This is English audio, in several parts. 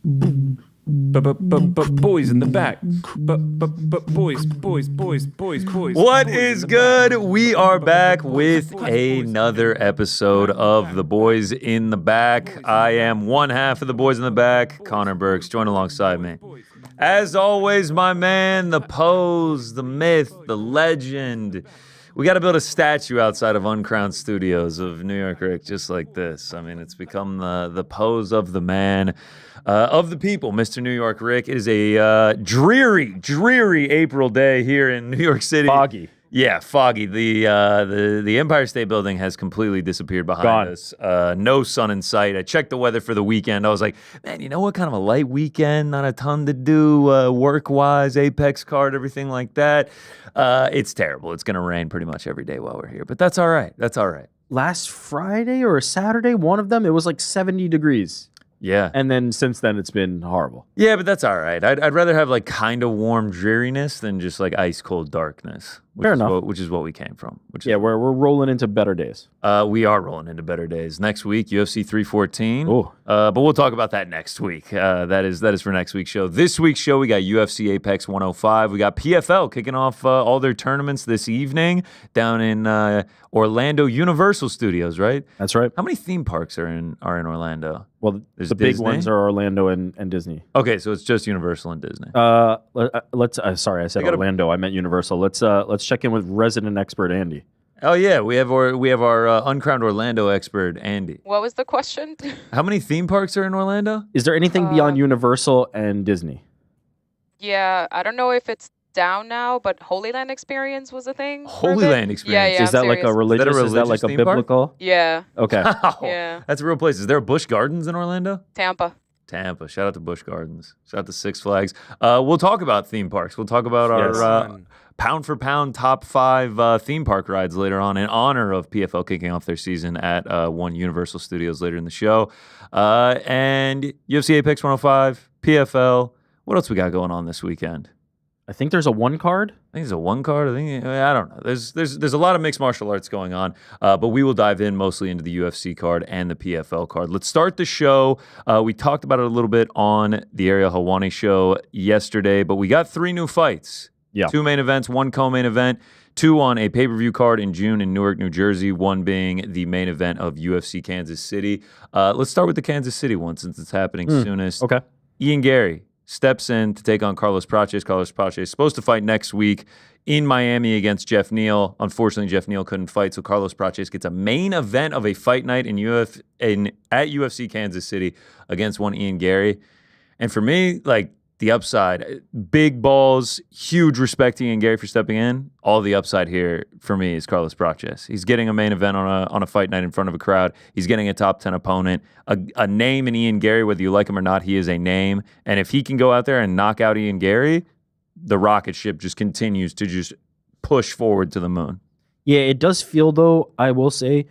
Boys in the back. Boys. What is good? We are back with another episode of The Boys in the Back. I am one half of The Boys in the Back, Connor Burks, join alongside me. As always, my man, the pose, the myth, the legend. We got to build a statue outside of Uncrowned Studios of New York Rick, just like this. I mean, it's become the pose of the man, of the people, Mr. New York Rick. It is a dreary April day here in New York City. Foggy. Yeah, foggy. The Empire State Building has completely disappeared behind us. No sun in sight. I checked the weather for the weekend. I was like, man, you know what? Kind of a light weekend, not a ton to do work-wise, Apex card, everything like that. It's terrible. It's going to rain pretty much every day while we're here, but that's all right. That's all right. Last Friday or Saturday, one of them, it was like 70 degrees. Yeah. And then since then, it's been horrible. Yeah, but that's all right. I'd rather have like kind of warm dreariness than just like ice cold darkness. Fair enough. Which is what we came from. We're rolling into better days. We are rolling into better days. Next week, UFC 314. Oh. But we'll talk about that next week. That is for next week's show. This week's show, we got UFC Apex 105. We got PFL kicking off all their tournaments this evening down in Orlando Universal Studios, right? That's right. How many theme parks are in Orlando? Well, There's the big Disney? ones are Orlando and Disney. Okay, so it's just Universal and Disney. Let's. Sorry, I said Orlando. I meant Universal. Let's check in with resident expert Andy. Oh yeah, we have our uncrowned Orlando expert Andy. What was the question? How many theme parks are in Orlando? Is there anything beyond Universal and Disney? Yeah, I don't know if it's down now, but Holy Land Experience was a thing. Holy Land Experience. Yeah, Is that like a religious? Is that like a theme park? biblical? Yeah, Okay. Wow, Yeah. that's a real place. Is there a Busch Gardens in Orlando? Tampa. Tampa. Shout out to Busch Gardens. Shout out to Six Flags. We'll talk about theme parks. We'll talk about our pound for pound top 5 theme park rides later on in honor of PFL kicking off their season at One Universal Studios later in the show. And UFC Apex 105, PFL. What else we got going on this weekend? I think there's a one card. I think it's a one card. I don't know. There's a lot of mixed martial arts going on, but we will dive in mostly into the UFC card and the PFL card. Let's start the show. We talked about it a little bit on the Ariel Helwani show yesterday, but we got 3 new fights. Yeah. 2 main events, 1 co-main event, 2 on a pay-per-view card in June in Newark, New Jersey, 1 being the main event of UFC Kansas City. Let's start with the Kansas City one since it's happening soonest. Okay. Ian Gary steps in to take on Carlos Praches. Carlos Praches is supposed to fight next week in Miami against Jeff Neal. Unfortunately, Jeff Neal couldn't fight, so Carlos Praches gets a main event of a fight night at UFC Kansas City against one Ian Gary. And for me, like, the upside, big balls, huge respect to Ian Gary for stepping in. All the upside here for me is Carlos Praches. He's getting a main event on a fight night in front of a crowd. He's getting a top 10 opponent. A name in Ian Gary, whether you like him or not, he is a name. And if he can go out there and knock out Ian Gary, the rocket ship just continues to just push forward to the moon. Yeah, it does feel, though, I will say,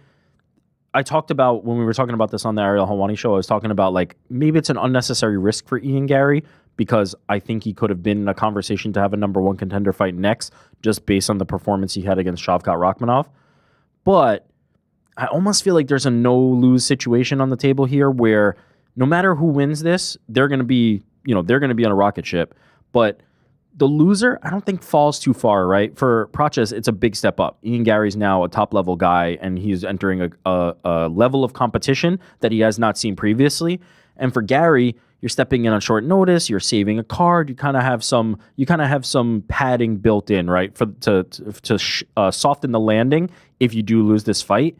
I talked about, when we were talking about this on the Ariel Helwani show, I was talking about, like, maybe it's an unnecessary risk for Ian Gary, because I think he could have been in a conversation to have a number 1 contender fight next, just based on the performance he had against Shavkat Rakhmonov. But I almost feel like there's a no-lose situation on the table here, where no matter who wins this, they're going to be on a rocket ship. But the loser, I don't think falls too far, right? For Praches, it's a big step up. Ian Gary's now a top-level guy, and he's entering a level of competition that he has not seen previously. And for Gary, you're stepping in on short notice. You're saving a card. You kind of have some padding built in, right, to soften the landing if you do lose this fight.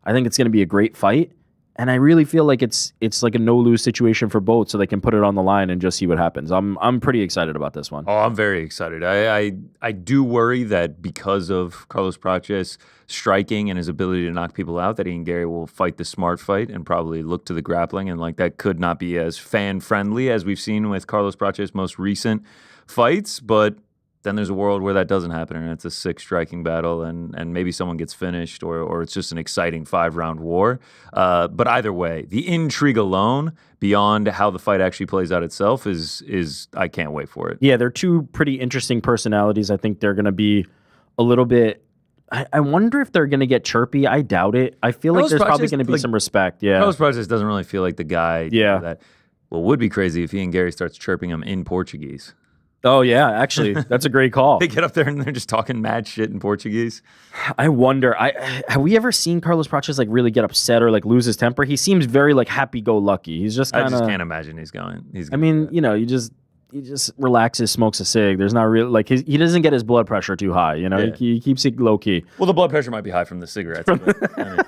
I think it's going to be a great fight, and I really feel like it's like a no-lose situation for both, so they can put it on the line and just see what happens. I'm pretty excited about this one. Oh, I'm very excited. I do worry that because of Carlos Praches striking and his ability to knock people out, that Ian Gary will fight the smart fight and probably look to the grappling, and like that could not be as fan-friendly as we've seen with Carlos Praches' most recent fights, but then there's a world where that doesn't happen and it's a 6 striking battle and maybe someone gets finished or it's just an exciting 5-round war. But either way, the intrigue alone, beyond how the fight actually plays out itself, is I can't wait for it. Yeah, they're 2 pretty interesting personalities. I think they're going to be a little bit... I wonder if they're going to get chirpy. I doubt it. I feel like there's probably going to be some respect. Yeah, Carlos Praches doesn't really feel like the guy. Yeah. That. Well, it would be crazy if Ian Gary starts chirping him in Portuguese. Oh yeah, actually, that's a great call. They get up there and they're just talking mad shit in Portuguese. I wonder. Have we ever seen Carlos Prates like really get upset or like lose his temper? He seems very like happy-go-lucky. He's just kind I of. just can't imagine he's going. I mean, you know, he just relaxes, smokes a cig. There's not really like he doesn't get his blood pressure too high. You know, Yeah. he keeps it low key. Well, the blood pressure might be high from the cigarettes. But, I mean,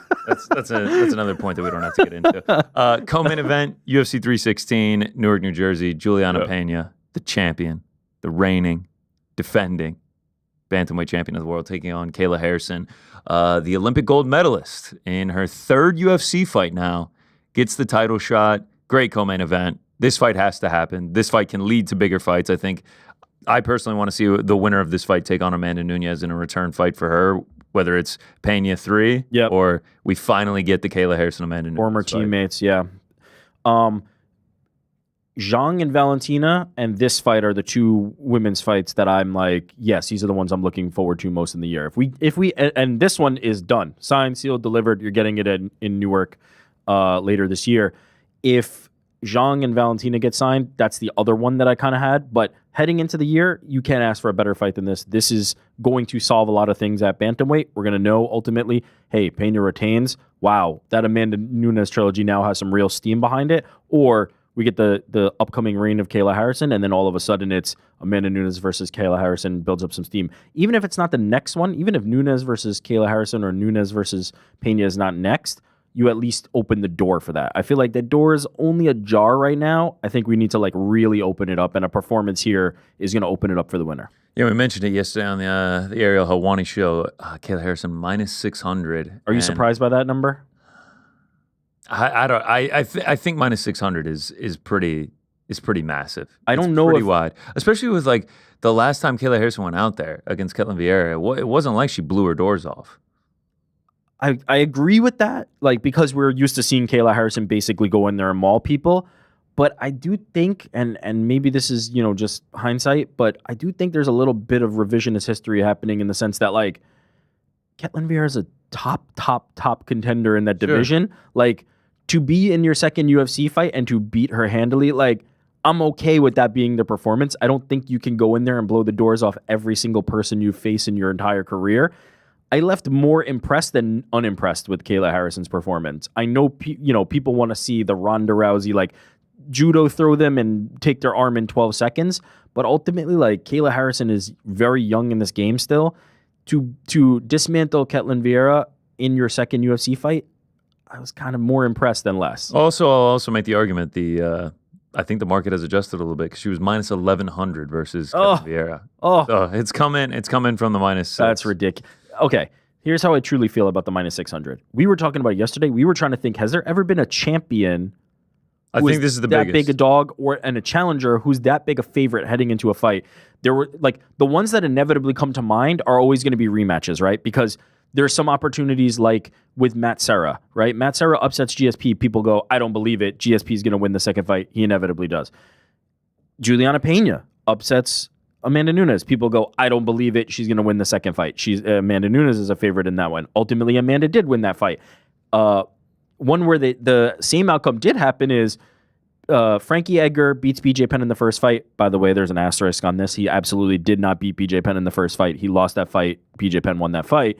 that's another point that we don't have to get into. Co-main event, UFC 316, Newark, New Jersey. Juliana Pena, the champion, the reigning, defending bantamweight champion of the world, taking on Kayla Harrison, the Olympic gold medalist in her third UFC fight now, gets the title shot. Great co-main event. This fight has to happen. This fight can lead to bigger fights. I personally want to see the winner of this fight take on Amanda Nunes in a return fight for her, whether it's Pena 3 or we finally get the Kayla Harrison Amanda Nunes Former fight. teammates, yeah. Zhang and Valentina and this fight are the two women's fights that I'm like, yes, these are the ones I'm looking forward to most in the year. If we and this one is done, signed, sealed, delivered. You're getting it in Newark later this year. If Zhang and Valentina get signed, that's the other one that I kind of had. But heading into the year, you can't ask for a better fight than this. This is going to solve a lot of things at bantamweight. We're going to know ultimately, hey, Pena retains. Wow, that Amanda Nunes trilogy now has some real steam behind it. Or we get the upcoming reign of Kayla Harrison, and then all of a sudden it's Amanda Nunes versus Kayla Harrison, builds up some steam. Even if it's not the next one, even if Nunes versus Kayla Harrison or Nunes versus Pena is not next, you at least open the door for that. I feel like the door is only ajar right now. I think we need to like really open it up, and a performance here is going to open it up for the winner. Yeah, we mentioned it yesterday on the Ariel Helwani show. Kayla Harrison minus 600. Are you surprised by that number? I think minus 600 is pretty massive. I don't it's know pretty if wide, especially with like the last time Kayla Harrison went out there against Ketlin Vieira. It wasn't like she blew her doors off. I agree with that, like because we're used to seeing Kayla Harrison basically go in there and maul people. But I do think, and maybe this is, you know, just hindsight, but I do think there's a little bit of revisionist history happening in the sense that like Ketlin Vieira is a top contender in that division. Like to be in your second UFC fight and to beat her handily, like I'm okay with that being the performance. I don't think you can go in there and blow the doors off every single person you face in your entire career. I left more impressed than unimpressed with Kayla Harrison's performance. I know, people want to see the Ronda Rousey like judo throw them and take their arm in 12 seconds, but ultimately, like Kayla Harrison is very young in this game still. To dismantle Ketlin Vieira in your second UFC fight, I was kind of more impressed than less. Also, I'll also make the argument I think the market has adjusted a little bit because she was minus 1,100 versus Ketlin Vieira. So it's coming from the minus 6. That's ridiculous. Okay, here's how I truly feel about the minus 600. We were talking about it yesterday. We were trying to think, has there ever been a champion I think this is the that biggest. big a dog and a challenger who's that big a favorite heading into a fight? There were like the ones that inevitably come to mind are always going to be rematches, right? Because there's some opportunities like with Matt Serra, right? Matt Serra upsets GSP. People go, I don't believe it. GSP is going to win the second fight. He inevitably does. Juliana Pena upsets Amanda Nunes. People go, I don't believe it. She's going to win the second fight. Amanda Nunes is a favorite in that one. Ultimately, Amanda did win that fight. One where the same outcome did happen is Frankie Edgar beats BJ Penn in the first fight. By the way, there's an asterisk on this. He absolutely did not beat BJ Penn in the first fight. He lost that fight. BJ Penn won that fight.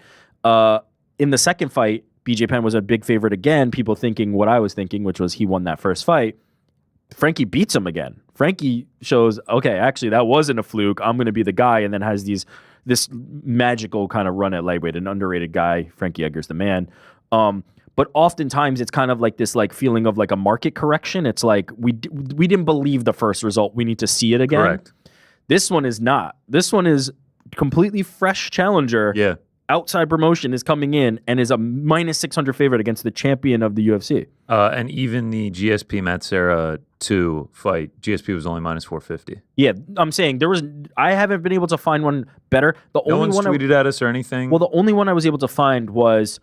In the second fight, BJ Penn was a big favorite again. People thinking what I was thinking, which was he won that first fight. Frankie beats him again. Frankie shows, okay, actually that wasn't a fluke. I'm going to be the guy, and then has this magical kind of run at lightweight. An underrated guy. Frankie Edgar's the man. But oftentimes it's kind of like this like feeling of like a market correction. It's like we didn't believe the first result. We need to see it again. Correct. This one is not. This one is completely fresh challenger. Yeah. Outside promotion is coming in and is a minus 600 favorite against the champion of the UFC. And even the GSP Matt Serra 2 fight, GSP was only minus 450. Yeah, I'm saying I haven't been able to find one better. The No only one's one tweeted at us or anything. Well, the only one I was able to find was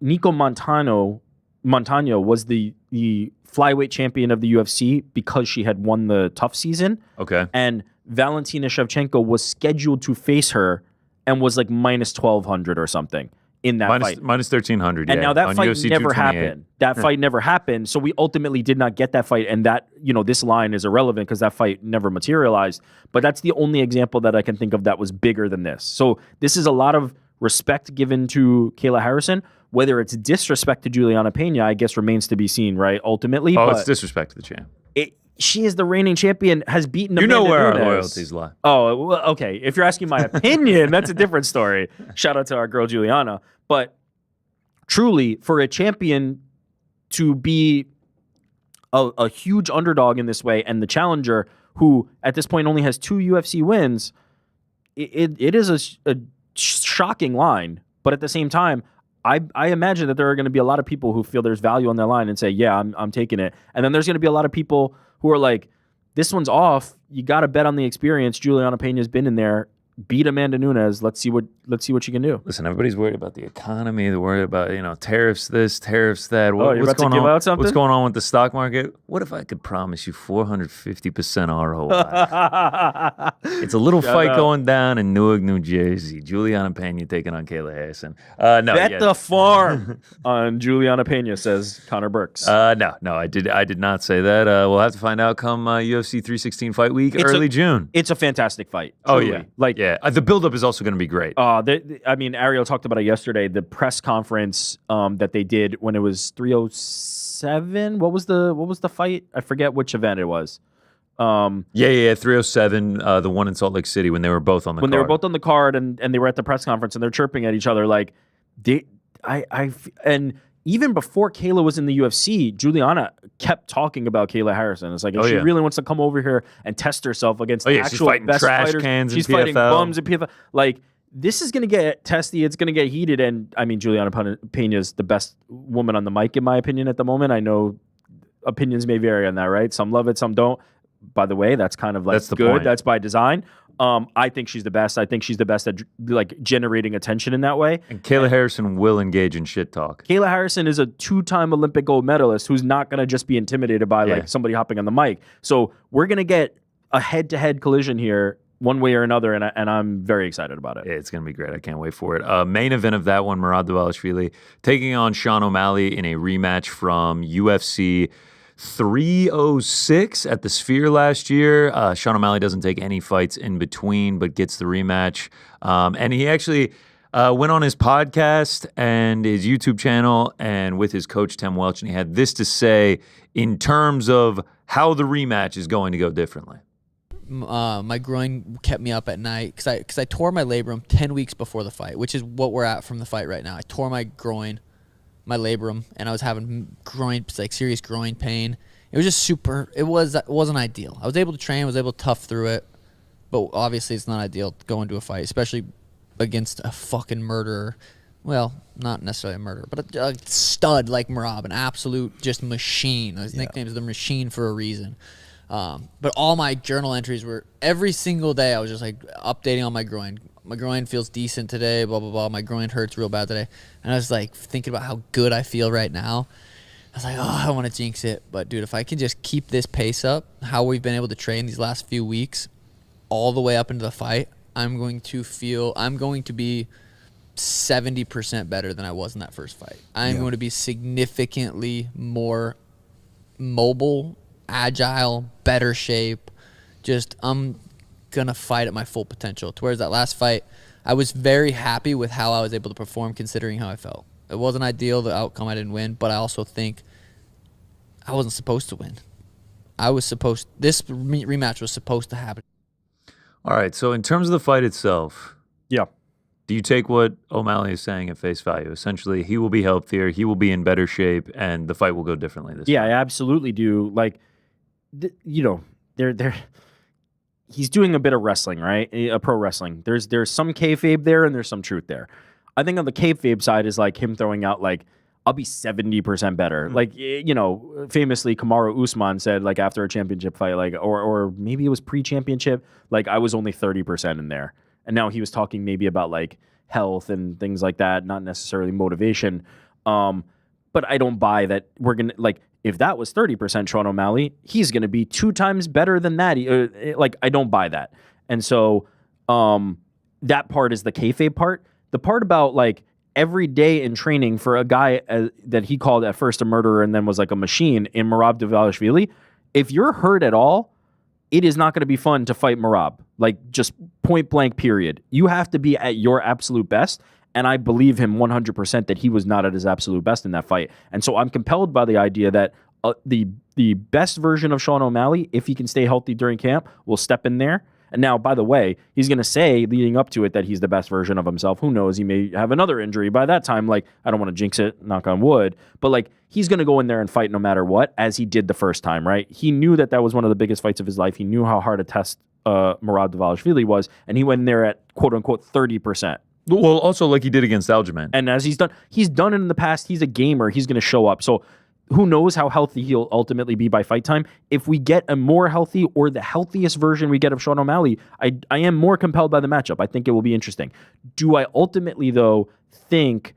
Nico Montano was the flyweight champion of the UFC because she had won the tough season. Okay. And Valentina Shevchenko was scheduled to face her and was like minus 1,200 or something. in that fight. Minus 1,300, And yeah. now that on fight UFC never 228. happened. That fight never happened. So we ultimately did not get that fight. And that, this line is irrelevant because that fight never materialized. But that's the only example that I can think of that was bigger than this. So this is a lot of respect given to Kayla Harrison. Whether it's disrespect to Juliana Pena, I guess remains to be seen, right? Ultimately. Oh, but it's disrespect to the champ. she is the reigning champion, has beaten Amanda You know where Nunes. our loyalties lie. Oh, well, okay. If you're asking my opinion, that's a different story. Shout out to our girl Juliana. But truly, for a champion to be a huge underdog in this way, and the challenger, who at this point only has 2 UFC wins, it is a shocking line. But at the same time, I imagine that there are going to be a lot of people who feel there's value on their line and say, yeah, I'm taking it. And then there's going to be a lot of people who are like, this one's off. You got to bet on the experience. Juliana Pena's been in there. Beat Amanda Nunes. Let's see what she can do. Listen, everybody's worried about the economy. They're worried about, tariffs this, tariffs that. You're about to give out something? What's going on with the stock market? What if I could promise you 450% ROI? It's a little fight going down in Newark, New Jersey. Juliana Pena taking on Kayla Harrison. Bet the farm on Juliana Pena, says Connor Burks. No, I did not say that. We'll have to find out come UFC 316 fight week, early June. It's a fantastic fight. Truly. Oh, yeah. Yeah, the buildup is also going to be great. Ariel talked about it yesterday. The press conference that they did when it was 307. What was the fight? I forget which event it was. 307. The one in Salt Lake City when they were both on the card. They were both on the card and they were at the press conference and they're chirping at each other like, and even before Kayla was in the UFC, Juliana kept talking about Kayla Harrison. It's like, if she really wants to come over here and test herself against the actual best trash fighters, cans she's in PFL. fighting bums in PFL. Like, this is going to get testy. It's going to get heated. And I mean, Juliana Pena is the best woman on the mic, in my opinion, at the moment. I know opinions may vary on that, right? Some love it, some don't. By the way, that's kind of like good. Point. That's by design. I think she's the best. I think she's the best at like generating attention in that way. And Kayla Harrison will engage in shit talk. Kayla Harrison is a 2-time Olympic gold medalist who's not going to just be intimidated by like somebody hopping on the mic. So we're going to get a head-to-head collision here one way or another, and I'm very excited about it. Yeah, it's going to be great. I can't wait for it. Main event of that one, Merab Dvalishvili taking on Sean O'Malley in a rematch from UFC 306 at the Sphere last year. Sean O'Malley doesn't take any fights in between, but gets the rematch. And he actually went on his podcast and his YouTube channel and with his coach, Tim Welch, and he had this to say in terms of how the rematch is going to go differently. My groin kept me up at night because I tore my labrum 10 weeks before the fight, which is what we're at from the fight right now. I tore my groin, my labrum, and I was having serious groin pain. It was just it wasn't ideal. I was able to train, I was able to tough through it, but obviously it's not ideal going to a fight, especially against a fucking murderer. Well, not necessarily a murderer, but a stud like Merab, an absolute just machine. His nickname is the Machine for a reason. But all my journal entries were every single day. I was just like updating on my groin. My groin feels decent today, blah, blah, blah. My groin hurts real bad today. And I was like thinking about how good I feel right now. I was like, I don't want to jinx it. But dude, if I can just keep this pace up, how we've been able to train these last few weeks, all the way up into the fight, I'm going to be 70% better than I was in that first fight. I'm going to be significantly more mobile, agile, better shape. I'm gonna fight at my full potential. Whereas that last fight, I was very happy with how I was able to perform considering how I felt. It wasn't ideal, the outcome, I didn't win, but I also think I wasn't supposed to win. This rematch was supposed to happen. All right, so in terms of the fight itself, do you take what O'Malley is saying at face value? Essentially, he will be healthier, he will be in better shape, and the fight will go differently this time. I absolutely do. Like, he's doing a bit of wrestling, right? Pro wrestling. There's some kayfabe there and there's some truth there. I think on the kayfabe side is like him throwing out like, I'll be 70% better. Like, famously Kamaru Usman said like after a championship fight, like, or maybe it was pre-championship, like I was only 30% in there. And now he was talking maybe about like health and things like that, not necessarily motivation. But I don't buy that we're going to, like, if that was 30% Sean O'Malley, he's going to be 2 times better than that. I don't buy that. And so that part is the kayfabe part. The part about, like, every day in training for a guy that he called at first a murderer and then was like a machine in Merab Dvalishvili. If you're hurt at all, it is not going to be fun to fight Merab. Like, just point blank, period. You have to be at your absolute best. And I believe him 100% that he was not at his absolute best in that fight. And so I'm compelled by the idea that the best version of Sean O'Malley, if he can stay healthy during camp, will step in there. And now, by the way, he's going to say leading up to it that he's the best version of himself. Who knows? He may have another injury by that time. Like, I don't want to jinx it, knock on wood. But, like, he's going to go in there and fight no matter what, as he did the first time, right? He knew that was one of the biggest fights of his life. He knew how hard a test Merab Dvalishvili was. And he went in there at, quote-unquote, 30%. Well, also like he did against Aljamain. And as he's done it in the past. He's a gamer. He's going to show up. So who knows how healthy he'll ultimately be by fight time. If we get a more healthy or the healthiest version we get of Sean O'Malley, I am more compelled by the matchup. I think it will be interesting. Do I ultimately, though, think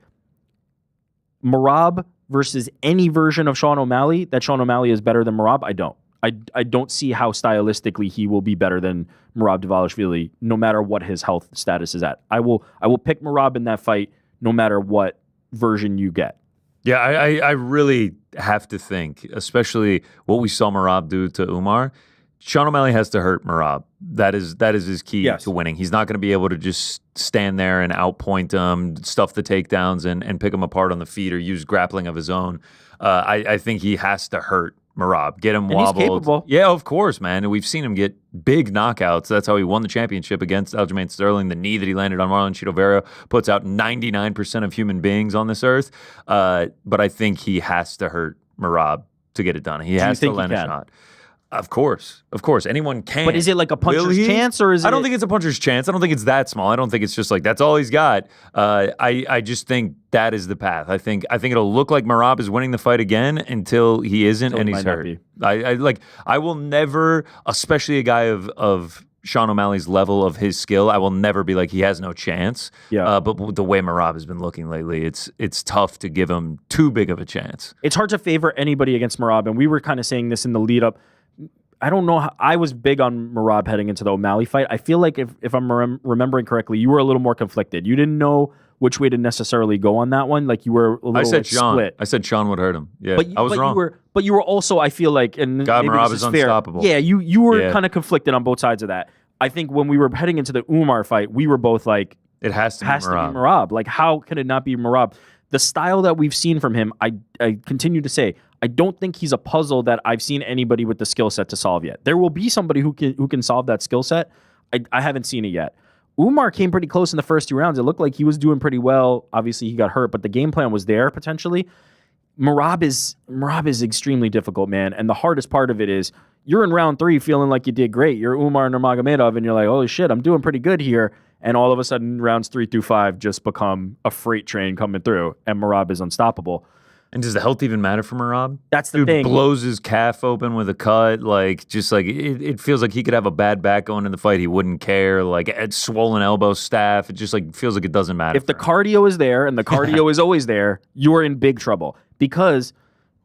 Merab versus any version of Sean O'Malley, that Sean O'Malley is better than Merab? I don't. I don't see how stylistically he will be better than Merab Dvalishvili, no matter what his health status is at. I will pick Merab in that fight, no matter what version you get. Yeah, I really have to think, especially what we saw Merab do to Umar. Sean O'Malley has to hurt Merab. That is his key to winning. He's not going to be able to just stand there and outpoint him, stuff the takedowns, and pick him apart on the feet or use grappling of his own. I think he has to hurt Merab, get him wobbled. He's capable. Yeah, of course, man. And we've seen him get big knockouts. That's how he won the championship against Aljamain Sterling. The knee that he landed on Marlon Chito Vera puts out 99% of human beings on this earth. But I think he has to hurt Merab to get it done. He has to land a shot. Of course. Anyone can. But is it like a puncher's chance, or is it? I don't think it's a puncher's chance. I don't think it's that small. I don't think it's just like that's all he's got. I just think that is the path. I think it'll look like Merab is winning the fight again until he isn't and he's hurt. I will never, especially a guy of Sean O'Malley's level of his skill, I will never be like he has no chance. Yeah. But the way Merab has been looking lately, it's tough to give him too big of a chance. It's hard to favor anybody against Merab, and we were kind of saying this in the lead up. I don't know. I was big on Merab heading into the O'Malley fight. I feel like if I'm remembering correctly, you were a little more conflicted. You didn't know which way to necessarily go on that one. Like, you were a little split. I said Sean would hurt him. Yeah, I was wrong. But you were also, I feel like, and God, maybe Merab this is fair. unstoppable. Yeah, you were kind of conflicted on both sides of that. I think when we were heading into the Umar fight, we were both like, it has to be Merab. Like, how can it not be Merab? The style that we've seen from him, I continue to say, I don't think he's a puzzle that I've seen anybody with the skill set to solve yet. There will be somebody who can solve that skill set. I haven't seen it yet. Umar came pretty close in the first 2 rounds. It looked like he was doing pretty well. Obviously, he got hurt, but the game plan was there potentially. Merab is extremely difficult, man. And the hardest part of it is you're in round 3 feeling like you did great. You're Umar Nurmagomedov, and you're like, holy shit, I'm doing pretty good here. And all of a sudden, rounds 3 through 5 just become a freight train coming through, and Merab is unstoppable. And does the health even matter for Merab? That's the thing. Blows his calf open with a cut. It feels like he could have a bad back going in the fight. He wouldn't care. Like, a swollen elbow staff. It just feels like it doesn't matter. If the cardio is there, and the cardio is always there, you're in big trouble. Because,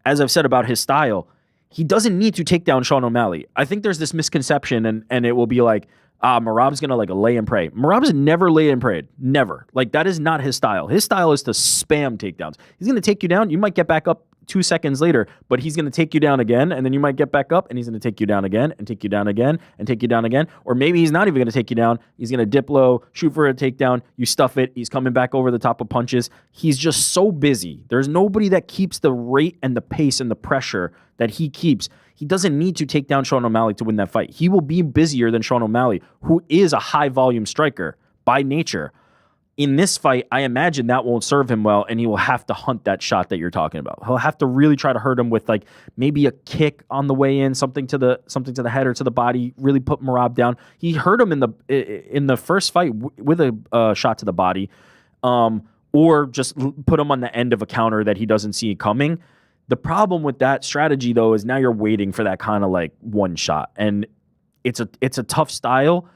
as I've said about his style, he doesn't need to take down Sean O'Malley. I think there's this misconception, and it will be like, Merab's going to lay and pray. Merab's never laid and prayed. Never. That is not his style. His style is to spam takedowns. He's going to take you down. You might get back up 2 seconds later, but he's going to take you down again, and then you might get back up, and he's going to take you down again, and take you down again, and take you down again. Or maybe he's not even going to take you down. He's going to dip low, shoot for a takedown. You stuff it. He's coming back over the top of punches. He's just so busy. There's nobody that keeps the rate and the pace and the pressure that he keeps. He doesn't need to take down Sean O'Malley to win that fight. He will be busier than Sean O'Malley, who is a high-volume striker by nature. In this fight, I imagine that won't serve him well, and he will have to hunt that shot that you're talking about. He'll have to really try to hurt him with maybe a kick on the way in, something to the head or to the body, really put Merab down. He hurt him in the first fight with a shot to the body, or just put him on the end of a counter that he doesn't see coming. The problem with that strategy, though, is now you're waiting for that kind of one shot, and it's a tough style.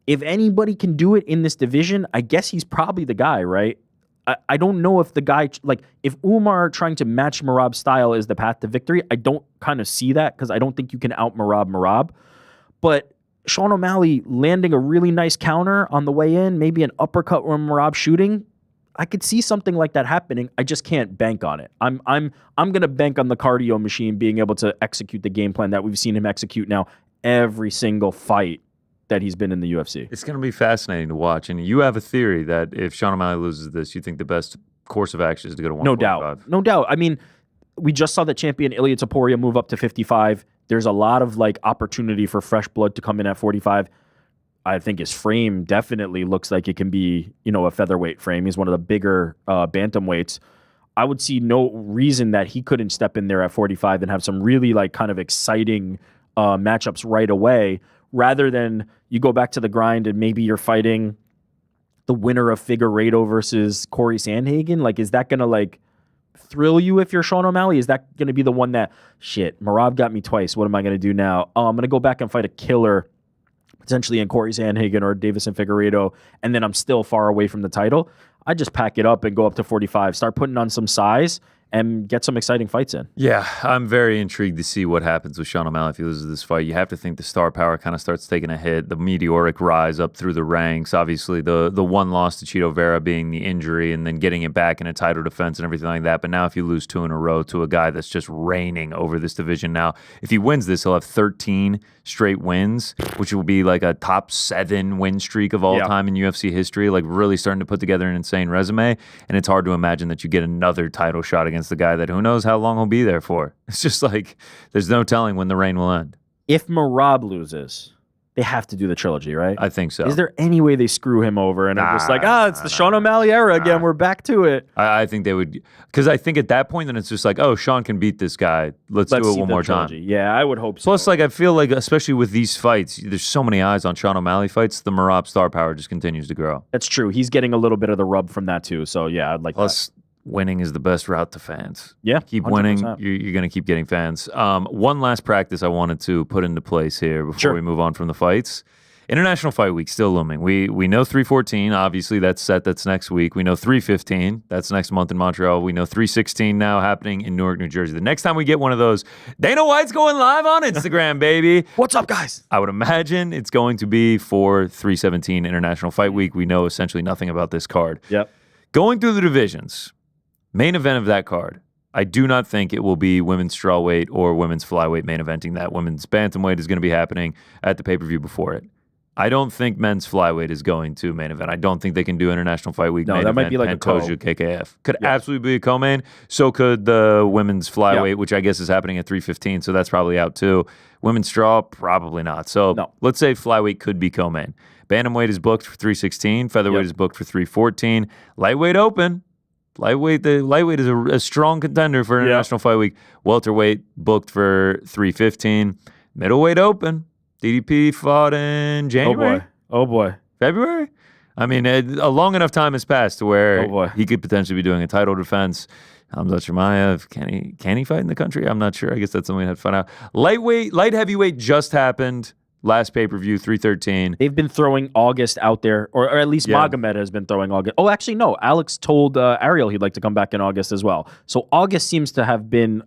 If anybody can do it in this division, I guess he's probably the guy, right? I don't know if the guy, if Umar trying to match Merab's style is the path to victory, I don't kind of see that, because I don't think you can out Merab. But Sean O'Malley landing a really nice counter on the way in, maybe an uppercut or Merab shooting, I could see something like that happening. I just can't bank on it. I'm gonna bank on the cardio machine being able to execute the game plan that we've seen him execute now every single fight that he's been in the UFC. It's going to be fascinating to watch. And you have a theory that if Sean O'Malley loses this, you think the best course of action is to go to 145. No doubt. I mean, we just saw the champion Ilia Topuria move up to 55. There's a lot of like opportunity for fresh blood to come in at 45. I think his frame definitely looks like it can be, a featherweight frame. He's one of the bigger bantamweights. I would see no reason that he couldn't step in there at 45 and have some really like kind of exciting matchups right away, rather than you go back to the grind and maybe you're fighting the winner of Figueiredo versus Corey Sandhagen. Like, is that going to like thrill you if you're Sean O'Malley? Is that going to be the one that, shit, Merab got me twice. What am I going to do now? Oh, I'm going to go back and fight a killer, potentially in Corey Sandhagen or Davison Figueiredo, and then I'm still far away from the title. I just pack it up and go up to 45, start putting on some size, and get some exciting fights in. Yeah, I'm very intrigued to see what happens with Sean O'Malley if he loses this fight. You have to think the star power kind of starts taking a hit, the meteoric rise up through the ranks. Obviously, the one loss to Chito Vera being the injury and then getting it back in a title defense and everything like that. But now if you lose 2 in a row to a guy that's just reigning over this division now, if he wins this, he'll have 13 straight wins, which will be like a top 7 win streak of all time in UFC history, like really starting to put together an insane resume. And it's hard to imagine that you get another title shot against the guy that who knows how long he'll be there for. It's just like there's no telling when the reign will end. If Merab loses, they have to do the trilogy, right? I think so. Is there any way they screw him over and are just like, it's the Sean O'Malley era again. We're back to it. I think they would, because I think at that point then it's just like, oh, Sean can beat this guy. Let's do it one more time. Yeah, I would hope so. Plus, like, I feel like, especially with these fights, there's so many eyes on Sean O'Malley fights. The Merab star power just continues to grow. That's true. He's getting a little bit of the rub from that too. So yeah, I'd like Plus, winning is the best route to fans. Yeah, keep 100%. winning. You're going to keep getting fans. One last practice I wanted to put into place here before we move on from the fights. International Fight Week still looming. We know 314. Obviously, that's set. That's next week. We know 315. That's next month in Montreal. We know 316 now happening in Newark, New Jersey. The next time we get one of those, Dana White's going live on Instagram, baby. What's up, guys? I would imagine it's going to be for 317 International Fight Week. We know essentially nothing about this card. Yep. Going through the divisions. Main event of that card, I do not think it will be women's strawweight or women's flyweight main eventing that. Women's bantamweight is going to be happening at the pay-per-view before it. I don't think men's flyweight is going to main event. I don't think they can do International Fight Week. No, main that event, might be like Pantoja, KKF. Could absolutely be a co-main. So could the women's flyweight, which I guess is happening at 315. So that's probably out too. Women's straw, probably not. So let's say flyweight could be co-main. Bantamweight is booked for 316. Featherweight is booked for 314. Lightweight open. Lightweight is a strong contender for International Fight Week. Welterweight booked for 315. Middleweight open. DDP fought in January. Oh boy. February? I mean, a long enough time has passed to where he could potentially be doing a title defense. Hamzat Chimaev, can he fight in the country? I'm not sure. I guess that's something we had to find out. Light heavyweight just happened. Last pay-per-view, 313. They've been throwing August out there, or at least Magomed has been throwing August. Oh, actually, no. Alex told Ariel he'd like to come back in August as well. So August seems to have been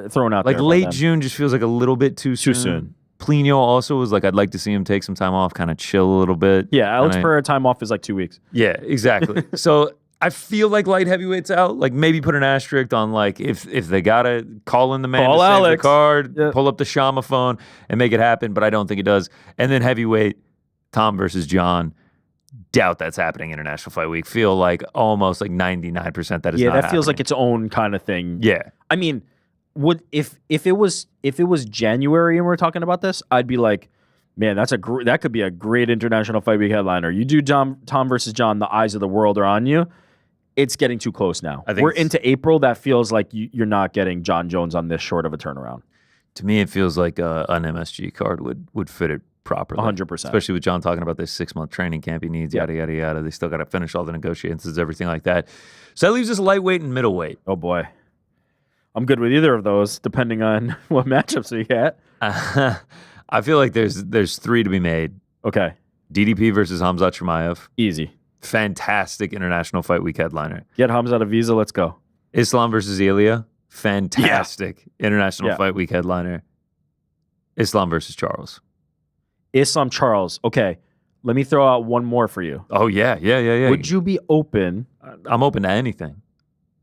thrown out like there. Like late June just feels like a little bit too soon. Plino also was like, I'd like to see him take some time off, kind of chill a little bit. Yeah, Alex Pereira time off is like 2 weeks. Yeah, exactly. So I feel like light heavyweight's out. Like maybe put an asterisk on like if they gotta call in the man to save the card, pull up the Shama phone and make it happen. But I don't think it does. And then heavyweight, Tom versus John. Doubt that's happening International Fight Week. Feel like almost like 99% that is not happening. That feels like its own kind of thing. Yeah. I mean, if it was January and we're talking about this, I'd be like, man, that could be a great International Fight Week headliner. You do Tom versus John, the eyes of the world are on you. It's getting too close now. We're into April. That feels like you're not getting John Jones on this short of a turnaround. To me, it feels like an MSG card would fit it properly. 100%. Especially with John talking about this 6-month training camp he needs, yada, yada, yada. They still got to finish all the negotiations, everything like that. So that leaves us lightweight and middleweight. Oh, boy. I'm good with either of those, depending on what matchups we get. I feel like there's 3 to be made. Okay. DDP versus Hamzat Chimaev. Easy. Fantastic International Fight Week headliner. Get Hamzat a visa. Let's go. Islam versus Ilya. Fantastic International Fight Week headliner. Islam versus Charles. Islam Charles. Okay. Let me throw out one more for you. Oh, yeah. Would you be open? I'm open to anything.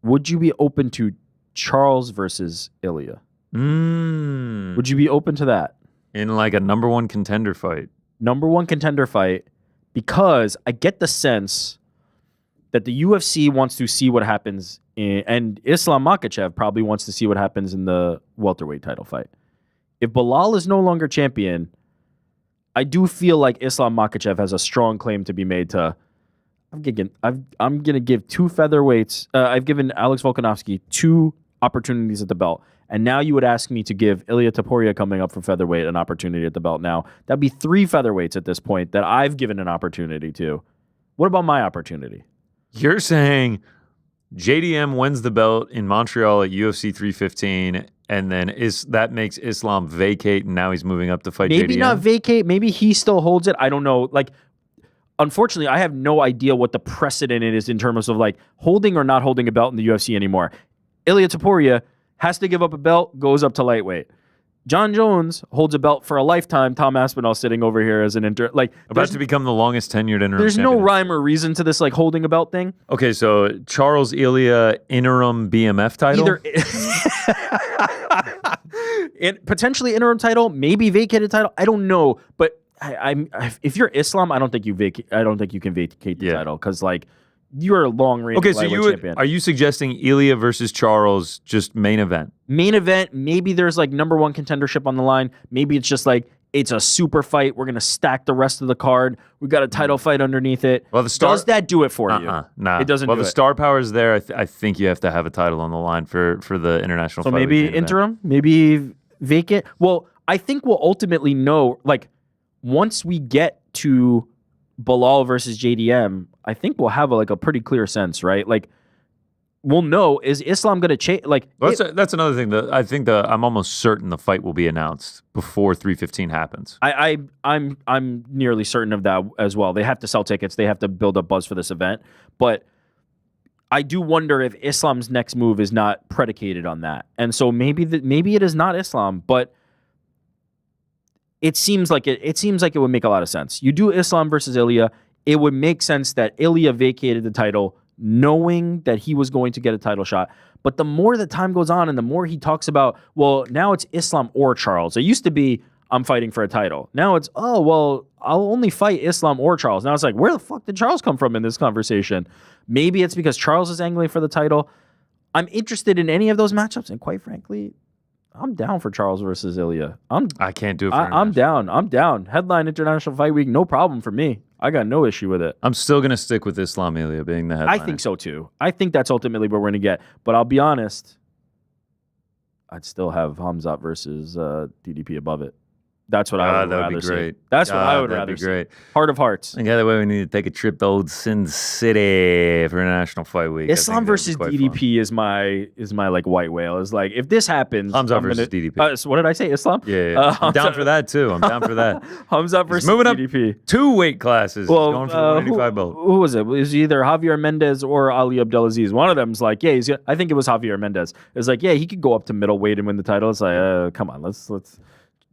Would you be open to Charles versus Ilya? Would you be open to that? In like a number one contender fight. Number one contender fight, because I get the sense that the UFC wants to see what happens and Islam Makhachev probably wants to see what happens in the welterweight title fight. If Belal is no longer champion, I do feel like Islam Makhachev has a strong claim to be made to. I'm gonna give two featherweights. I've given Alex Volkanovski 2 opportunities at the belt, and now you would ask me to give Ilia Topuria coming up for featherweight an opportunity at the belt. Now that'd be 3 featherweights at this point that I've given an opportunity to. What about my opportunity? You're saying JDM wins the belt in Montreal at UFC 315, and then that makes Islam vacate, and now he's moving up to fight JDM? Maybe not vacate. Maybe he still holds it. I don't know. Like, unfortunately, I have no idea what the precedent is in terms of like holding or not holding a belt in the UFC anymore. Ilia Topuria has to give up a belt, goes up to lightweight. John Jones holds a belt for a lifetime. Tom Aspinall sitting over here as an about to become the longest tenured interim There's champion. no rhyme or reason to this like holding a belt thing. Okay, so Charles Ilya interim BMF title? Potentially interim title, maybe vacated title. I don't know, but if you're Islam, I don't think you can vacate the title because like you're a long range. Okay, so are you suggesting Ilya versus Charles just main event? Main event. Maybe there's like number one contendership on the line. Maybe it's just like it's a super fight. We're gonna stack the rest of the card. We got a title fight underneath it. Well, does that do it for you? Nah, it doesn't. Well, do the it. star power is there. I think you have to have a title on the line for the international. So fight maybe week interim, maybe vacant. Well, I think we'll ultimately know. Like once we get to Belal versus JDM, I think we'll have a pretty clear sense, right? Like we'll know, is Islam going to change? Like that's another thing. I think I'm almost certain the fight will be announced before 315 happens. I'm nearly certain of that as well. They have to sell tickets. They have to build up buzz for this event. But I do wonder if Islam's next move is not predicated on that. And so maybe it is not Islam, but it seems like it would make a lot of sense. You do Islam versus Ilya, it would make sense that Ilya vacated the title knowing that he was going to get a title shot. But the more the time goes on and the more he talks about, well, now it's Islam or Charles. It used to be, I'm fighting for a title. Now it's, oh, well, I'll only fight Islam or Charles. Now it's like, where the fuck did Charles come from in this conversation? Maybe it's because Charles is angling for the title. I'm interested in any of those matchups. And quite frankly, I'm down for Charles versus Ilya. I can't do it for I'm down. I'm down. Headline International Fight Week, no problem for me. I got no issue with it. I'm still going to stick with Islam Ilya being the headliner. I think so too. I think that's ultimately what we're going to get. But I'll be honest, I'd still have Hamzat versus DDP above it. That's what I would rather see. That's what I would rather see. Heart of hearts. And the other way, we need to take a trip to old Sin City for International Fight Week. Islam versus DDP is my like white whale. Is like if this happens, Hamzat versus DDP. So what did I say? Islam? Yeah. I'm down for that too. I'm down for that. Hamzat versus moving DDP. Up 2 weight classes. Well, He's going for the 185 belt. Who was it? It was either Javier Mendez or Ali Abdelaziz. One of them's like, yeah, I think it was Javier Mendez. It's like, yeah, he could go up to middleweight and win the title. It's like, come on, let's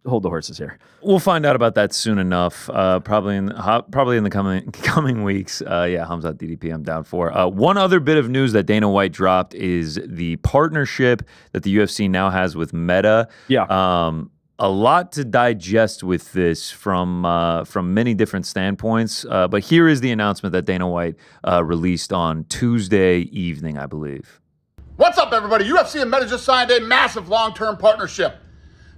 hold the horses here. We'll find out about that soon enough. Probably in the coming weeks. Hamzat DDP, I'm down for. One other bit of news that Dana White dropped is the partnership that the UFC now has with Meta. Yeah. A lot to digest with this from many different standpoints. But here is the announcement that Dana White released on Tuesday evening, I believe. What's up, everybody? UFC and Meta just signed a massive long-term partnership.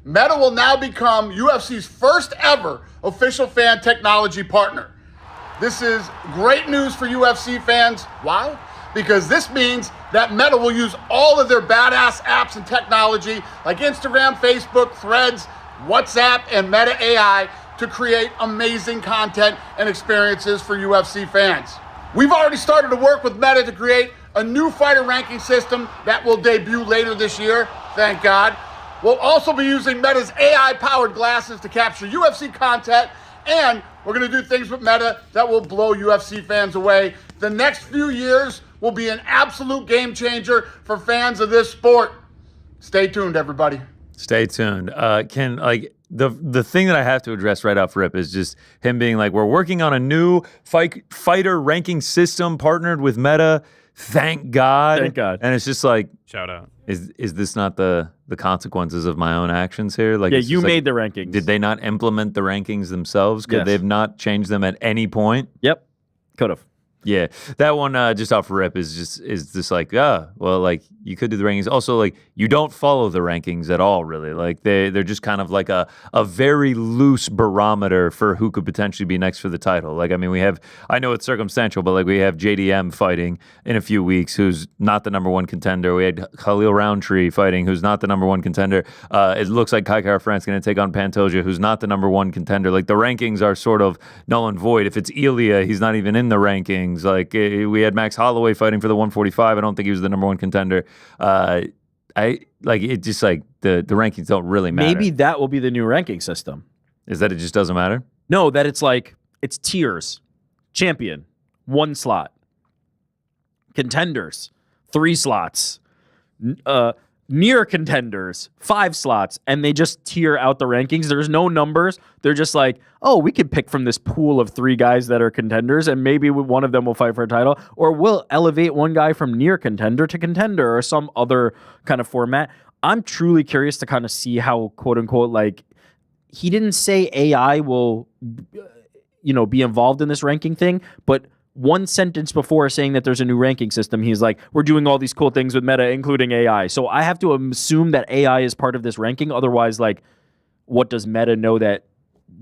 Meta will now become UFC's first ever official fan technology partner. This is great news for UFC fans. Why? Because this means that Meta will use all of their badass apps and technology like Instagram, Facebook, Threads, WhatsApp, and Meta AI to create amazing content and experiences for UFC fans. We've already started to work with Meta to create a new fighter ranking system that will debut later this year, thank God. We'll also be using Meta's AI-powered glasses to capture UFC content, and we're going to do things with Meta that will blow UFC fans away. The next few years will be an absolute game changer for fans of this sport. Stay tuned, everybody. Stay tuned. The thing that I have to address right off rip is just him being like, we're working on a new fighter ranking system partnered with Meta. Thank God. Thank God. And it's just like, Shout out. is this not the consequences of my own actions here? Like, Yeah, it's you just like, made the rankings. Did they not implement the rankings themselves? Could Yes. they have not changed them at any point? Yep. Could have. Yeah, that one just off rip is just like, well, like you could do the rankings. Also, like you don't follow the rankings at all, really. Like they're just kind of like a very loose barometer for who could potentially be next for the title. Like, I mean, I know it's circumstantial, but like we have JDM fighting in a few weeks, who's not the number one contender. We had Khalil Roundtree fighting, who's not the number one contender. It looks like Kai Kara France going to take on Pantoja, who's not the number one contender. Like the rankings are sort of null and void. If it's Ilya, he's not even in the rankings. Like we had Max Holloway fighting for the 145. I don't think he was the number one contender. I like it. Just like the rankings don't really matter. Maybe that will be the new ranking system. Is that it just doesn't matter? No, that it's like it's tiers. Champion, 1 slot. Contenders, 3 slots. Near contenders, 5 slots, and they just tier out the rankings. There's no numbers. They're just like, oh, we could pick from this pool of 3 guys that are contenders, and maybe one of them will fight for a title, or we'll elevate one guy from near contender to contender, or some other kind of format. I'm truly curious to kind of see how, quote unquote, like, he didn't say AI will, be involved in this ranking thing, but one sentence before saying that there's a new ranking system, he's like, we're doing all these cool things with Meta, including AI. So I have to assume that AI is part of this ranking. Otherwise, like, what does Meta know that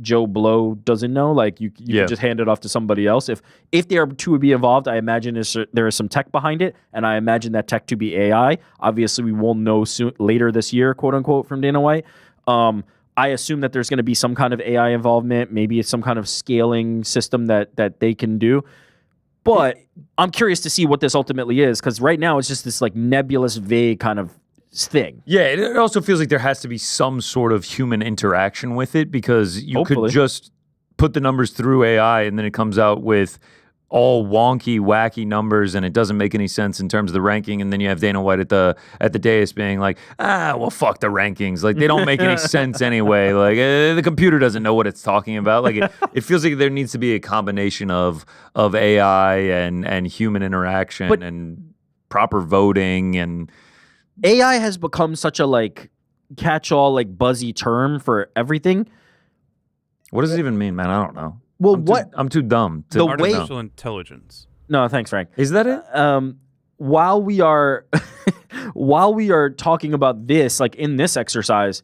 Joe Blow doesn't know? Like, you can just hand it off to somebody else. If they are to be involved, I imagine there is some tech behind it, and I imagine that tech to be AI. Obviously, we will know later this year, quote unquote, from Dana White. I assume that there's going to be some kind of AI involvement. Maybe it's some kind of scaling system that they can do. But I'm curious to see what this ultimately is, because right now it's just this like nebulous, vague kind of thing. Yeah, it also feels like there has to be some sort of human interaction with it, because you Hopefully. could just put the numbers through AI and then it comes out with all wonky, wacky numbers, and it doesn't make any sense in terms of the ranking. And then you have Dana White at the dais being like, well, fuck the rankings. Like, they don't make any sense anyway. Like, the computer doesn't know what it's talking about. Like, it feels like there needs to be a combination of AI and human interaction and proper voting. And AI has become such a like catch-all, like buzzy term for everything. what does it even mean, man? I don't know. Well, I'm too dumb to The know. way- Artificial intelligence. No, thanks, Frank. Is that it? While we are talking about this, like in this exercise,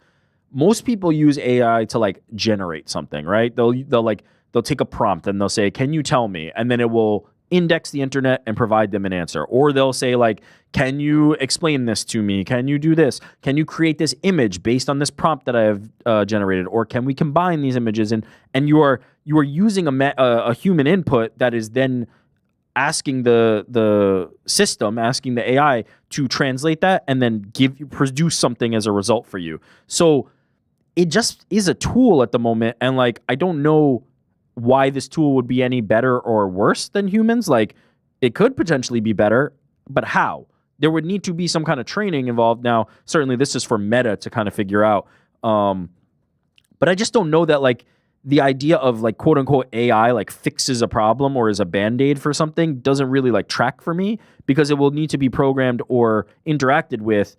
most people use AI to like generate something, right? They'll take a prompt and they'll say, "Can you tell me?" And then it will index the internet and provide them an answer. Or they'll say like, "Can you explain this to me? Can you do this? Can you create this image based on this prompt that I have generated? Or can we combine these images?" And you are using a human input that is then asking the system, asking the AI to translate that and then produce something as a result for you. So it just is a tool at the moment, and like I don't know why this tool would be any better or worse than humans. Like, it could potentially be better, but how? There would need to be some kind of training involved. Now, certainly this is for Meta to kind of figure out. But I just don't know that like the idea of like quote unquote AI like fixes a problem or is a band-aid for something doesn't really like track for me, because it will need to be programmed or interacted with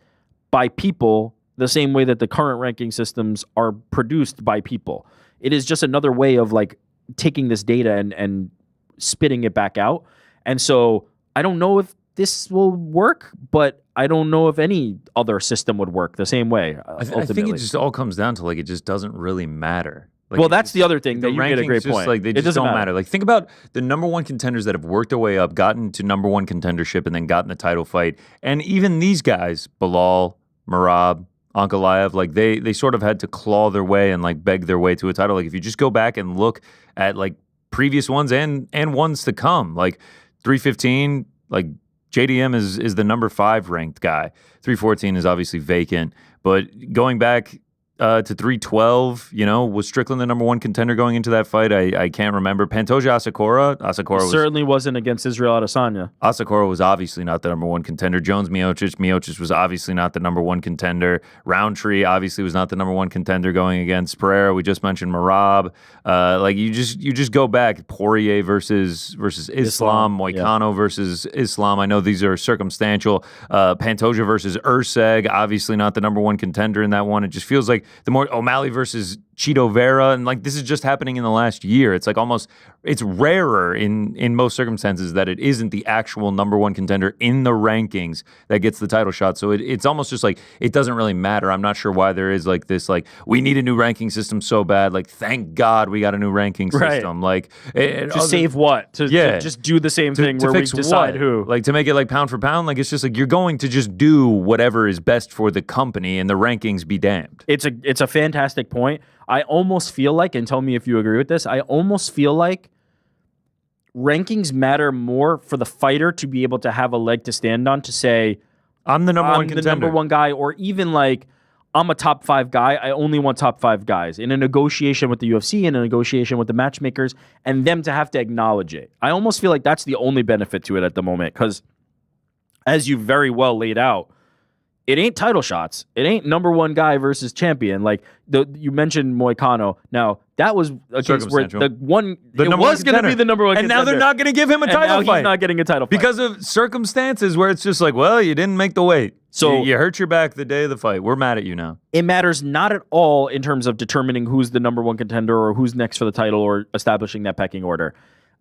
by people the same way that the current ranking systems are produced by people. It is just another way of like taking this data and spitting it back out. And so I don't know if this will work, but I don't know if any other system would work the same way. I think it just all comes down to like it just doesn't really matter. Like, well, that's the other thing that you made a rankings great just, point. Like, they It just doesn't don't matter. Like, think about the number one contenders that have worked their way up, gotten to number one contendership, and then gotten the title fight. And even these guys, Bilal, Merab, Ankalaev, like they sort of had to claw their way and like beg their way to a title. Like, if you just go back and look at like previous ones and ones to come, like 315, like JDM is the number 5 ranked guy. 314 is obviously vacant, but going back to 312. You know, was Strickland the number one contender going into that fight? I can't remember. Pantoja Asakura. Asakura certainly wasn't against Israel Adesanya. Asakura was obviously not the number one contender. Jones Miocic. Miocic was obviously not the number one contender. Roundtree obviously was not the number one contender going against Pereira. We just mentioned Merab. Like you just go back. Poirier versus Islam. Moicano versus Islam. I know these are circumstantial. Pantoja versus Urseg. Obviously not the number one contender in that one. It just feels like the more O'Malley versus Chito Vera, and like this is just happening in the last year. It's like almost it's rarer in most circumstances that it isn't the actual number one contender in the rankings that gets the title shot. So it's almost just like it doesn't really matter. I'm not sure why there is like this like we need a new ranking system so bad. Like thank God we got a new ranking system. Like to save what? To just do the same thing where we decide who. Like to make it like pound for pound. Like it's just like you're going to just do whatever is best for the company and the rankings be damned. It's a fantastic point. I almost feel like, and tell me if you agree with this, I almost feel like rankings matter more for the fighter to be able to have a leg to stand on to say, I'm the number one contender. I'm the number one guy, or even like, I'm a top 5 guy. I only want top 5 guys in a negotiation with the UFC, in a negotiation with the matchmakers, and them to have to acknowledge it. I almost feel like that's the only benefit to it at the moment because, as you very well laid out, it ain't title shots. It ain't number one guy versus champion. Like you mentioned Moicano. Now that was a case where it was going to be the number one, and now they're not going to give him a title fight. He's not getting a title fight because of circumstances where it's just like, well, you didn't make the weight, so you hurt your back the day of the fight. We're mad at you now. It matters not at all in terms of determining who's the number one contender or who's next for the title or establishing that pecking order.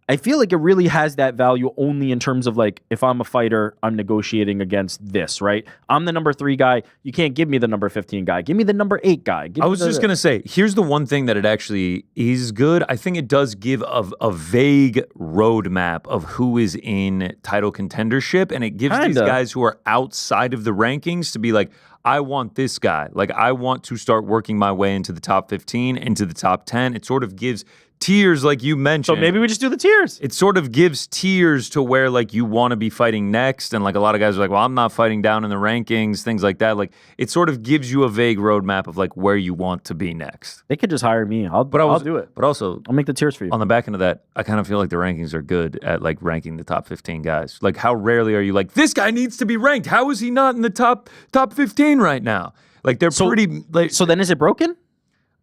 I feel like it really has that value only in terms of like, if I'm a fighter, I'm negotiating against this, right? I'm the number 3 guy. You can't give me the number 15 guy. Give me the number 8 guy. I was just going to say, here's the one thing that it actually is good. I think it does give a vague roadmap of who is in title contendership, and it gives these guys who are outside of the rankings to be like, I want this guy. Like, I want to start working my way into the top 15, into the top 10. It sort of gives tiers, like you mentioned. So maybe we just do the tiers. It sort of gives tiers to where, like, you want to be fighting next. And, like, a lot of guys are like, well, I'm not fighting down in the rankings, things like that. Like, it sort of gives you a vague roadmap of, like, where you want to be next. They could just hire me. I'll do it. But also, I'll make the tiers for you. On the back end of that, I kind of feel like the rankings are good at, like, ranking the top 15 guys. Like, how rarely are you like, this guy needs to be ranked. How is he not in the top 15 right now? Like, they're pretty... Like, so then is it broken?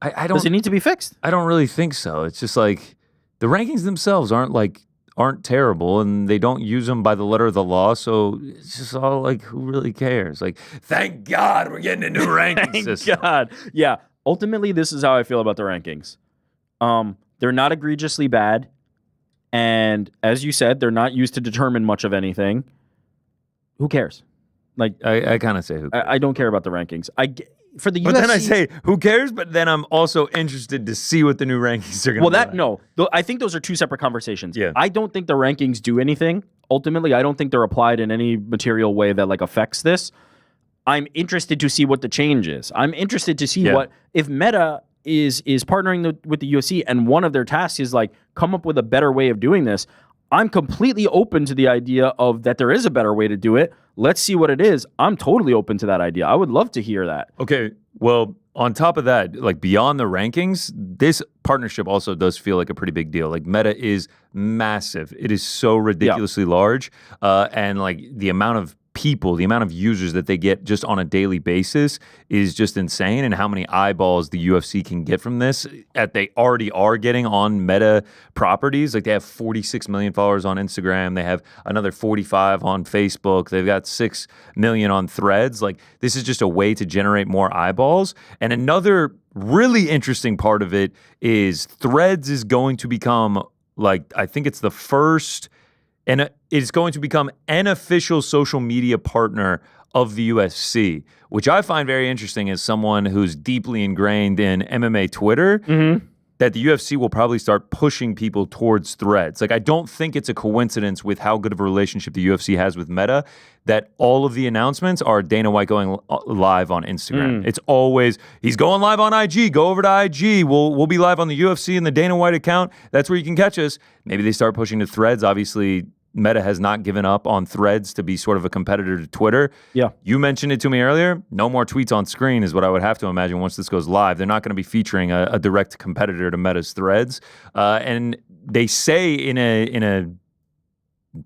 I don't... Does it need to be fixed? I don't really think so. It's just like the rankings themselves aren't terrible, and they don't use them by the letter of the law. So it's just all like, who really cares? Like, thank God we're getting a new ranking system. Thank God. Yeah. Ultimately, this is how I feel about the rankings. They're not egregiously bad, and as you said, they're not used to determine much of anything. Who cares? Like, I kind of say who cares. I don't care about the rankings. For the UFC, but then I say, who cares? But then I'm also interested to see what the new rankings are going to be. I think those are two separate conversations. Yeah. I don't think the rankings do anything. Ultimately, I don't think they're applied in any material way that like affects this. I'm interested to see what the change is. I'm interested to see what if Meta is partnering with the UFC and one of their tasks is like come up with a better way of doing this. I'm completely open to the idea of that there is a better way to do it. Let's see what it is. I'm totally open to that idea. I would love to hear that. Okay, well, on top of that, like beyond the rankings, this partnership also does feel like a pretty big deal. Like Meta is massive. It is so ridiculously large. And like the amount of people, the amount of users that they get just on a daily basis is just insane, and how many eyeballs the UFC can get from this that they already are getting on Meta properties. Like they have 46 million followers on Instagram. They have another 45 on Facebook. They've got 6 million on Threads. Like this is just a way to generate more eyeballs. And another really interesting part of it is Threads is going to become like, I think it's the first, and it's going to become an official social media partner of the UFC, which I find very interesting as someone who's deeply ingrained in MMA Twitter, that the UFC will probably start pushing people towards Threads. Like, I don't think it's a coincidence with how good of a relationship the UFC has with Meta that all of the announcements are Dana White going live on Instagram. It's always, he's going live on IG, go over to IG, we'll be live on the UFC and the Dana White account. That's where you can catch us. Maybe they start pushing to Threads. Obviously, Meta has not given up on Threads to be sort of a competitor to Twitter. Yeah. You mentioned it to me earlier. No more tweets on screen is what I would have to imagine once this goes live. They're not going to be featuring a direct competitor to Meta's Threads. And they say in a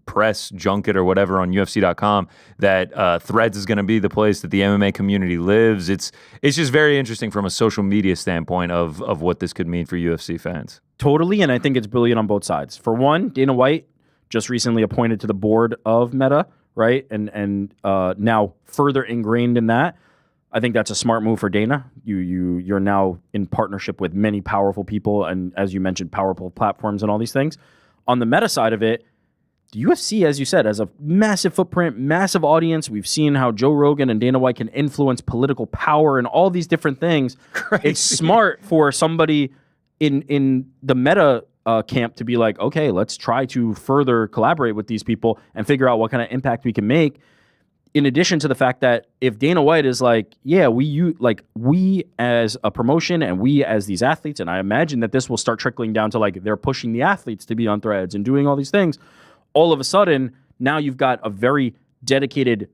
press junket or whatever on UFC.com that Threads is going to be the place that the MMA community lives. It's just very interesting from a social media standpoint of what this could mean for UFC fans. Totally, and I think it's brilliant on both sides. For one, Dana White just recently appointed to the board of Meta, right? And now further ingrained in that. I think that's a smart move for Dana. You're now in partnership with many powerful people, and as you mentioned, powerful platforms and all these things. On the Meta side of it, the UFC, as you said, has a massive footprint, massive audience. We've seen how Joe Rogan and Dana White can influence political power and all these different things. Crazy. It's smart for somebody in the Meta camp to be like, okay, let's try to further collaborate with these people and figure out what kind of impact we can make. In addition to the fact that if Dana White is like, yeah, we as a promotion and we as these athletes, and I imagine that this will start trickling down to like they're pushing the athletes to be on Threads and doing all these things. All of a sudden, now you've got a very dedicated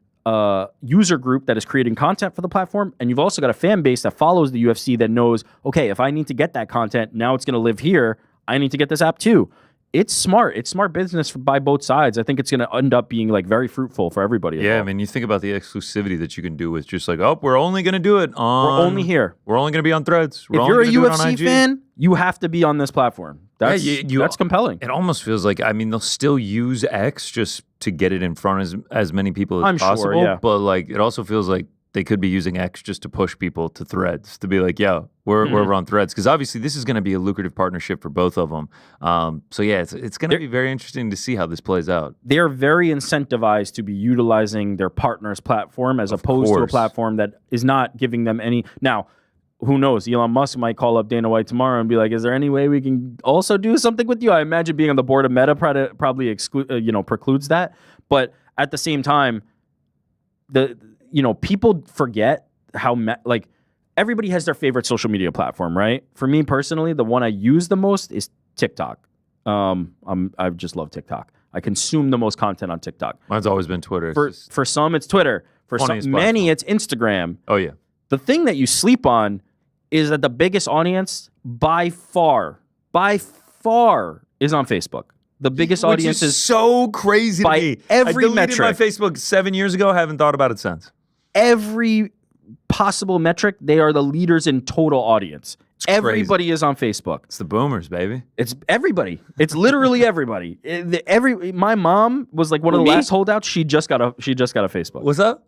user group that is creating content for the platform, and you've also got a fan base that follows the UFC that knows, okay, if I need to get that content, now it's going to live here. I need to get this app too. It's smart. It's smart business by both sides. I think it's going to end up being like very fruitful for everybody. Yeah, I mean, you think about the exclusivity that you can do with just like, oh, we're only going to do it on... We're only here. We're only going to be on Threads. If you're a UFC fan, you have to be on this platform. That's, that's compelling. It almost feels like, I mean, they'll still use X just to get it in front of as many people as I'm possible. sure, yeah. But like, it also feels like they could be using X just to push people to Threads, to be like, yo, we're on Threads. Because obviously this is going to be a lucrative partnership for both of them. So yeah, it's going to be very interesting to see how this plays out. They're very incentivized to be utilizing their partner's platform as opposed to a platform that is not giving them any... Now, who knows? Elon Musk might call up Dana White tomorrow and be like, is there any way we can also do something with you? I imagine being on the board of Meta probably precludes that. But at the same time, people forget how everybody has their favorite social media platform, right? For me personally, the one I use the most is TikTok. I just love TikTok. I consume the most content on TikTok. Mine's always been Twitter. For some, it's Twitter. For many, it's Instagram. Oh yeah. The thing that you sleep on is that the biggest audience by far is on Facebook. The biggest audience is so crazy by to me. every I deleted metric. my Facebook 7 years ago. Haven't thought about it since. Every possible metric, they are the leaders in total audience. Everybody is on Facebook. It's the boomers, baby. It's everybody. It's literally everybody. My mom was like one of the last holdouts. She just got a Facebook. What's up?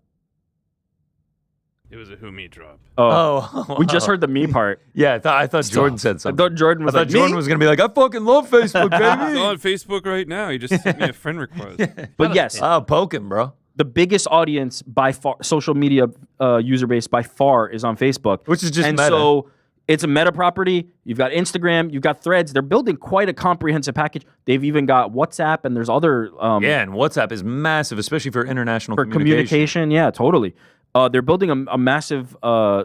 It was a who me drop. Oh, we just heard the me part. Yeah, I thought Jordan said something. I thought Jordan was Jordan was gonna be like, I fucking love Facebook, baby. I'm still on Facebook right now. You just sent me a friend request. But yes, poking, bro. The biggest audience by far, social media user base by far, is on Facebook, which is just and Meta. So it's a Meta property. You've got Instagram, you've got Threads. They're building quite a comprehensive package. They've even got WhatsApp, and there's other. And WhatsApp is massive, especially for international communication. Yeah, totally. They're building a massive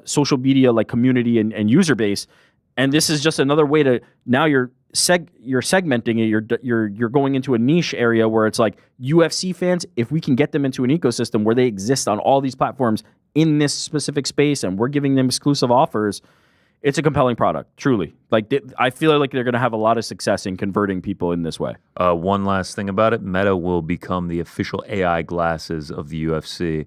social media community and user base, and this is just another way to now you're segmenting it. You're going into a niche area where it's like UFC fans. If we can get them into an ecosystem where they exist on all these platforms in this specific space, and we're giving them exclusive offers, it's a compelling product. Truly, I feel like they're going to have a lot of success in converting people in this way. One last thing about it: Meta will become the official AI glasses of the UFC,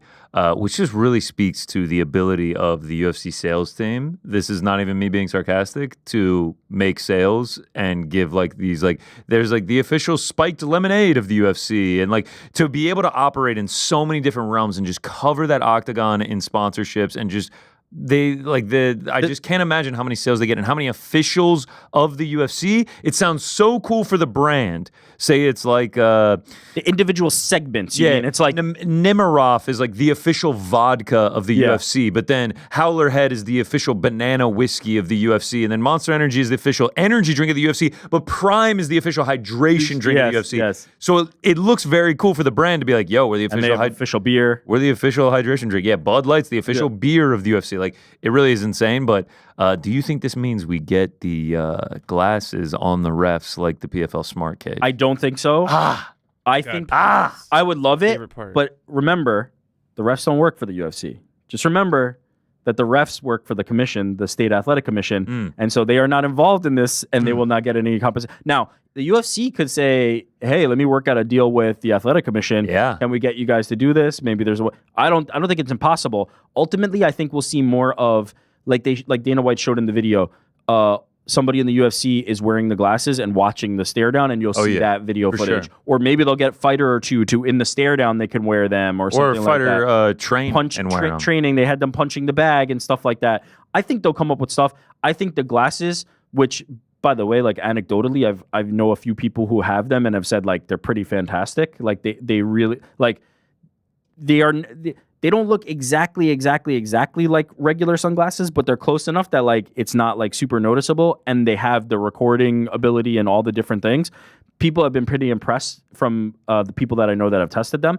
which just really speaks to the ability of the UFC sales team. This is not even me being sarcastic, to make sales and give there's the official spiked lemonade of the UFC, and to be able to operate in so many different realms and just cover that octagon in sponsorships and just. I just can't imagine how many sales they get and how many officials of the UFC. It sounds so cool for the brand. Say it's the individual segments. You mean? It's like Nemiroff is the official vodka of the UFC, but then Howler Head is the official banana whiskey of the UFC, and then Monster Energy is the official energy drink of the UFC, but Prime is the official hydration drink of the UFC. Yes. So it looks very cool for the brand to be like, yo, we're the official official beer. We're the official hydration drink. Yeah, Bud Light's the official beer of the UFC. It really is insane, but do you think this means we get the glasses on the refs like the PFL Smart case? I don't think so. I God, think please. I would love it, Favorite part. but remember, the refs don't work for the UFC. Just remember that the refs work for the commission, the state athletic commission, and so they are not involved in this, and they will not get any compensation. Now, the UFC could say, "Hey, let me work out a deal with the athletic commission. Yeah. Can we get you guys to do this? Maybe there's a way." I don't think it's impossible. Ultimately, I think we'll see more of like Dana White showed in the video. Somebody in the UFC is wearing the glasses and watching the stare down, and you'll see that video For footage. sure. Or maybe they'll get fighter or two to in the stare down they can wear them or something Or fighter like that. train and wear them. Training, they had them punching the bag and stuff like that. I think they'll come up with stuff. I think the glasses, which by the way, like anecdotally, I know a few people who have them and have said like they're pretty fantastic. Like they really like they don't look exactly like regular sunglasses, but they're close enough that like it's not like super noticeable, and they have the recording ability and all the different things. People have been pretty impressed from the people that I know that have tested them.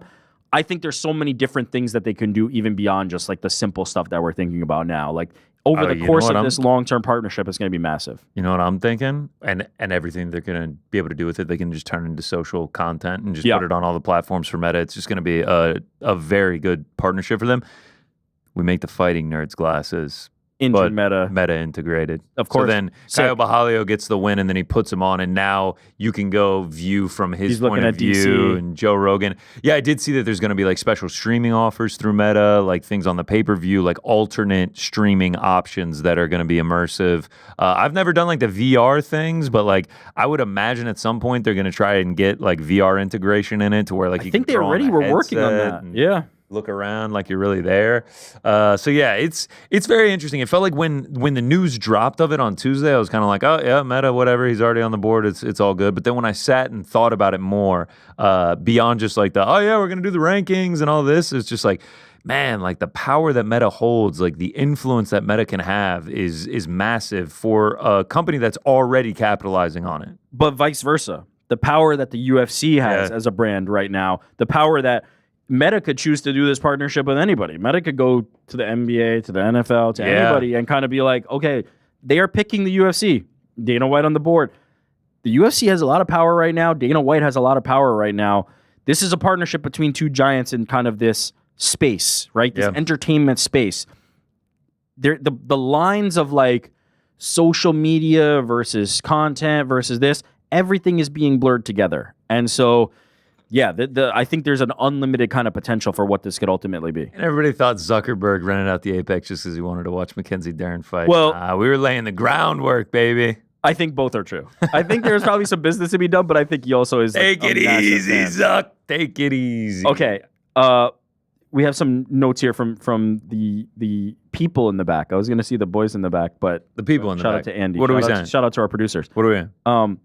I think there's so many different things that they can do even beyond just like the simple stuff that we're thinking about now. Like over the course of this long-term partnership, it's going to be massive. You know what I'm thinking? And everything they're going to be able to do with it, they can just turn into social content and just put it on all the platforms for Meta. It's just going to be a very good partnership for them. We make the Fighting Nerds glasses. Into Meta integrated. Of course. So then Caio Bajalio gets the win, and then he puts him on, and now you can go view from his point of view. DC. And Joe Rogan. Yeah, I did see that there's going to be like special streaming offers through Meta, like things on the pay-per-view, like alternate streaming options that are going to be immersive. I've never done like the VR things, but like I would imagine at some point they're going to try and get like VR integration in it to where like I think they already were working on that. Yeah. Look around like you're really there. So yeah, it's very interesting. It felt like when the news dropped of it on Tuesday, I was kind of like, oh yeah, Meta, whatever. He's already on the board. It's all good. But then when I sat and thought about it more, beyond just like the, oh yeah, we're gonna do the rankings and all this, it's just like, man, like the power that Meta holds, like the influence that Meta can have is massive for a company that's already capitalizing on it. But vice versa, the power that the UFC has as a brand right now, the power that Meta could choose to do this partnership with anybody. Meta could go to the NBA, to the NFL, to anybody and kind of be like, okay, they are picking the UFC. Dana White on the board. The UFC has a lot of power right now. Dana White has a lot of power right now. This is a partnership between two giants in kind of this space, right? This entertainment space. The lines of like social media versus content versus this, everything is being blurred together. And so yeah, I think there's an unlimited kind of potential for what this could ultimately be. And everybody thought Zuckerberg rented out the Apex just because he wanted to watch Mackenzie Dern fight. Well, we were laying the groundwork, baby. I think both are true. I think there's probably some business to be done, but I think he also is. Take it easy, Zuck. Take it easy. Okay. We have some notes here from the people in the back. I was going to see the boys in the back, but the people in the back. Shout out to Andy. What are we saying? Shout out to our producers. What are we in?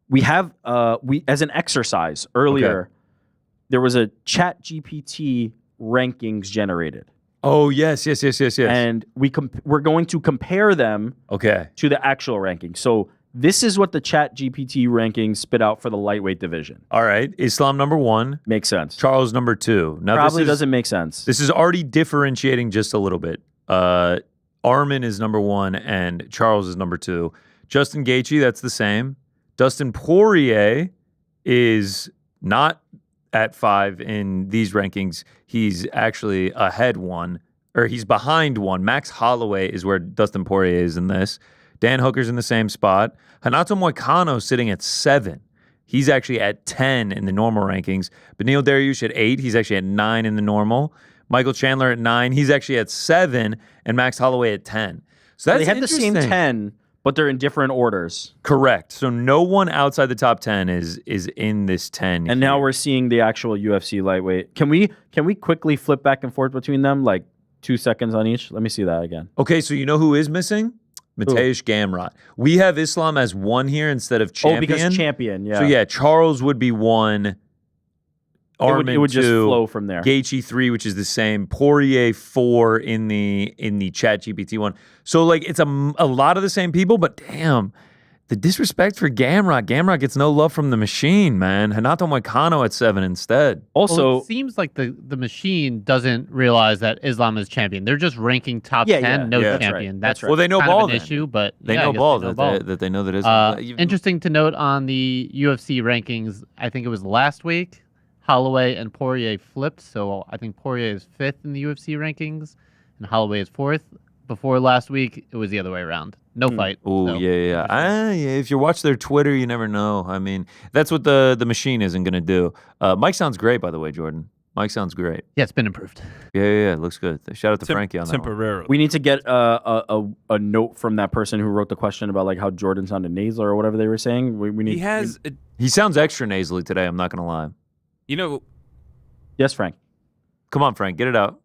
We have as an exercise earlier, there was a Chat GPT rankings generated. Oh yes. And we're going to compare them to the actual rankings. So this is what the Chat GPT rankings spit out for the lightweight division. All right, Islam number 1 makes sense. Charles number 2. Now probably doesn't make sense. This is already differentiating just a little bit. Armin is number 1 and Charles is number 2. Justin Gaethje, that's the same. Dustin Poirier is not at 5 in these rankings. He's actually ahead 1, or he's behind 1. Max Holloway is where Dustin Poirier is in this. Dan Hooker's in the same spot. Renato Moicano sitting at 7. He's actually at 10 in the normal rankings. Beneil Dariush at 8. He's actually at 9 in the normal. Michael Chandler at 9. He's actually at 7. And Max Holloway at 10. So that's they have the same 10. But they're in different orders. Correct. So no one outside the top 10 is in this 10. And now we're seeing the actual UFC lightweight. Can we quickly flip back and forth between them, like 2 seconds on each? Let me see that again. Okay, so you know who is missing? Mateusz Gamrot. We have Islam as 1 here instead of champion. Oh, because champion, yeah. So yeah, Charles would be 1. Armin it would 2, just flow from there. Gaethje 3, which is the same. Poirier 4 in the Chat GPT one. So like it's a lot of the same people, but damn, The disrespect for Gamrot. Gamrot gets no love from the machine, man. Hanato Moicano at 7 instead. Also, Well, it seems like the machine doesn't realize that Islam is champion. They're just ranking top 10, no that's champion. right. That's That's right. Well, they know kind of ball an then. issue, but They yeah, I know guess ball they know that they know that Islam. Interesting to note on the UFC rankings, I think it was last week, Holloway and Poirier flipped. So I think Poirier is 5th in the UFC rankings and Holloway is 4th. Before last week, it was the other way around. No fight. Oh, so. yeah. If you watch their Twitter, you never know. I mean, that's what the machine isn't going to do. Mike sounds great, by the way, Jordan. Mike sounds great. Yeah, it's been improved. Yeah, looks good. Shout out to Frankie on that one. Temporarily. we need to get a note from that person who wrote the question about like how Jordan sounded nasal or whatever they were saying. We need. He has, He sounds extra nasally today, I'm not going to lie. you know, Yes, Frank. Come on, Frank, get it out.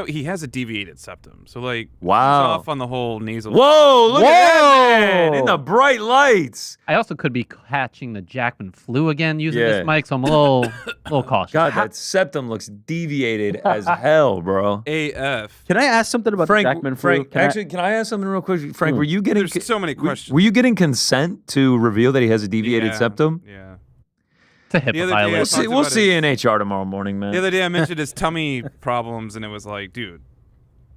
he has a deviated septum. So like, Wow. he's off on the whole nasal. Whoa, look at that, man. Whoa. In the bright lights. I also could be catching the Jackman flu again using Yeah. this mic, so I'm a little cautious. God, that septum looks deviated as hell, bro. AF. Can I ask something about the Jackman flu? Frank, can I ask something real quick? Frank, were you getting There's so many questions. Were you getting consent to reveal that he has a deviated Yeah, septum? Yeah. It's a HIPAA The other day I violation. talked We'll about see you it. in HR tomorrow morning, man. The other day I mentioned his tummy problems, and it was like, dude,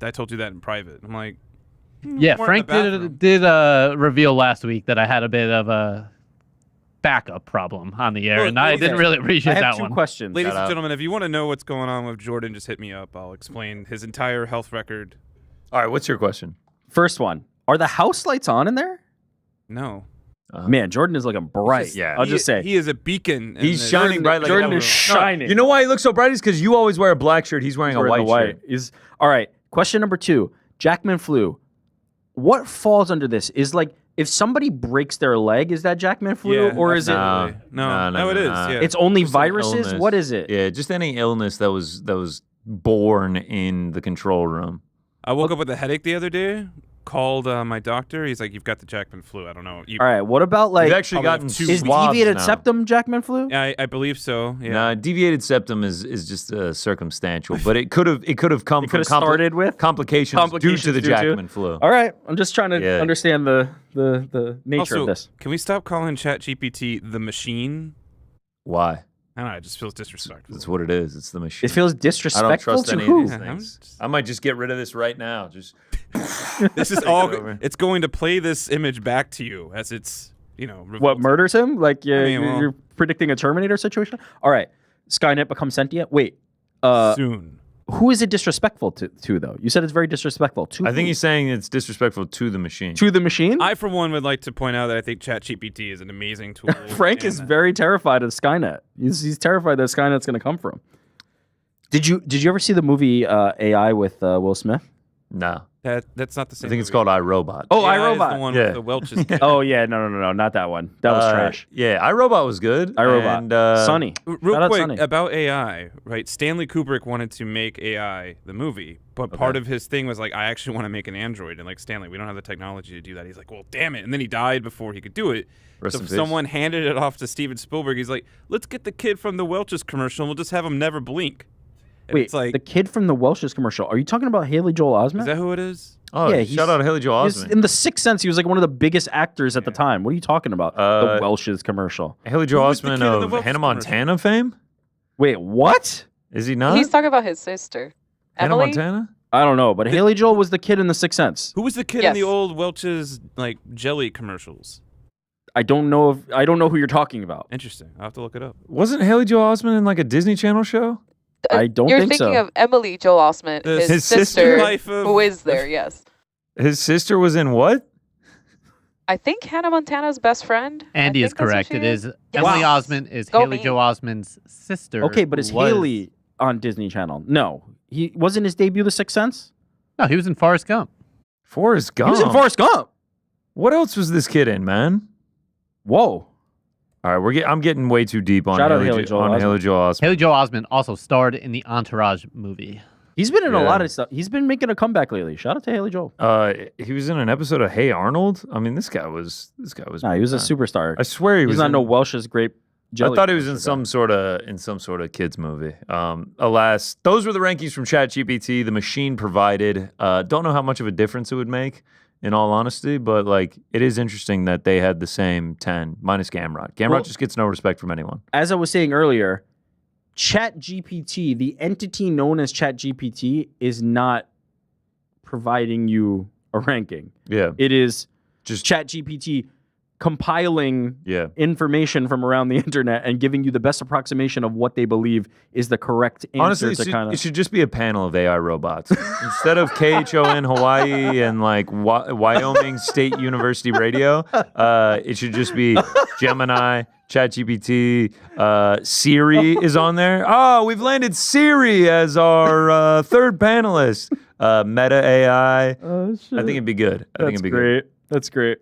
I told you that in private. I'm like, Yeah, we're in Frank the bathroom. did reveal last week that I had a bit of a backup problem on the air, Look, and I okay. didn't really I appreciate have that two one. questions. Ladies Shout and out. gentlemen, if you want to know what's going on with Jordan, just hit me up. I'll explain his entire health record. All right, what's your question? First one: are the house lights on in there? No. Man, Jordan is looking bright. Just- yeah. I'll just say He is a beacon. in He's this- shining bright like Jordan a is shining. You know why he looks so bright? Is because you always wear a black shirt. He's wearing He's wearing a the white shirt. Is all right. Question number 2: Jackman flu. What falls under this? Is like if somebody breaks their leg, is that Jackman flu, Yeah, or is it? absolutely. No, it is. Yeah. It's only Just an viruses. illness. What is it? Yeah, just any illness that was born in the control room. I woke up with a headache the other day. Called my doctor. He's like, "You've got the Jackman flu." I don't know. All right. What about like? You've actually probably gotten have two is swabs deviated now. septum Jackman flu? I believe so. Yeah. Nah, deviated septum is just circumstantial, but it could have come It from could have started with complications due to the due to- Jackman flu. All right. I'm just trying to Yeah. understand the nature Also, of this. can we stop calling ChatGPT the machine? Why? I don't know. It just feels disrespectful. That's what it is. It's the machine. It feels I disrespectful don't trust to any who? of these Yeah, I'm things. just- I might just get rid of this right now. Just This is Take all. it over. It's going to play this image back to you as it's What revolting. murders him? Like I mean, well- you're predicting a Terminator situation? All right. Skynet becomes sentient. Wait. soon. Who is it disrespectful to though? You said it's very disrespectful to. I think who? he's saying it's disrespectful to the machine. to the machine. I, for one, would like to point out that I think ChatGPT is an amazing tool. Frank is and- very terrified of Skynet. He's terrified that Skynet's going to come from. Did you ever see the movie AI with Will Smith? No, That's not the I same. think it's movie. called iRobot. Oh, AI is iRobot. the one Yeah. with the Welch's kid. Oh yeah, no, not that one. That was trash. Yeah, iRobot was good. iRobot. And, Sunny. Real Shout out quick Sonny. about AI, right? Stanley Kubrick wanted to make AI the movie, but part of his thing was like, I actually want to make an android, and like Stanley, we don't have the technology to do that. He's like, well, damn it, and then he died before he could do it. Rest So in peace. someone handed it off to Steven Spielberg. He's like, let's get the kid from the Welch's commercial, and we'll just have him never blink. And Wait, it's like, the kid from the Welsh's commercial. Are you talking about Haley Joel Osment? is that who it is? Oh, Yeah, shout he's- out to Haley Joel He's- Osment. in The Sixth Sense, he was like one of the biggest actors at the time. What are you talking about? The Welsh's commercial. Haley Joel Who was the Osment kid in the of Welch's Hannah commercial? Montana fame? Wait, what? Is he not? He's talking about his sister. Hannah Emily? Montana? I don't know, but Haley Joel was the kid in The Sixth Sense. Who was the kid in the Yes. old Welch's like jelly commercials? I don't know who you're talking about. Interesting. I'll have to look it up. Wasn't Haley Joel Osment in like a Disney Channel show? I don't You're think thinking so. of Emily Joel Osment, The- his, his sister, sister? Life of- who is there, yes. His sister was in what? I think Hannah Montana's best friend. I Andy is think that's who correct. she It is Yes. Emily Osment is Go Haley me. Joel Osment's sister. Okay, but is who was- Haley on Disney Channel? No, he wasn't his debut. The Sixth Sense. No, he was in Forrest Gump. Forrest Gump. He was in Forrest Gump. What else was this kid in, man? Whoa. All right, I'm getting way too deep on Shout out Haley Haley Joel Osment. Haley Joel Osment. Haley Joel Osment also starred in the Entourage movie. He's been in a Yeah. lot of stuff. He's been making a comeback lately. Shout out to Haley Joel. He was in an episode of Hey Arnold. I mean, this guy was. Nah, he was a man. superstar. I swear he He's was. not in, no Welsh's grape jelly. I thought he was in commercial some sort of kids movie. Alas, those were the rankings from ChatGPT. The machine provided. Don't know how much of a difference it would make in all honesty, but like it is interesting that they had the same 10 minus Gamrot. Gamrot just gets no respect from anyone. As I was saying earlier, ChatGPT, the entity known as ChatGPT, is not providing you a ranking. Yeah. It is Just ChatGPT compiling yeah. information from around the internet and giving you the best approximation of what they believe is the correct answer. Honestly, it should just be a panel of AI robots. Instead of KHON Hawaii and like Wyoming State University Radio, it should just be Gemini, ChatGPT, Siri is on there. Oh, we've landed Siri as our third panelist. Meta AI. Oh, shit. I think it'd be good. I think it'd be great. That's great.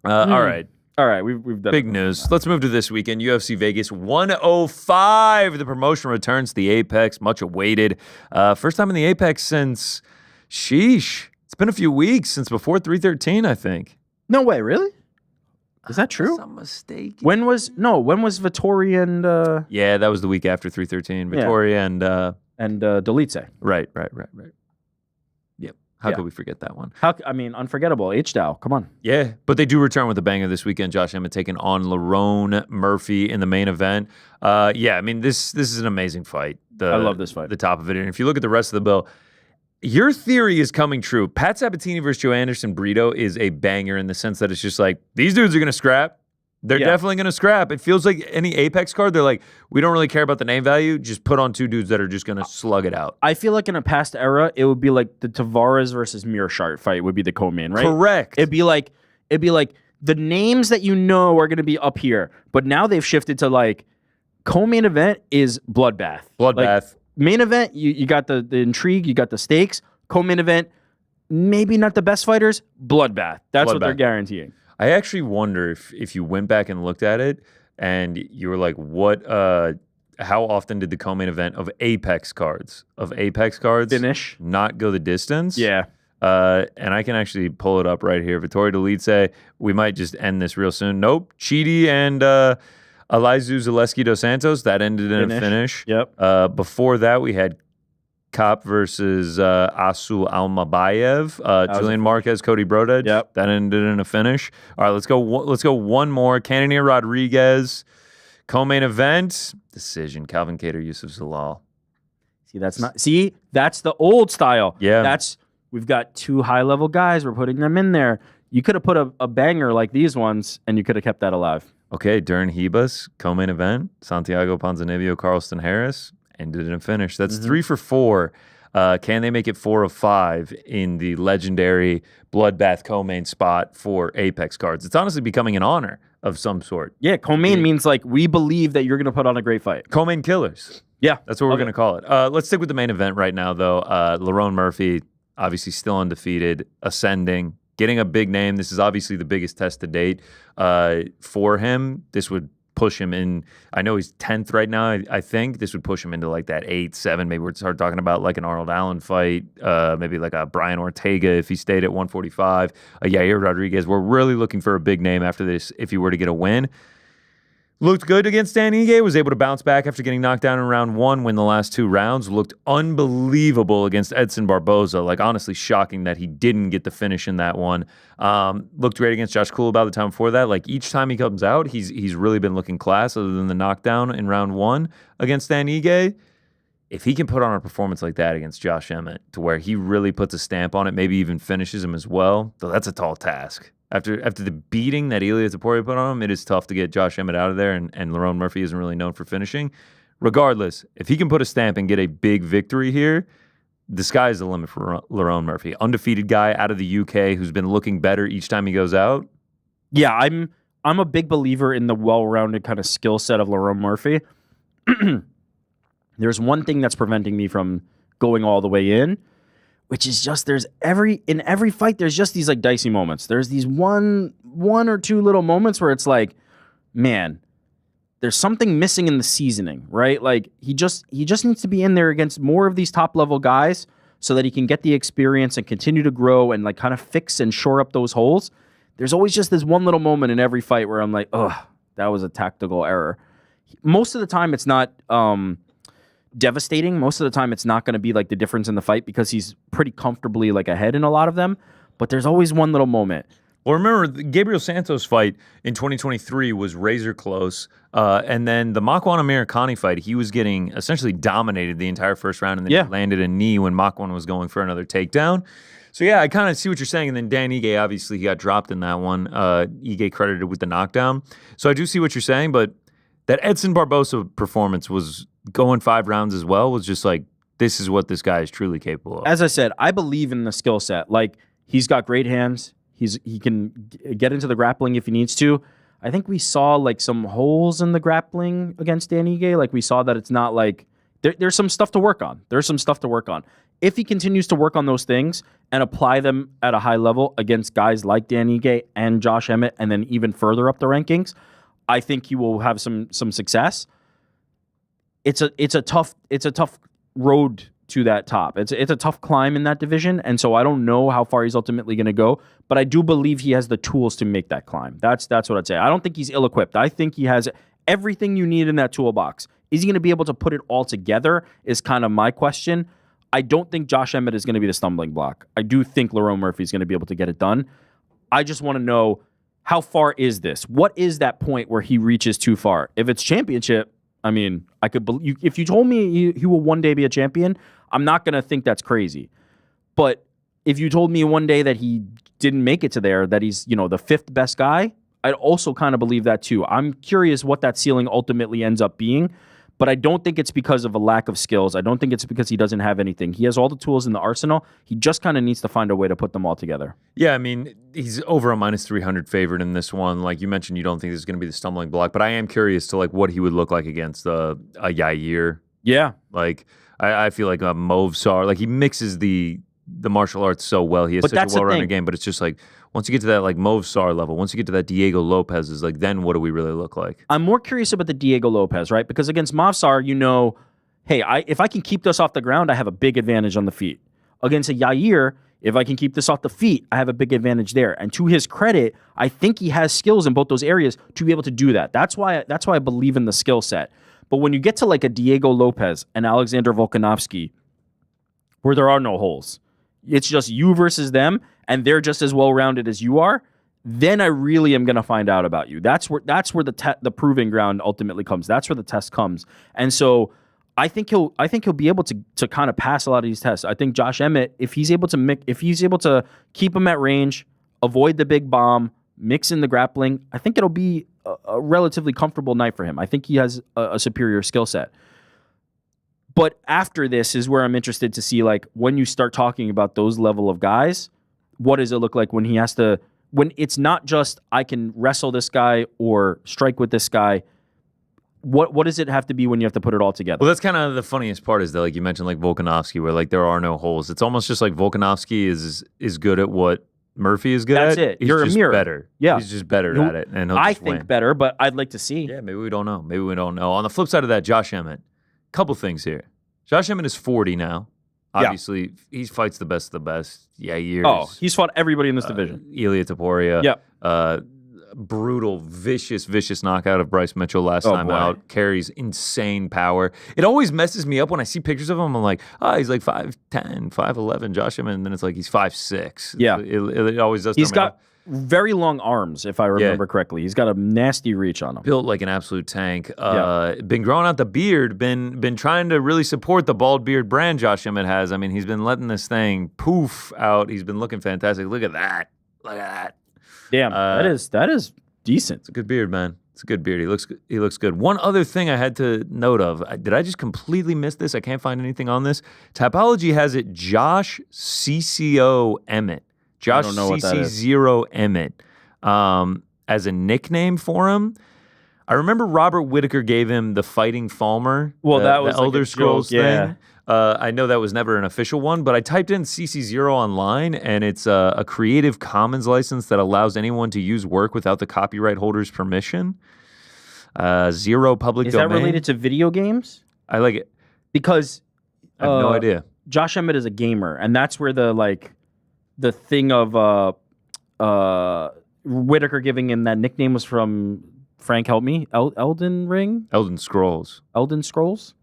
All right. All right, we've done Big news. Let's move to this weekend. UFC Vegas 105. The promotion returns to the Apex, much awaited. First time in the Apex since, sheesh. It's been a few weeks since before 313, I think. No way, really? Is that true? I'm mistaken. When was Vittori and Yeah, that was the week after 313. Victoria and Delice? Right. Yep. How Yeah. could we forget that one? Unforgettable. H-Dow, come on. Yeah, but they do return with a banger this weekend. Josh Emmett taking on Lerone Murphy in the main event. Yeah, I mean, this is an amazing fight. I love this fight. The top of it. And if you look at the rest of the bill, your theory is coming true. Pat Sabatini versus Joe Anderson Brito is a banger in the sense that it's just like, these dudes are going to scrap. They're definitely going to scrap. It feels like any Apex card, they're like, we don't really care about the name value. Just put on two dudes that are just going to slug it out. I feel like in a past era, it would be like the Tavares versus Mearshart fight would be the co-main, right? Correct. It'd be like the names that you know are going to be up here, but now they've shifted to like co-main event is bloodbath. Bloodbath. Like, main event, you got the intrigue, you got the stakes. Co-main event, maybe not the best fighters, bloodbath. That's what they're guaranteeing. I actually wonder if you went back and looked at it and you were like, how often did the co-main event of Apex cards finish, not go the distance? Yeah. And I can actually pull it up right here. Vittorio Delice, we might just end this real soon. Nope. Chidi and Elizeu Zaleski dos Santos, that ended in a finish. Yep. Before that, we had Cop versus Asu Almabayev, Julian Marquez, Cody Brodedge. Yep. That ended in a finish. All right, let's go one more. Cannonier Rodriguez, co-main event decision. Calvin Kattar, Yusuf Zalal. That's the old style. Yeah. We've got two high-level guys. We're putting them in there. You could have put a banger like these ones, and you could have kept that alive. Okay, Dern Hebus, co-main event. Santiago Ponzinibbio, Carlston Harris. Ended in a finish. That's 3 for 4. Can they make it 4 of 5 in the legendary Bloodbath co-main spot for Apex cards? It's honestly becoming an honor of some sort. Yeah, co-main means like we believe that you're going to put on a great fight. Co-main killers. Yeah. That's what we're going to call it. Let's stick with the main event right now, though. Lerone Murphy, obviously still undefeated, ascending, getting a big name. This is obviously the biggest test to date for him. This would push him in. I know he's 10th right now. I think this would push him into like that 8, 7. Maybe we'd start talking about like an Arnold Allen fight, maybe like a Brian Ortega if he stayed at 145, a Yair Rodriguez. We're really looking for a big name after this if he were to get a win. Looked good against Dan Ige, was able to bounce back after getting knocked down in round 1, win the last 2 rounds. Looked unbelievable against Edson Barboza. Like, honestly shocking that he didn't get the finish in that one. Looked great against Josh Cool about the time before that. Like, each time he comes out, he's really been looking class other than the knockdown in round 1 against Dan Ige. If he can put on a performance like that against Josh Emmett to where he really puts a stamp on it, maybe even finishes him as well, though that's a tall task. After the beating that Ilia Topuria put on him, it is tough to get Josh Emmett out of there, and Lerone Murphy isn't really known for finishing. Regardless, if he can put a stamp and get a big victory here, the sky is the limit for Lerone Murphy. Undefeated guy out of the UK who's been looking better each time he goes out. Yeah, I'm a big believer in the well-rounded kind of skill set of Lerone Murphy. There's one thing that's preventing me from going all the way in, which is just in every fight, there's just these like dicey moments. There's these one or two little moments where it's like, man, there's something missing in the seasoning, right? Like he just needs to be in there against more of these top level guys so that he can get the experience and continue to grow and like kind of fix and shore up those holes. There's always just this one little moment in every fight where I'm like, oh, that was a tactical error. Most of the time it's not devastating. Most of the time it's not going to be like the difference in the fight because he's pretty comfortably like ahead in a lot of them. but there's always one little moment. Well, remember, the Gabriel Santos fight in 2023 was razor close. And then the Makwan Amirkhani fight, he was getting essentially dominated the entire first round, and then he landed a knee when Makwan was going for another takedown. So, yeah, I kind of see what you're saying. And then Dan Ige, obviously, he got dropped in that one. Ige credited with the knockdown. So I do see what you're saying, but that Edson Barbosa performance was going 5 rounds as well, was just like, this is what this guy is truly capable of. As I said, I believe in the skill set. Like, he's got great hands. He can get into the grappling if he needs to. I think we saw like some holes in the grappling against Dan Ige. Like we saw that it's not like there's some stuff to work on. There's some stuff to work on. If he continues to work on those things and apply them at a high level against guys like Dan Ige and Josh Emmett, and then even further up the rankings, I think he will have some success. It's a tough road to that top. It's a tough climb in that division, and so I don't know how far he's ultimately going to go, but I do believe he has the tools to make that climb. That's what I'd say. I don't think he's ill-equipped. I think he has everything you need in that toolbox. Is he going to be able to put it all together is kind of my question. I don't think Josh Emmett is going to be the stumbling block. I do think Lerone Murphy is going to be able to get it done. I just want to know, how far is this? What is that point where he reaches too far? If it's championship, I mean, I could believe, if you told me he will one day be a champion, I'm not going to think that's crazy. But if you told me one day that he didn't make it to there, that he's, the 5th best guy, I'd also kind of believe that too. I'm curious what that ceiling ultimately ends up being, but I don't think it's because of a lack of skills. I don't think it's because he doesn't have anything. He has all the tools in the arsenal. He just kind of needs to find a way to put them all together. Yeah, I mean, he's over a -300 favorite in this one. Like you mentioned, you don't think this is going to be the stumbling block, but I am curious to like what he would look like against a Yair. Yeah. Like, I feel like a Movsar, like he mixes the martial arts so well. He has such a well-rounded game, but it's just like once you get to that like Movsar level, once you get to that Diego Lopez, is like then what do we really look like? I'm more curious about the Diego Lopez, right? Because against Movsar, hey, if I can keep this off the ground, I have a big advantage on the feet. Against a Yair, if I can keep this off the feet, I have a big advantage there. And to his credit, I think he has skills in both those areas to be able to do that. That's why I believe in the skill set. But when you get to like a Diego Lopez and Alexander Volkanovski, where there are no holes, it's just you versus them, and they're just as well-rounded as you are, then I really am going to find out about you. That's where the proving ground ultimately comes. That's where the test comes. And so I think he'll be able to kind of pass a lot of these tests. I think Josh Emmett, if he's able to keep him at range, avoid the big bomb, mix in the grappling, I think it'll be a relatively comfortable night for him. I think he has a superior skill set. But after this is where I'm interested to see, like, when you start talking about those level of guys, what does it look like when it's not just I can wrestle this guy or strike with this guy. What does it have to be when you have to put it all together? Well, that's kind of the funniest part is that, like you mentioned, like Volkanovski, where like there are no holes. It's almost just like Volkanovski is good at what Murphy is good at. That's it. He's You're just a mirror. Better. Yeah. He's just better at it. And I think win. better, but I'd like to see. Yeah, maybe we don't know. Maybe we don't know. On the flip side of that, Josh Emmett. Couple things here. Josh Emmett is 40 now. Obviously, he fights the best of the best. Yeah, he's fought everybody in this division. Ilia Topuria. Yep. Brutal, vicious knockout of Bryce Mitchell last time out. Carries insane power. It always messes me up when I see pictures of him. I'm like, he's like 5'10", 5'11", Josh Emmett, and then it's like he's 5'6". Yeah. It always does. He's got very long arms, if I remember correctly. He's got a nasty reach on him. Built like an absolute tank. Been growing out the beard. Been trying to really support the bald beard brand Josh Emmett has. I mean, he's been letting this thing poof out. He's been looking fantastic. Look at that. Look at that. Damn, that is decent. It's a good beard, man. It's a good beard. He looks good. One other thing I had to note of. Did I just completely miss this? I can't find anything on this. Tapology has it Josh CCO Emmett. Josh CC0 Emmett as a nickname for him. I remember Robert Whitaker gave him the Fighting Falmer. Well, that was the Elder like Scrolls joke, thing. I know that was never an official one, but I typed in CC0 online, and it's a Creative Commons license that allows anyone to use work without the copyright holder's permission. Zero public domain. Is that related to video games? I like it. Because I have no idea. Josh Emmett is a gamer, and that's where the thing of Whitaker giving him that nickname was from. Frank, help me. Elden Ring? Elden Scrolls. Elden Scrolls?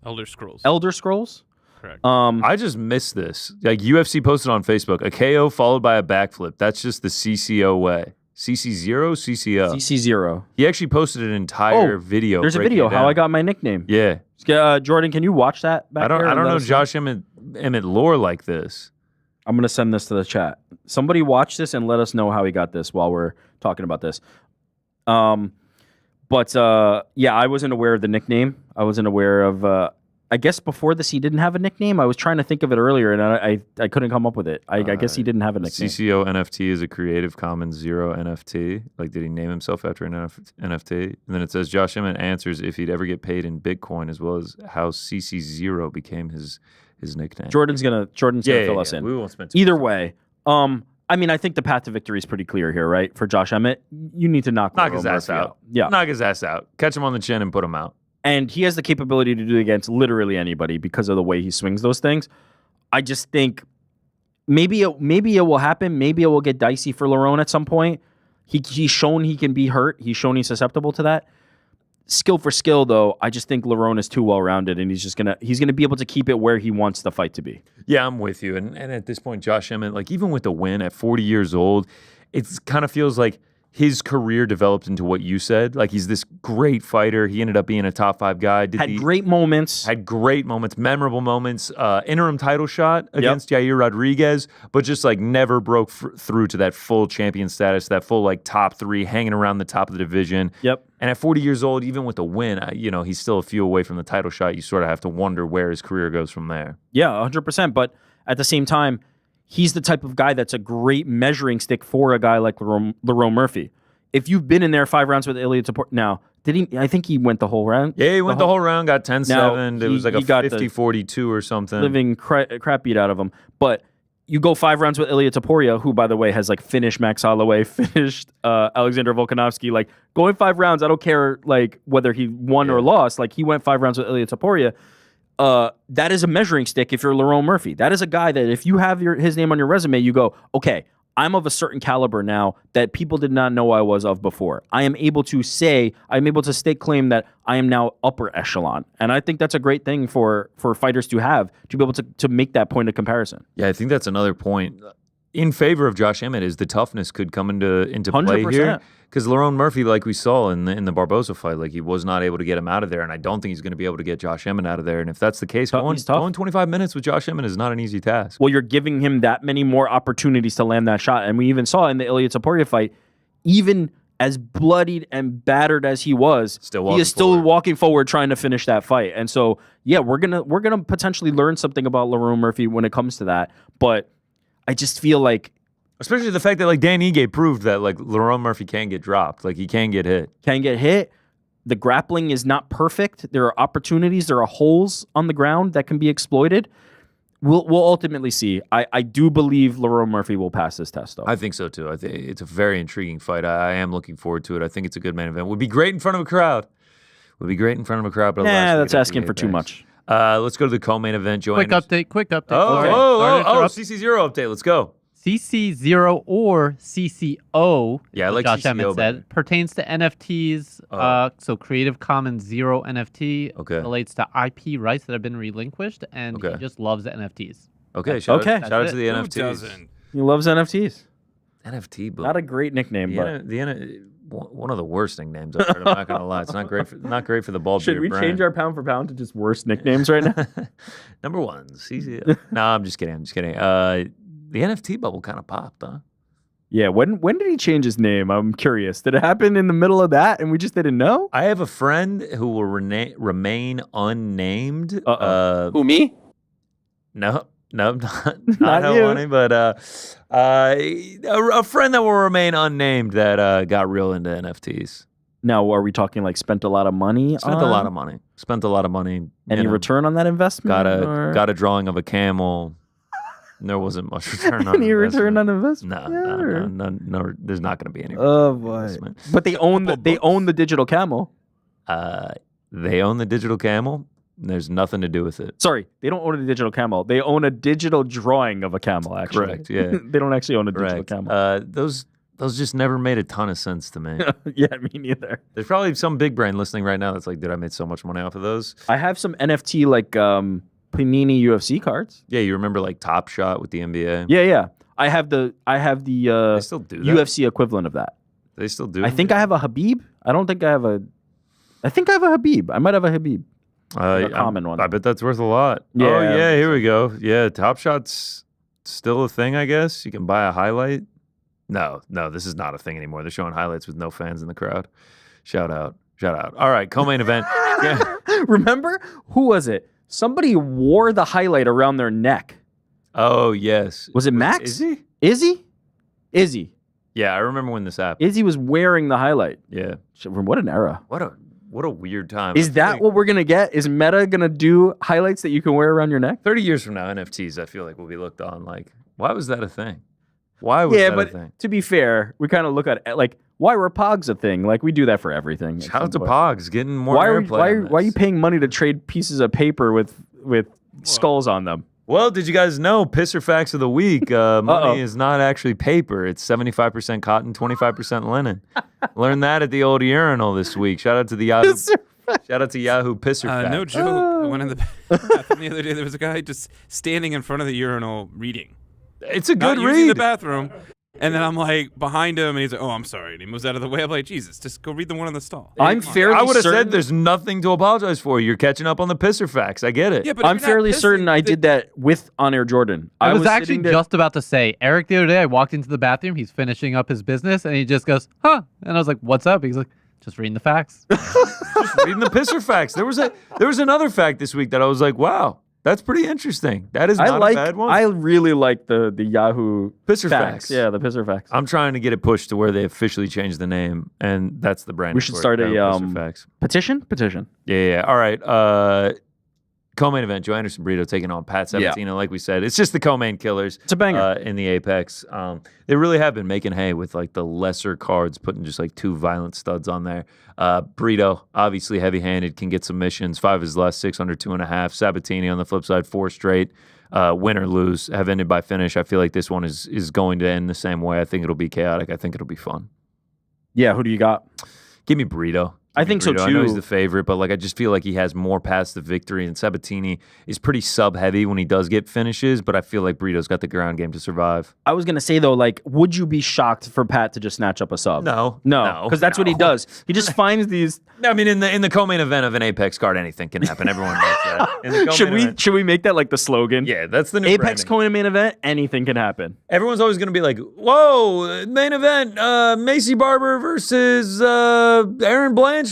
Elder Scrolls. Elder Scrolls? Correct. I just missed this. Like UFC posted on Facebook, a KO followed by a backflip. That's just the CCO way. CC0, CCO. CC0. He actually posted an entire video. There's a breaking video it how down. I got my nickname. Yeah. Jordan, can you watch that back there? I and don't let know us Josh Emmett lore like this. I'm going to send this to the chat. Somebody watch this and let us know how he got this while we're talking about this. But yeah, I wasn't aware of the nickname. I wasn't aware of... I guess before this, he didn't have a nickname. I was trying to think of it earlier, and I couldn't come up with it. I guess he didn't have a nickname. CCO NFT is a Creative Commons 0 NFT. Like, did he name himself after an NFT? And then it says, Josh Emmett answers if he'd ever get paid in Bitcoin, as well as how CC0 became his nickname. Jordan's gonna fill us in. We won't spend too Either much way, I mean, I think the path to victory is pretty clear here, right? For Josh Emmett, you need to knock his Lerone ass Murphy out. Yeah. Knock his ass out. Catch him on the chin and put him out. And he has the capability to do it against literally anybody because of the way he swings those things. I just think maybe it will happen. Maybe it will get dicey for Lerone at some point. He's shown he can be hurt. He's shown he's susceptible to that. Skill for skill, though, I just think Lerone is too well-rounded, and he's gonna be able to keep it where he wants the fight to be. Yeah, I'm with you. And at this point, Josh Emmett, like even with the win at 40 years old, it kind of feels like his career developed into what you said. Like he's this great fighter. He ended up being a top 5 guy. Had great moments, memorable moments. Interim title shot against Yair Rodriguez, but just like never broke through to that full champion status, that full like top 3, hanging around the top of the division. Yep. And at 40 years old, even with the win, he's still a few away from the title shot. You sort of have to wonder where his career goes from there. Yeah, 100%. But at the same time, he's the type of guy that's a great measuring stick for a guy like Lerone Murphy. If you've been in there 5 rounds with Ilya Topuria, now, did he? I think he went the whole round. Yeah, he went the whole round, got 10-7. It was like a 50-42 or something. Living crap beat out of him. But you go 5 rounds with Ilya Topuria, who, by the way, has like finished Max Holloway, finished Alexander Volkanovski. Like going 5 rounds, I don't care like whether he won or lost. Like he went 5 rounds with Ilya Topuria. That is a measuring stick if you're Lerone Murphy. That is a guy that if you have his name on your resume, you go, okay, I'm of a certain caliber now that people did not know I was of before. I'm able to stake claim that I am now upper echelon. And I think that's a great thing for fighters to have, to be able to make that point of comparison. Yeah, I think that's another point in favor of Josh Emmett is the toughness could come into play 100%. here. Because Lerone Murphy, like we saw in the Barboza fight, like he was not able to get him out of there, and I don't think he's going to be able to get Josh Emmett out of there. And if that's the case, going 25 minutes with Josh Emmett is not an easy task. Well, you're giving him that many more opportunities to land that shot. And we even saw in the Ilya Topuria fight, even as bloodied and battered as he was, he is still walking forward trying to finish that fight. And so, yeah, we're gonna potentially learn something about Lerone Murphy when it comes to that. But I just feel like, especially the fact that like Dan Ige proved that like Lerone Murphy can get dropped, like he can get hit. The grappling is not perfect. There are opportunities. There are holes on the ground that can be exploited. We'll ultimately see. I do believe Lerone Murphy will pass this test, though. I think so too. I think it's a very intriguing fight. I am looking forward to it. I think it's a good main event. Would be great in front of a crowd. But that's asking for too much. Let's go to the co-main event. Quick update. CC0 update. Let's go. CC0 or CCO, yeah, like Josh CCO, Emmett said, pertains to NFTs. So Creative Commons 0 NFT relates to IP rights that have been relinquished, and he just loves the NFTs. Okay, shout out to the NFTs. Doesn't? He loves NFTs. NFT, but not a great nickname, but one of the worst nicknames I've heard. I'm not gonna lie, it's not great for the ball. Should we change our pound for pound to just worst nicknames right now? Number 1, CC. No, I'm just kidding. The NFT bubble kind of popped, huh? Yeah, when did he change his name? I'm curious. Did it happen in the middle of that and we just didn't know? I have a friend who will remain unnamed. Who, me? No, not Helwani, you. But a friend that will remain unnamed that got real into NFTs. Now, are we talking like spent a lot of money? Spent a lot of money. Any return on that investment? Got a drawing of a camel. There wasn't much return on any return on investment. No. There's not going to be any. Oh boy! But they own the digital camel. They own the digital camel. There's nothing to do with it. Sorry, they don't own a digital camel. They own a digital drawing of a camel. Actually, correct. Yeah, they don't actually own a digital camel. Those just never made a ton of sense to me. Yeah, me neither. There's probably some big brain listening right now that's like, dude, I made so much money off of those. I have some NFT like Panini UFC cards. Yeah, you remember like Top Shot with the NBA? Yeah. I have the They still do that? UFC equivalent of that. They still do? I think I have a Habib. I don't think I have a. I think I have a Habib. I might have a Habib. A common one. I bet that's worth a lot. Yeah. Oh, yeah, here we go. Yeah, Top Shot's still a thing, I guess. You can buy a highlight. No, this is not a thing anymore. They're showing highlights with no fans in the crowd. Shout out. All right, co-main event. Yeah. Remember? Who was it? Somebody wore the highlight around their neck. Oh, yes. Was it Max? Izzy. Yeah, I remember when this happened. Izzy was wearing the highlight. Yeah. What an era. What a weird time. Is that what we're going to get? Is Meta going to do highlights that you can wear around your neck? 30 years from now, NFTs, I feel like, will be looked on like, why was that a thing? Why was that a thing? But to be fair, we kind of look at it like, why were Pogs a thing? Like, we do that for everything. Shout out to Pogs, getting more why airplay. are you paying money to trade pieces of paper with skulls on them? Well, did you guys know, Pisser Facts of the Week, money is not actually paper. It's 75% cotton, 25% linen. Learned that at the old urinal this week. Shout out to the Yahoo. Shout out to Yahoo Pisser Facts. No joke. I went in the bathroom the other day. There was a guy just standing in front of the urinal reading. It's a good Not using the read. bathroom. And then I'm like behind him, and he's like, "Oh, I'm sorry." And he moves out of the way. I'm like, "Jesus, just go read the one on the stall." I'm fairly I would have certain said there's nothing to apologize for. You're catching up on the Pisser Facts. I get it. Yeah, but I'm fairly certain I did that with On Air Jordan. I was actually sitting there- just about to say, Eric, the other day, I walked into the bathroom. He's finishing up his business, and he just goes, huh? And I was like, what's up? He's like, just reading the facts. Just reading the Pisser Facts. There was another fact this week that I was like, wow, that's pretty interesting. That is not a bad one. I really like the Yahoo Pisser Facts. Yeah, the Pisser Facts. I'm trying to get it pushed to where they officially changed the name, and that's the brand. We should start a Facts. petition. Yeah. All right. Co-main event: Joe Anderson Brito taking on Pat Sabatino. Like we said, it's just the co-main killers. It's a banger. In the Apex. They really have been making hay with like the lesser cards, putting just like two violent studs on there. Brito, obviously heavy-handed, can get submissions. 5 of his last 6 under 2.5. Sabatini on the flip side, 4 straight. Win or lose, have ended by finish. I feel like this one is going to end the same way. I think it'll be chaotic. I think it'll be fun. Yeah, who do you got? Give me Brito. I think so, Brito. too. I know he's the favorite, but like I just feel like he has more paths to victory, and Sabatini is pretty sub-heavy when he does get finishes, but I feel like Brito's got the ground game to survive. I was going to say, though, like, would you be shocked for Pat to just snatch up a sub? No, because that's what he does. He just finds these... I mean, in the co-main event of an Apex card, anything can happen. Everyone knows that. In the co-main event- Should we make that like the slogan? Yeah, that's the new Apex branding. co-main event, anything can happen. Everyone's always going to be like, whoa, main event, Macy Barber versus Aaron Blanchfield.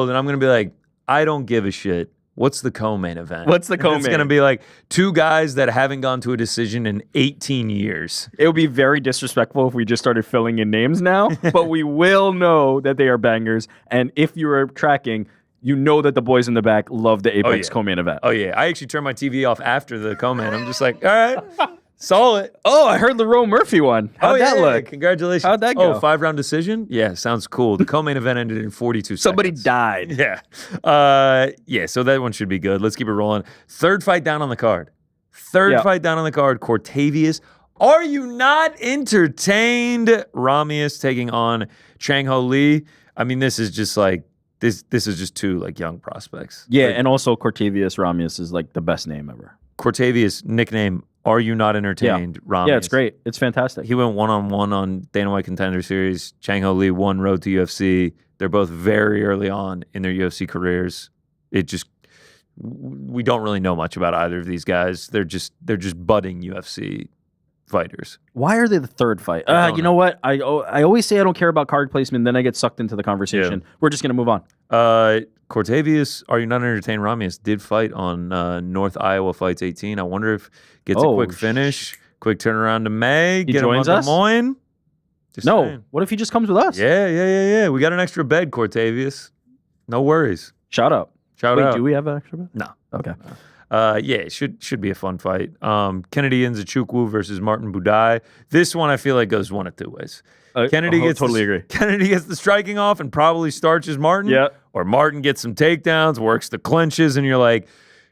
And I'm going to be like, I don't give a shit. What's the co-main event? What's the co-main? It's going to be like 2 guys that haven't gone to a decision in 18 years. It would be very disrespectful if we just started filling in names now, but we will know that they are bangers. And if you are tracking, you know that the boys in the back love the Apex co-main event. Oh, yeah. I actually turned my TV off after the co-main. I'm just like, all right, solid. Oh, I heard Lerone Murphy won. How'd that look? Congratulations. How'd that go? Oh, 5-round decision? Yeah, sounds cool. The co-main event ended in 42 Somebody seconds. died. Yeah. Yeah, so that one should be good. Let's keep it rolling. Third fight down on the card. Fight down on the card. Cortavius. Are you not entertained? Ramius taking on Chang Ho Lee. I mean, this is just like, this is just 2 like young prospects. Yeah, Like, and also Cortavius Ramius is like the best name ever. Cortavius, nickname, Are You Not Entertained? Ramius. Yeah, it's great. It's fantastic. He went 1-on-1 on Dana White Contender Series. Chang Ho Lee won Road to UFC. They're both very early on in their UFC careers. We don't really know much about either of these guys. They're just budding UFC fighters. Why are they the third fight? don't You know. know what? I always say I don't care about card placement, then I get sucked into the conversation. We're just going to move on. Cortavius, Are You Not Entertained? Ramius did fight on North Iowa Fights 18. I wonder if gets a quick finish, quick turnaround to May. He get joins him on us? Des Moines. Just No. saying. What if he just comes with us? Yeah. We got an extra bed, Cortavius. No worries. Shout out. Shout Wait, out. do we have an extra bed? No. Okay. Yeah, it should be a fun fight. Kennedy Nzechukwu versus Martin Budai. This one I feel like goes one of 2 ways. Kennedy gets totally agree. Kennedy gets the striking off and probably starches Martin. Yeah. Or Martin gets some takedowns, works the clinches, and you're like,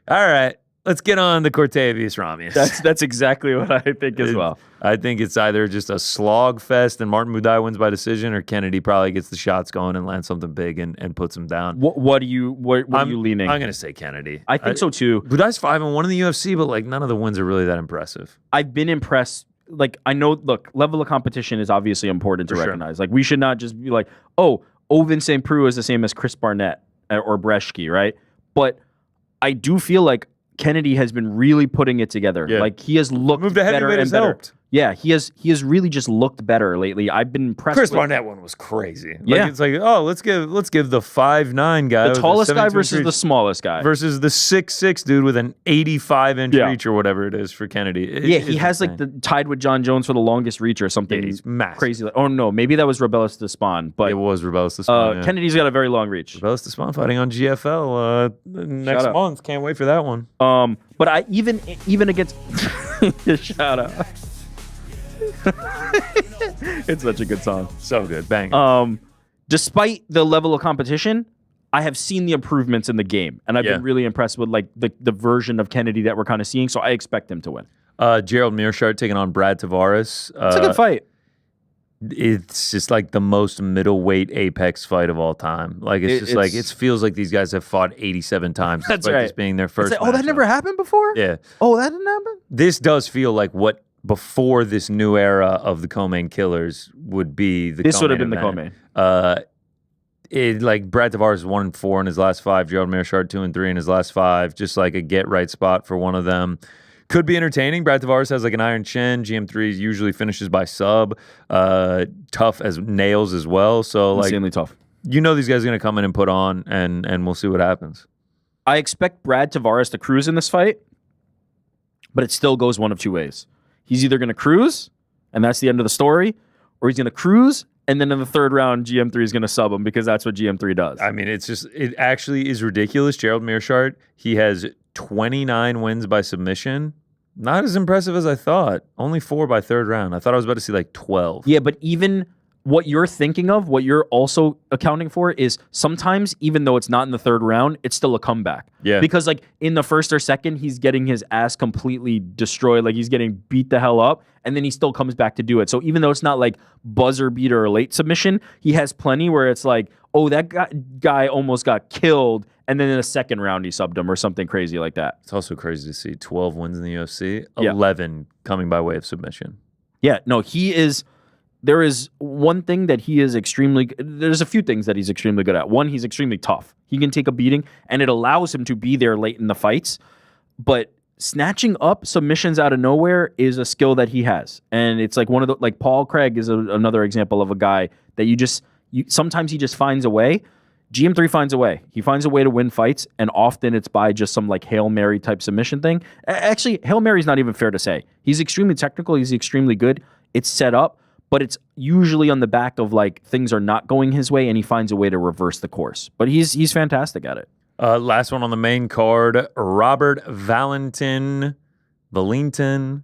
all right, let's get on the Cortavius Ramius. That's exactly what I think as well. I think it's either just a slog fest and Martin Budai wins by decision, or Kennedy probably gets the shots going and lands something big and puts him down. What are you leaning? I'm going to say Kennedy. I think so too. Budai's 5-1 in the UFC, but like none of the wins are really that impressive. I've been impressed. Like, I know, look, level of competition is obviously important to recognize. Like, we should not just be like, oh, Ovin St. Preux is the same as Chris Barnett or Breshki, right? But I do feel like Kennedy has been really putting it together. Yeah. Like, he has looked better and better. Helped. Yeah, he has really just looked better lately. I've been impressed. Chris Barnett one was crazy. Like, it's like, oh, let's give the 5'9" guy, the tallest guy versus the smallest guy, versus the 6'6" dude with an 85-inch reach or whatever it is for Kennedy. He has like the tied with John Jones for the longest reach or something. He's massive. Crazy. Oh no, maybe that was Rebellis Despon, but it was Rebellis Despon. Kennedy's got a very long reach. Rebellis Despon fighting on GFL next month. Can't wait for that one. But I even against shout out. It's such a good song. So good. Bang. Despite the level of competition, I have seen the improvements in the game, and I've been really impressed with like the version of Kennedy that we're kind of seeing. So I expect him to win. Gerald Mearshart taking on Brad Tavares. It's a good fight. It's just like the most middleweight Apex fight of all time. Like it feels like these guys have fought 87 times. That's right. This being their first. Like, that never happened before. Yeah. Oh, that didn't happen. This does feel like what before this new era of the co-main killers would be the. This would have been the co-main. Like Brad Tavares is 1-4 in his last 5. Gerald Mearshart 2-3 in his last 5. Just like a get right spot for one of them. Could be entertaining. Brad Tavares has like an iron chin. GM3 usually finishes by sub. Tough as nails as well. So like insanely tough. You know these guys are going to come in and put on, and we'll see what happens. I expect Brad Tavares to cruise in this fight, but it still goes one of two ways. He's either going to cruise, and that's the end of the story, or he's going to cruise, and then in the third round, GM3 is going to sub him because that's what GM3 does. I mean, it actually is ridiculous. Gerald Mearshart, he has 29 wins by submission. Not as impressive as I thought. Only 4 by third round. I thought I was about to see like 12. Yeah, but even what you're thinking of, what you're also accounting for is sometimes, even though it's not in the third round, it's still a comeback. Yeah. Because like in the first or second, he's getting his ass completely destroyed. Like he's getting beat the hell up, and then he still comes back to do it. So even though it's not like buzzer beater or late submission, he has plenty where it's like, oh, that guy almost got killed, and then in the second round he subbed him or something crazy like that. It's also crazy to see 12 wins in the UFC, 11 coming by way of submission. Yeah, no, he is. There is one thing that he is extremely. There's a few things that he's extremely good at. One, he's extremely tough. He can take a beating, and it allows him to be there late in the fights. But snatching up submissions out of nowhere is a skill that he has, and it's like one of the like Paul Craig is another example of a guy that sometimes he just finds a way. GM3 finds a way. He finds a way to win fights, and often it's by just some like Hail Mary type submission thing. Actually, Hail Mary is not even fair to say. He's extremely technical. He's extremely good. It's set up, but it's usually on the back of like things are not going his way, and he finds a way to reverse the course. But he's fantastic at it. Last one on the main card, Robert Valentine versus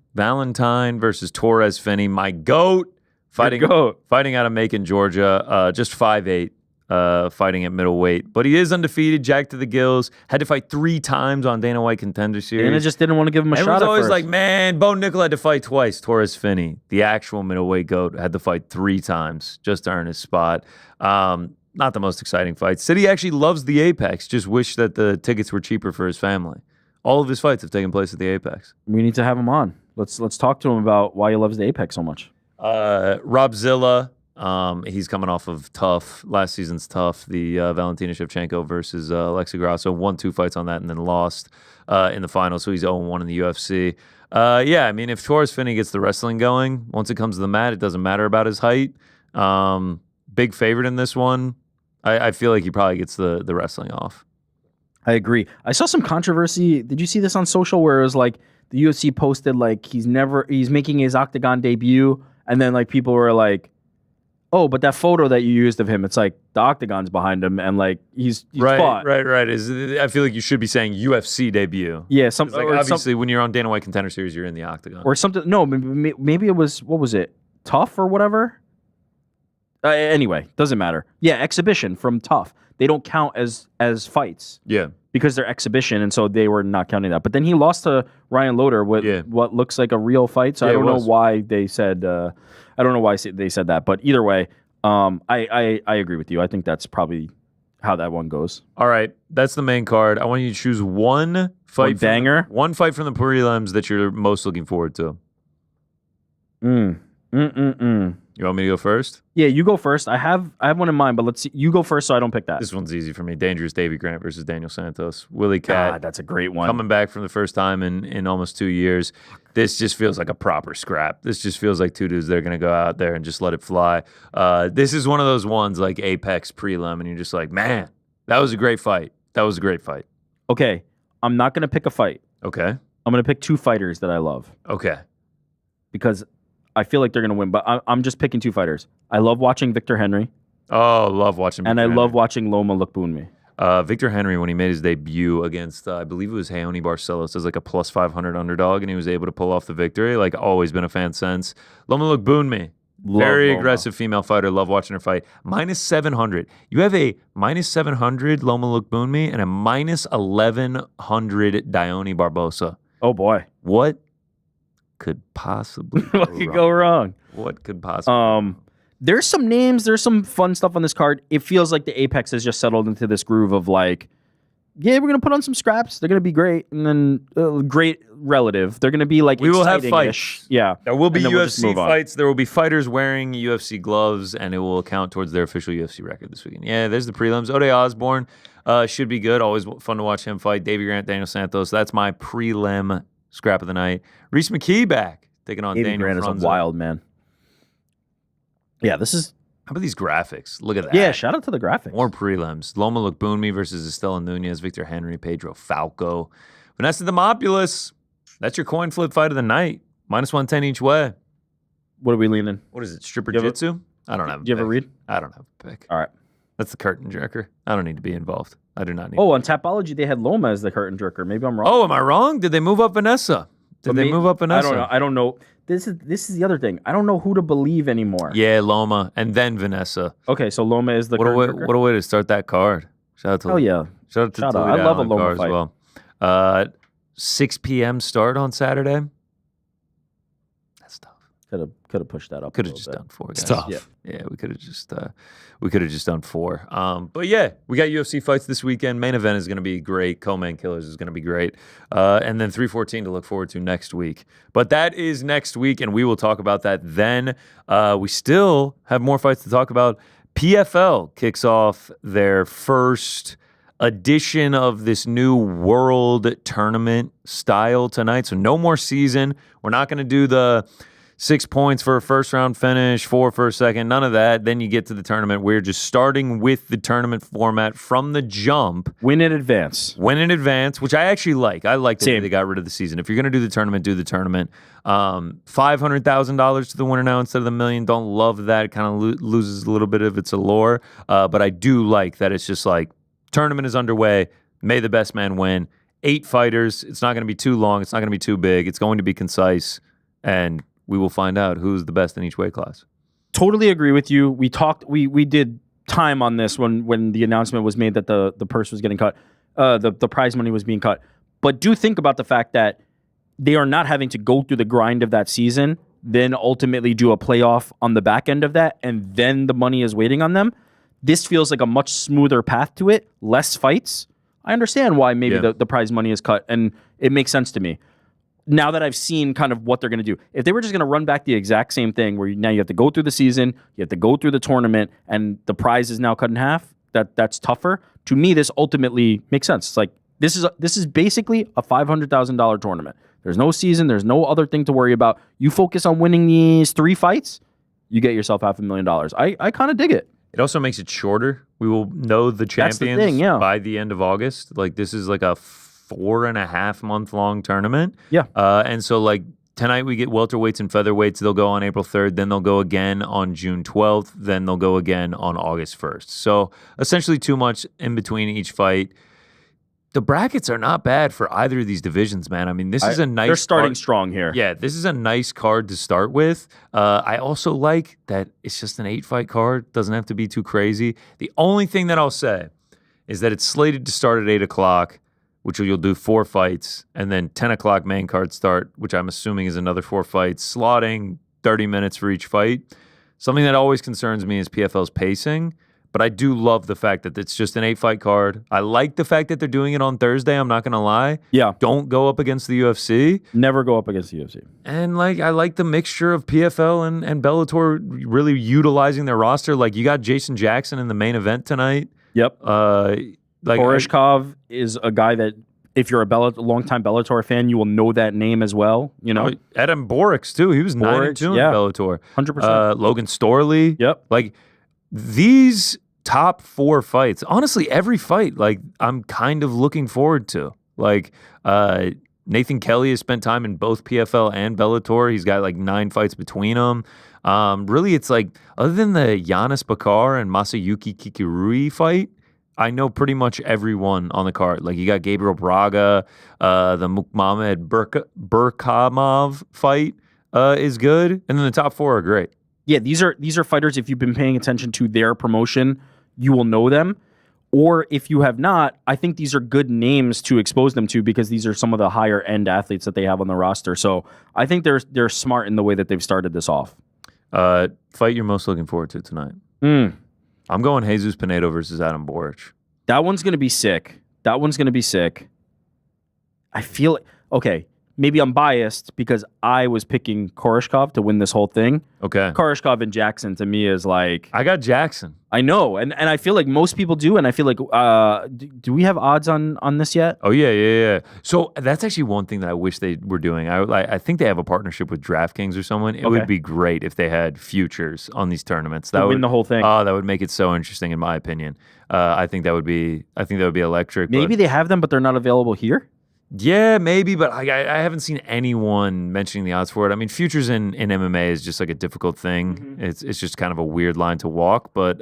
Torres Finney. My GOAT fighting out of Macon, Georgia. Just 5'8". Fighting at middleweight, but he is undefeated. Jacked to the gills. Had to fight 3 times on Dana White Contender Series. Dana just didn't want to give him a shot. Everyone's always first. like, man, Bo Nickel had to fight twice. Torres Finney, the actual middleweight GOAT, had to fight 3 times just to earn his spot. Not the most exciting fight. Said he actually loves the Apex. Just wish that the tickets were cheaper for his family. All of his fights have taken place at the Apex. We need to have him on. Let's talk to him about why he loves the Apex so much. Rob Zilla. He's coming off of Tough, last season's Tough, the Valentina Shevchenko versus Alexa Grasso. Won 2 fights on that and then lost in the final, so he's 0-1 in the UFC. Yeah, I mean, if Torres Finney gets the wrestling going, once it comes to the mat, it doesn't matter about his height. Big favorite in this one. I feel like he probably gets the wrestling off. I agree. I saw some controversy. Did you see this on social where it was like the UFC posted like he's making his Octagon debut, and then like people were like, oh, but that photo that you used of him, it's like the Octagon's behind him, and like he's fought. Right. I feel like you should be saying UFC debut. Yeah, obviously when you're on Dana White Contender Series, you're in the Octagon or something. No, maybe it was, what was it? Tough or whatever. Anyway, doesn't matter. Yeah, exhibition from Tough. They don't count as fights. Yeah. because they're exhibition, and so they were not counting that. But then he lost to Ryan Loder with what looks like a real fight. So I don't know why they said I don't know why they said that. But either way, I agree with you. I think that's probably how that one goes. All right, that's the main card. I want you to choose one fight, one fight from the prelims that you're most looking forward to. You want me to go first? Yeah, you go first. I have one in mind, but let's see. You go first so I don't pick that. This one's easy for me. Dangerous Davy Grant versus Daniel Santos. Willie Cat. God, that's a great one. Coming back from the first time in almost 2 years. This just feels like a proper scrap. This just feels like two dudes. They're going to go out there and just let it fly. This is one of those ones like Apex prelim, and you're just like, man, that was a great fight. That was a great fight. Okay, I'm not going to pick a fight. Okay. I'm going to pick two fighters that I love. Okay. Because I feel like they're going to win, but I'm just picking two fighters. I love watching Victor Henry. Oh, love watching Victor Henry. Love watching Loma Lookboonmee. Victor Henry, when he made his debut against, I believe it was Helwani Barcelos, as like a plus 500 underdog, and he was able to pull off the victory. Like, always been a fan since. Loma Lookboonmee. Very aggressive female fighter. Love watching her fight. Minus 700. You have a minus 700 Loma Lookboonmee and a minus 1100 Dione Barbosa. Oh, boy. What could possibly go wrong? What could possibly go wrong? There's some names, there's some fun stuff on this card. It feels like the Apex has just settled into this groove of like, yeah, we're going to put on some scraps. They're going to be great. And then great relative. They're going to be like we will have fights. Yeah. There will be UFC fights. There will be fighters wearing UFC gloves, and it will count towards their official UFC record this weekend. Yeah, there's the prelims. Ode Osborne should be good. Always fun to watch him fight. Davy Grant, Daniel Santos. That's my prelim scrap of the night. Reese McKee back, taking on Daniel Grant Franzo. Is a wild man. Yeah, this is... How about these graphics? Look at that. Yeah, shout out to the graphics. More prelims. Loma Lookboonmee versus Estela Nunez, Victor Henry, Pedro Falco. Vanessa Demopoulos. That's your coin flip fight of the night. Minus 110 each way. What are we leaning? What is it, stripper jitsu? I don't have a pick. Do you have a read? I don't have a pick. All right. That's the curtain jerker. I don't need to be involved. I do not need on Tapology, they had Loma as the curtain jerker. Maybe I'm wrong. Oh, am I wrong? Did they move up Vanessa? Did they move up Vanessa? I don't know. This is the other thing. I don't know who to believe anymore. Yeah, Loma and then Vanessa. Okay, so Loma is the what a way to start that card. Shout out to Shout out. I love a Loma fight. As well. 6 p.m. start on Saturday. That's tough. Could have pushed that up. Could have just done 4 guys. It's tough. Yeah, we could have just done 4. But yeah, we got UFC fights this weekend. Main event is going to be great. Co-main killers is going to be great. And then 314 to look forward to next week. But that is next week, and we will talk about that then. We still have more fights to talk about. PFL kicks off their first edition of this new world tournament style tonight. So no more season. We're not going to do the 6 points for a first round finish, 4 for a second, none of that. Then you get to the tournament. We're just starting with the tournament format from the jump. Win in advance. Win in advance, which I actually like. I like that they got rid of the season. If you're going to do the tournament, do the tournament. $500,000 to the winner now instead of the $1 million. Don't love that. It kind of loses a little bit of its allure. But I do like that it's just like, tournament is underway. May the best man win. 8 fighters. It's not going to be too long. It's not going to be too big. It's going to be concise. And we will find out who's the best in each weight class. Totally agree with you. We did time on this when the announcement was made that the purse was getting cut, the prize money was being cut. But do think about the fact that they are not having to go through the grind of that season, then ultimately do a playoff on the back end of that, and then the money is waiting on them. This feels like a much smoother path to it, less fights. I understand why maybe the prize money is cut, and it makes sense to me. Now that I've seen kind of what they're going to do. If they were just going to run back the exact same thing where now you have to go through the season, you have to go through the tournament, and the prize is now cut in half, that's tougher. To me, this ultimately makes sense. It's like this is basically a $500,000 tournament. There's no season. There's no other thing to worry about. You focus on winning these 3 fights, you get yourself $500,000. I kind of dig it. It also makes it shorter. We will know the champions by the end of August. Like, this is like a 4.5 month long tournament. Yeah. And so like tonight we get welterweights and featherweights. They'll go on April 3rd. Then they'll go again on June 12th. Then they'll go again on August 1st. So essentially 2 months in between each fight. The brackets are not bad for either of these divisions, man. I mean, this is a nice... They're starting strong here. Yeah, this is a nice card to start with. I also like that it's just an 8-fight card. Doesn't have to be too crazy. The only thing that I'll say is that it's slated to start at 8 o'clock. which you'll do 4 fights, and then 10 o'clock main card start, which I'm assuming is another 4 fights, slotting 30 minutes for each fight. Something that always concerns me is PFL's pacing, but I do love the fact that it's just an 8-fight card. I like the fact that they're doing it on Thursday, I'm not going to lie. Yeah. Don't go up against the UFC. Never go up against the UFC. And I like the mixture of PFL and Bellator really utilizing their roster. Like, you got Jason Jackson in the main event tonight. Yep. Koreshkov is a guy that, if you're a longtime Bellator fan, you will know that name as well. You know, Adam Borix too. He was 9-2 in Bellator. 100%. Logan Storley. Yep. Like, these top 4 fights, honestly, every fight, like, I'm kind of looking forward to. Like, Nathan Kelly has spent time in both PFL and Bellator. He's got like 9 fights between them. Really, it's like, other than the Giannis Bakar and Masayuki Kikirui fight, I know pretty much everyone on the card. Like, you got Gabriel Braga, the Mukmamed Burkamov fight is good, and then the top 4 are great. Yeah, these are fighters, if you've been paying attention to their promotion, you will know them. Or if you have not, I think these are good names to expose them to, because these are some of the higher end athletes that they have on the roster. So I think they're smart in the way that they've started this off. Fight you're most looking forward to tonight? I'm going Jesus Pinedo versus Adam Boric. That one's going to be sick. I feel okay. Maybe I'm biased because I was picking Koreshkov to win this whole thing. Okay. Koreshkov and Jackson to me is like... I got Jackson. I know, and I feel like most people do, and I feel like... do we have odds on this yet? Oh, yeah. So that's actually one thing that I wish they were doing. I think they have a partnership with DraftKings or someone. It would be great if they had futures on these tournaments. That would win the whole thing. Oh, that would make it so interesting, in my opinion. I think that would be electric. Maybe they have them, but they're not available here? Yeah, maybe, but I haven't seen anyone mentioning the odds for it. I mean, futures in MMA is just like a difficult thing. Mm-hmm. It's just kind of a weird line to walk. But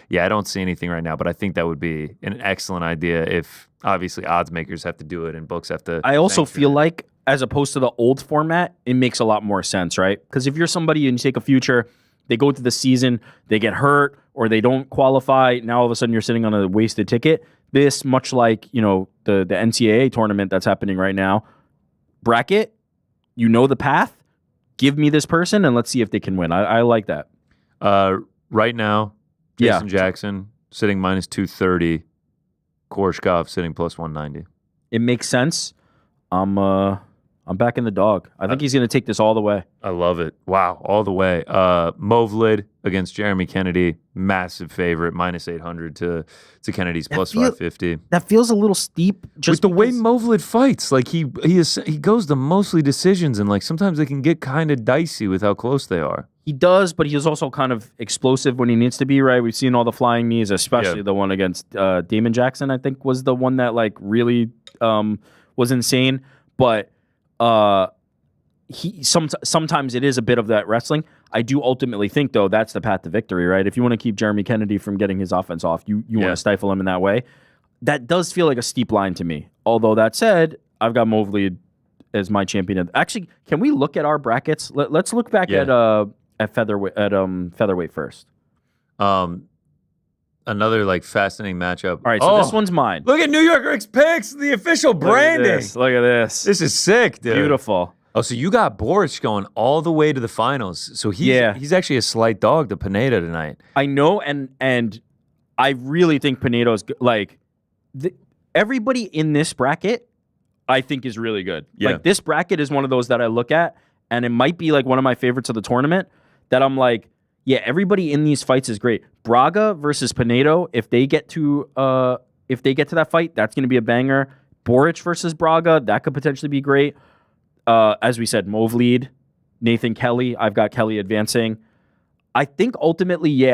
yeah, I don't see anything right now. But I think that would be an excellent idea if, obviously, odds makers have to do it and books have to. I also feel like, as opposed to the old format, it makes a lot more sense, right? Because if you're somebody and you take a future, they go to the season, they get hurt, or they don't qualify, now all of a sudden you're sitting on a wasted ticket. This, much like, you know, the NCAA tournament that's happening right now, bracket, you know the path, give me this person and let's see if they can win. I like that. Right now, Jason Jackson sitting minus 230, Koreshkov sitting plus 190. It makes sense. I'm backing the dog. I think he's going to take this all the way. I love it. Wow, all the way. Movlid against Jeremy Kennedy, massive favorite, minus 800 to Kennedy's plus 550. That feels a little steep. Just with the way Movlid fights, like he goes to mostly decisions, and like sometimes they can get kind of dicey with how close they are. He does, but he's also kind of explosive when he needs to be, right? We've seen all the flying knees, especially the one against Damon Jackson, I think, was the one that like really was insane. But sometimes it is a bit of that wrestling. I do ultimately think, though, that's the path to victory, right? If you want to keep Jeremy Kennedy from getting his offense off, you want to stifle him in that way. That does feel like a steep line to me. Although that said, I've got Movlid as my champion. Actually, can we look at our brackets? Let's look back at featherweight first. Another like fascinating matchup. All right, so this one's mine. Look at New York Rick's picks, the official branding. Look at this. This is sick, dude. Beautiful. Oh, so you got Boric going all the way to the finals. So he's actually a slight dog to Pineda tonight. I know, and I really think Pinedo's like everybody in this bracket. I think is really good. Yeah. Like this bracket is one of those that I look at, and it might be like one of my favorites of the tournament. That I'm like, yeah, everybody in these fights is great. Braga versus Pinedo, if they get to that fight, that's going to be a banger. Boric versus Braga, that could potentially be great. As we said, Movlid, Nathan Kelly. I've got Kelly advancing. I think ultimately,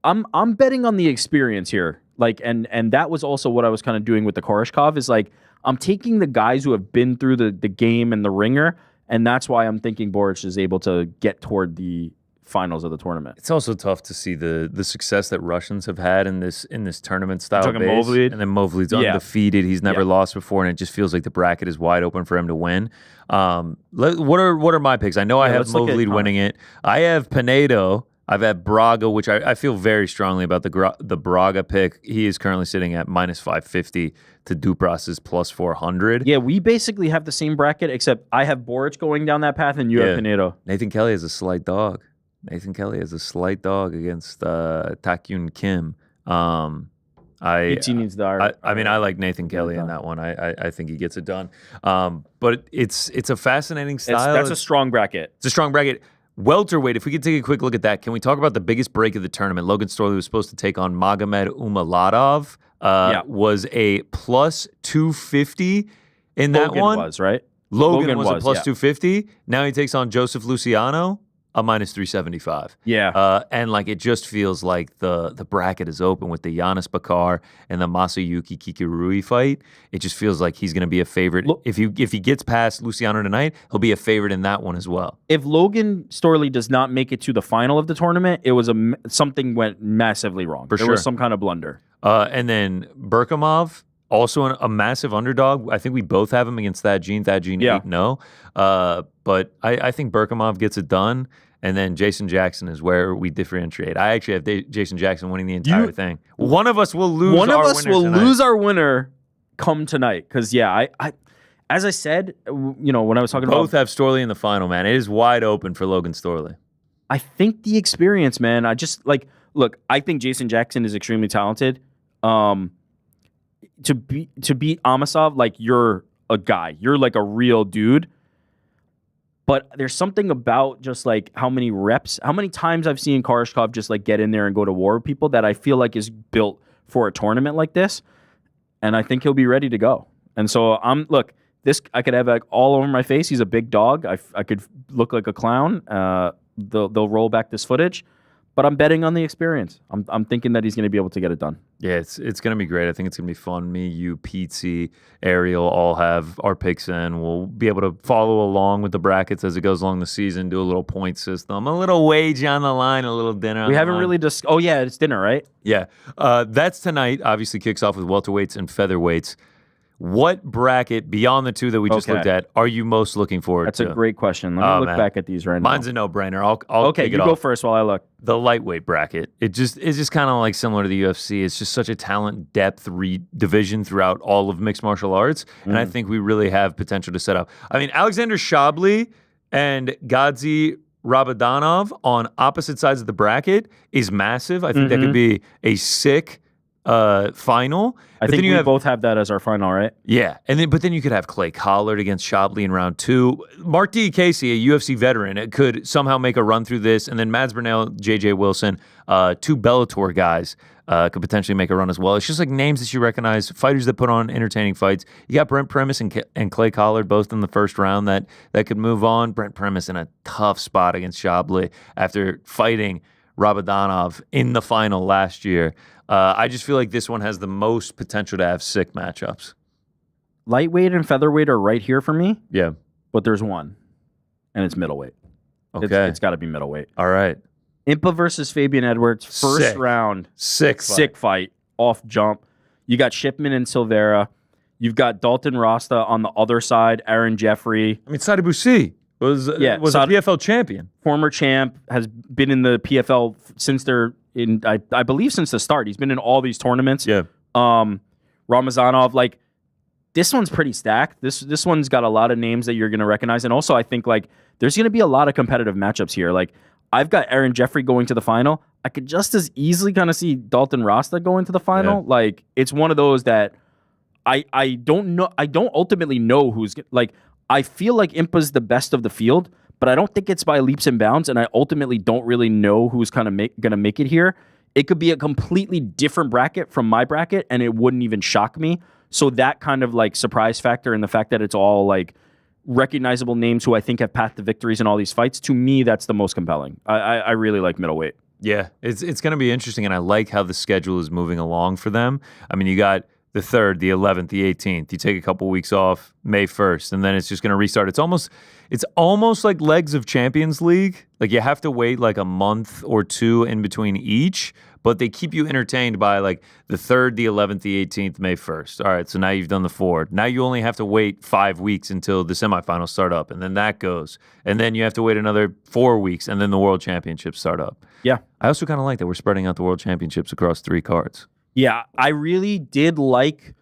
I'm betting on the experience here. Like, and that was also what I was kind of doing with the Koreshkov is like, I'm taking the guys who have been through the game and the ringer, and that's why I'm thinking Boric is able to get toward the finals of the tournament. It's also tough to see the success that Russians have had in this tournament style base. Movlid. And then Movlid's undefeated. He's never lost before, and it just feels like the bracket is wide open for him to win. What are my picks? I know I have Movlid winning it. I have Pinedo I've had Braga, which I feel very strongly about the Braga pick. He is currently sitting at minus 550 to Dupras's plus 400. Yeah, we basically have the same bracket, except I have Boric going down that path and you have Pinedo. Nathan Kelly is a slight dog. Nathan Kelly is a slight dog against Takyun Kim. He needs the I mean, I like Nathan Kelly in that one. I think he gets it done. But it's a fascinating style. That's a strong bracket. It's a strong bracket. Welterweight, if we could take a quick look at that, can we talk about the biggest break of the tournament? Logan Storley was supposed to take on Magomed Umaladov. Was a plus 250 in that one. Was, right? Logan was a plus 250. Now he takes on Joseph Luciano, a minus 375. Yeah. And like it just feels like the bracket is open with the Giannis Bakar and the Masayuki Kikirui fight. It just feels like he's going to be a favorite. If he gets past Luciano tonight, he'll be a favorite in that one as well. If Logan Storley does not make it to the final of the tournament, it was something went massively wrong. There was some kind of blunder. And then Berkamov, also a massive underdog. I think we both have him against Thaddean 8-0. But I think Berkamov gets it done. And then Jason Jackson is where we differentiate. I actually have Jason Jackson winning the entire thing. One of us will lose. One of us will tonight. lose our winner come tonight. Because I as I said, when I was talking both about, have Storley in the final, man. It is wide open for Logan Storley. I think the experience, man. I just look. I think Jason Jackson is extremely talented. To beat Amasov, like you're a guy. You're like a real dude. But there's something about just like how many times I've seen Koreshkov just like get in there and go to war with people that I feel like is built for a tournament like this. And I think he'll be ready to go. And so I could have like all over my face. He's a big dog. I could look like a clown. They'll roll back this footage. But I'm betting on the experience. I'm thinking that he's going to be able to get it done. Yeah, it's going to be great. I think it's going to be fun. Me, you, Pete, Ariel all have our picks in. We'll be able to follow along with the brackets as it goes along the season, do a little point system, a little wage on the line, a little dinner on the line. We haven't really discussed... Oh, yeah, it's dinner, right? Yeah. That's tonight. Obviously kicks off with welterweights and featherweights. What bracket, beyond the two that we just looked at, are you most looking forward to? That's a great question. Let me look back at these right now. Mine's a no-brainer. I'll okay, kick you it go off. first while I look. The lightweight bracket. It's just kind of like similar to the UFC. It's just such a talent depth division throughout all of mixed martial arts, and I think we really have potential to set up. I mean, Alexander Shabley and Gadzi Rabadanov on opposite sides of the bracket is massive. I think that could be a sick final. I think we both have that as our final, right? Yeah, but then you could have Clay Collard against Shabley in round 2. Mark D. Casey, a UFC veteran, could somehow make a run through this, and then Mads Burnell, J.J. Wilson, 2 Bellator guys could potentially make a run as well. It's just like names that you recognize, fighters that put on entertaining fights. You got Brent Premise and Clay Collard both in the first round that could move on. Brent Premise in a tough spot against Shabley after fighting Rabadanov in the final last year. I just feel like this one has the most potential to have sick matchups. Lightweight and featherweight are right here for me. Yeah. But there's one, and it's middleweight. Okay. It's got to be middleweight. All right. Impa versus Fabian Edwards, first round. Sick fight. Off jump. You got Shipman and Silveira. You've got Dalton Rasta on the other side, Aaron Jeffrey. I mean, Sadie Boussi was a PFL champion. Former champ, has been in the PFL since I believe since the start. He's been in all these tournaments. Yeah. Ramazanov, this one's pretty stacked. This one's got a lot of names that you're going to recognize. And also I think there's going to be a lot of competitive matchups here. I've got Aaron Jeffrey going to the final. I could just as easily kind of see Dalton Rasta going to the final. Yeah. It's one of those that I don't know. I don't ultimately know who's I feel like Impa's the best of the field, but I don't think it's by leaps and bounds, and I ultimately don't really know who's kind of going to make it here. It could be a completely different bracket from my bracket, and it wouldn't even shock me. So that kind of surprise factor and the fact that it's all recognizable names who I think have path to victories in all these fights, to me, that's the most compelling. I really like middleweight. Yeah, it's going to be interesting, and I like how the schedule is moving along for them. I mean, you got the 3rd, the 11th, the 18th. You take a couple weeks off, May 1st, and then it's just going to restart. It's almost like legs of Champions League. Like you have to wait like a month or two in between each, but they keep you entertained by like the 3rd, the 11th, the 18th, May 1st. All right, so now you've done the 4. Now you only have to wait 5 weeks until the semifinals start up, and then that goes. And then you have to wait another 4 weeks, and then the World Championships start up. Yeah. I also kind of like that we're spreading out the World Championships across 3 cards. Yeah, I really did like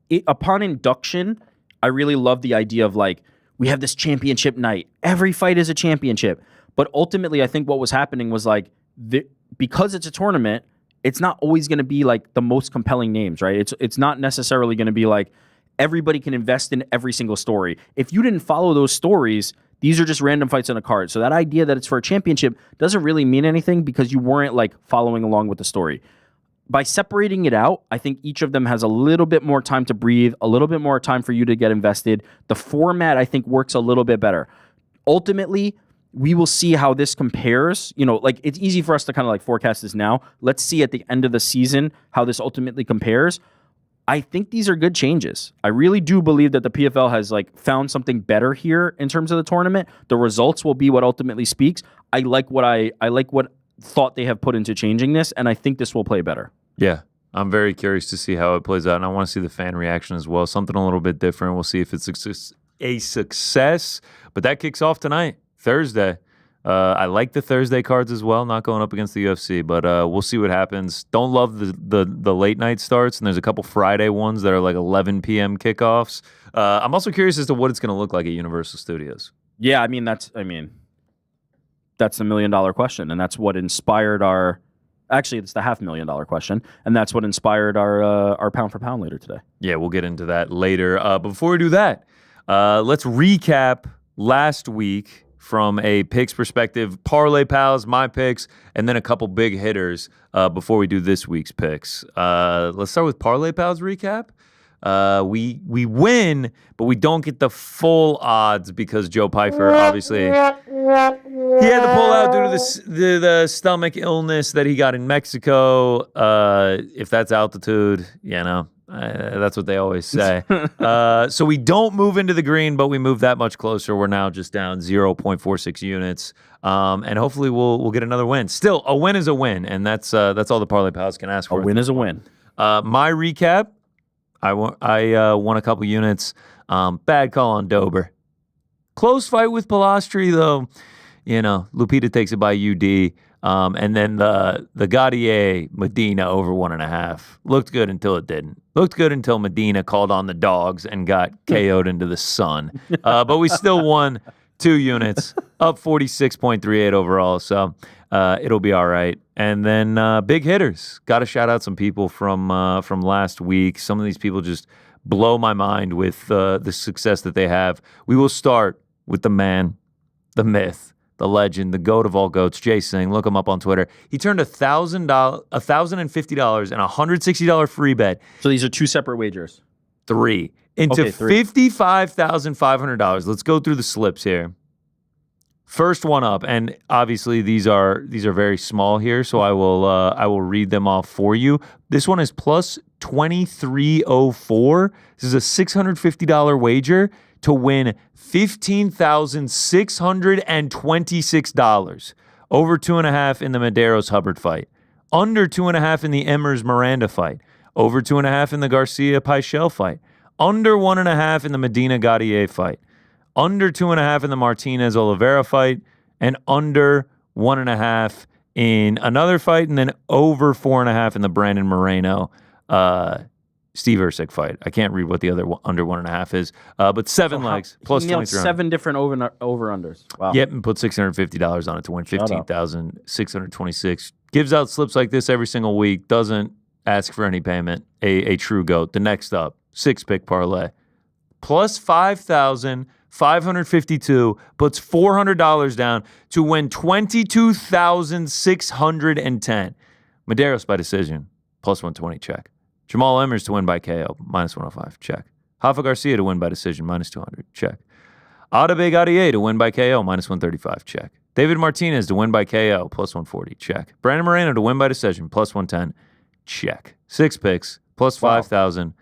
it. Upon induction, I really loved the idea of like, we have this championship night. Every fight is a championship. But ultimately, I think what was happening was like, because it's a tournament, it's not always going to be like the most compelling names, right? It's not necessarily going to be like everybody can invest in every single story. If you didn't follow those stories, these are just random fights on a card. So that idea that it's for a championship doesn't really mean anything because you weren't like following along with the story. By separating it out, I think each of them has a little bit more time to breathe, a little bit more time for you to get invested. The format, I think, works a little bit better. Ultimately, we will see how this compares. You know, like it's easy for us to kind of like forecast this now. Let's see at the end of the season how this ultimately compares. I think these are good changes. I really do believe that the PFL has like found something better here in terms of the tournament. The results will be what ultimately speaks. I like what thought they have put into changing this, and I think this will play better. Yeah, I'm very curious to see how it plays out, and I want to see the fan reaction as well. Something a little bit different. We'll see if it's a success, but that kicks off tonight, Thursday. I like the Thursday cards as well, not going up against the UFC, but we'll see what happens. Don't love the late night starts, and there's a couple Friday ones that are like 11 p.m. kickoffs. I'm also curious as to what it's going to look like at Universal Studios. Yeah, I mean, that's the $1 million question, and that's what inspired our. Actually, it's the $500,000 question, and that's what inspired our pound for pound later today. Yeah, we'll get into that later. Before we do that, let's recap last week from a picks perspective. Parlay Pals, my picks, and then a couple big hitters before we do this week's picks. Let's start with Parlay Pals recap. We win, but we don't get the full odds because Joe Pyfer obviously he had to pull out due to the stomach illness that he got in Mexico. If that's altitude, that's what they always say. So we don't move into the green, but we move that much closer. We're now just down 0.46 units, and hopefully we'll get another win. Still, a win is a win, and that's all the Parlay Pals can ask for. A win is a win. My recap. I won a couple units. Bad call on Dober. Close fight with Pilastri, though. Lupita takes it by UD. And then the Gaudier Medina over 1.5. Looked good until it didn't. Looked good until Medina called on the dogs and got KO'd into the sun. But we still won 2 units, up 46.38 overall. So it'll be all right. And then big hitters. Got to shout out some people from last week. Some of these people just blow my mind with the success that they have. We will start with the man, the myth, the legend, the goat of all goats, Jay Singh. Look him up on Twitter. He turned $1,050 and a $160 free bet. So these are 2 separate wagers. 3 into $55,500. Let's go through the slips here. First one up, and obviously these are very small here, so I will read them off for you. This one is plus 2304. This is a $650 wager to win $15,626. Over 2.5 in the Medeiros Hubbard fight. Under 2.5 in the Emmers Miranda fight. Over 2.5 in the Garcia Paichel fight. Under 1.5 in the Medina Gaudier fight. Under 2.5 in the Martinez Oliveira fight, and under 1.5 in another fight, and then over 4.5 in the Brandon Moreno Steve Ercik fight. I can't read what the other under 1.5 is, but 7 legs plus 23. 7 different over-unders. Wow. Yep, and put $650 on it to win $15,626. Gives out slips like this every single week. Doesn't ask for any payment. A true goat. The next up, 6-pick parlay, plus 5,552, puts $400 down to win $22,610. Medeiros by decision, plus 120, check. Jamal Emmers to win by KO, minus 105, check. Rafa Garcia to win by decision, minus 200, check. Adebayo Gaudier to win by KO, minus 135, check. David Martinez to win by KO, plus 140, check. Brandon Moreno to win by decision, plus 110, check. 6 picks, plus 5,000.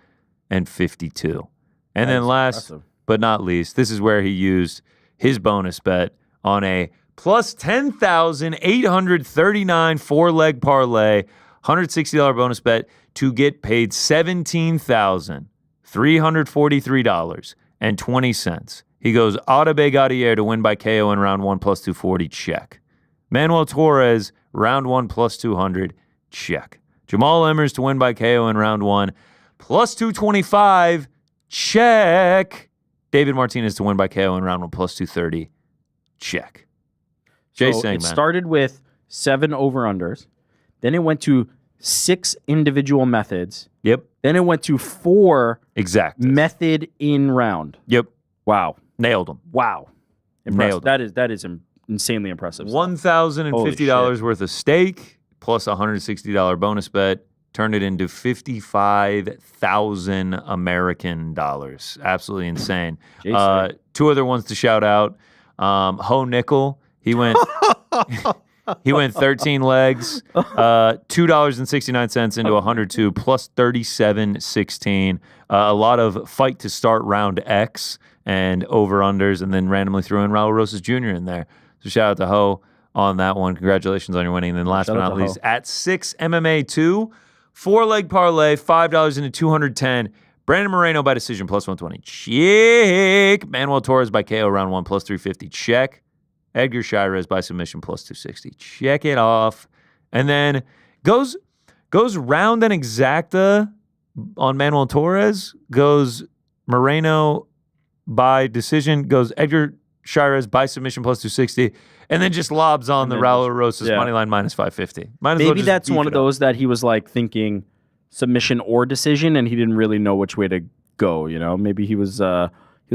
$2,252. And then That's last impressive. but not least, this is where he used his bonus bet on a plus 10,839 four-leg parlay, $160 bonus bet to get paid $17,343.20. He goes Audebe Gaudier to win by KO in round 1 plus 240, check. Manuel Torres, round 1 plus 200, check. Jamal Emmers to win by KO in round 1 plus 225, check. David Martinez to win by KO in round 1 plus 230, check. Jason, It started with 7 over-unders. Then it went to 6 individual methods. Yep. Then it went to 4 Exact. method in round. Yep. Wow. Nailed him. Wow. Impressive. Nailed That is insanely impressive. $1,050 worth of stake plus a $160 bonus bet. Turned it into 55,000 American dollars. Absolutely insane. 2 other ones to shout out. Ho Nickel, he went 13 legs, $2.69 into 102 plus 37.16. A lot of fight to start round X and over-unders, and then randomly threw in Raul Rosas Jr. in there. So shout out to Ho on that one. Congratulations on your winning. And then last but not least, at 6 MMA 2, 4-leg parlay, $5 into 210. Brandon Moreno by decision, plus 120. Check. Manuel Torres by KO, round 1, plus 350. Check. Edgar Shirez by submission, plus 260. Check it off. And then goes round and exacta on Manuel Torres. Goes Moreno by decision. Goes Edgar Shirez by submission, plus 260. And then just lobs on the Raul Rosas money line, minus 550. Maybe that's one of those that he was like thinking submission or decision, and he didn't really know which way to go. You know, maybe he was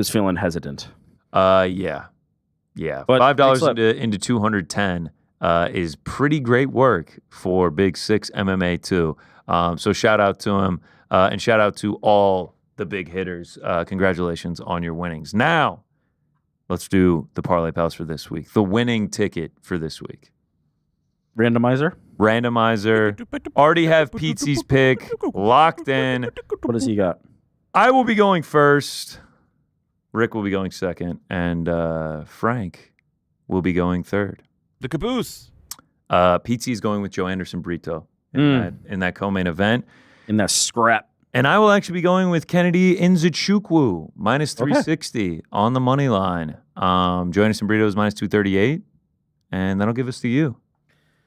feeling hesitant. Yeah. But $5 into 210 is pretty great work for Big 6 MMA too. So shout out to him and shout out to all the big hitters. Congratulations on your winnings. Now, let's do the Parlay Pals for this week. The winning ticket for this week. Randomizer. Already have Pete's pick locked in. What does he got? I will be going first. Rick will be going second. And Frank will be going third. The caboose. Pete's is going with Joe Anderson Brito in that co-main event. In that scrap. And I will actually be going with Kennedy Nzechukwu, minus 360 on the money line. Joe Anderson Brito is minus 238. And that'll give us to you.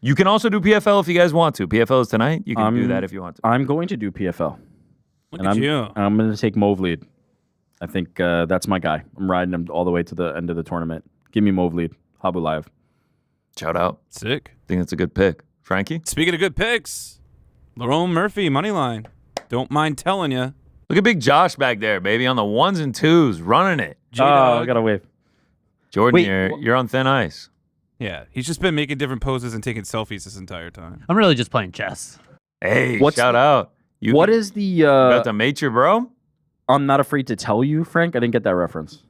You can also do PFL if you guys want to. PFL is tonight. You can do that if you want to. I'm going to do PFL. Look at you. I'm going to take Mauve lead. I think that's my guy. I'm riding him all the way to the end of the tournament. Give me Mauve lead. Habu Live. Shout out. Sick. I think that's a good pick. Frankie? Speaking of good picks, Lerone Murphy, money line. Don't mind telling you. Look at big Josh back there, baby, on the 1s and 2s, running it. I got to wave. Jordan, you're on thin ice. Yeah, he's just been making different poses and taking selfies this entire time. I'm really just playing chess. Hey, shout out. What is the... you got the mature, bro? I'm not afraid to tell you, Frank. I didn't get that reference.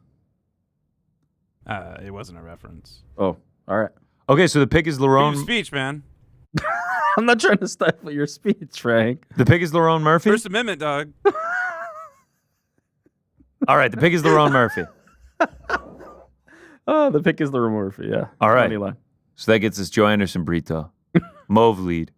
It wasn't a reference. Oh, all right. Okay, so the pick is Lerone. Your speech, man. I'm not trying to stifle your speech, Frank. The pick is Lerone Murphy? First Amendment, dog. All right, the pick is Lerone Murphy. Oh, the pick is Lerone Murphy, yeah. All right. So that gets us Joe Anderson Brito, Mauve lead,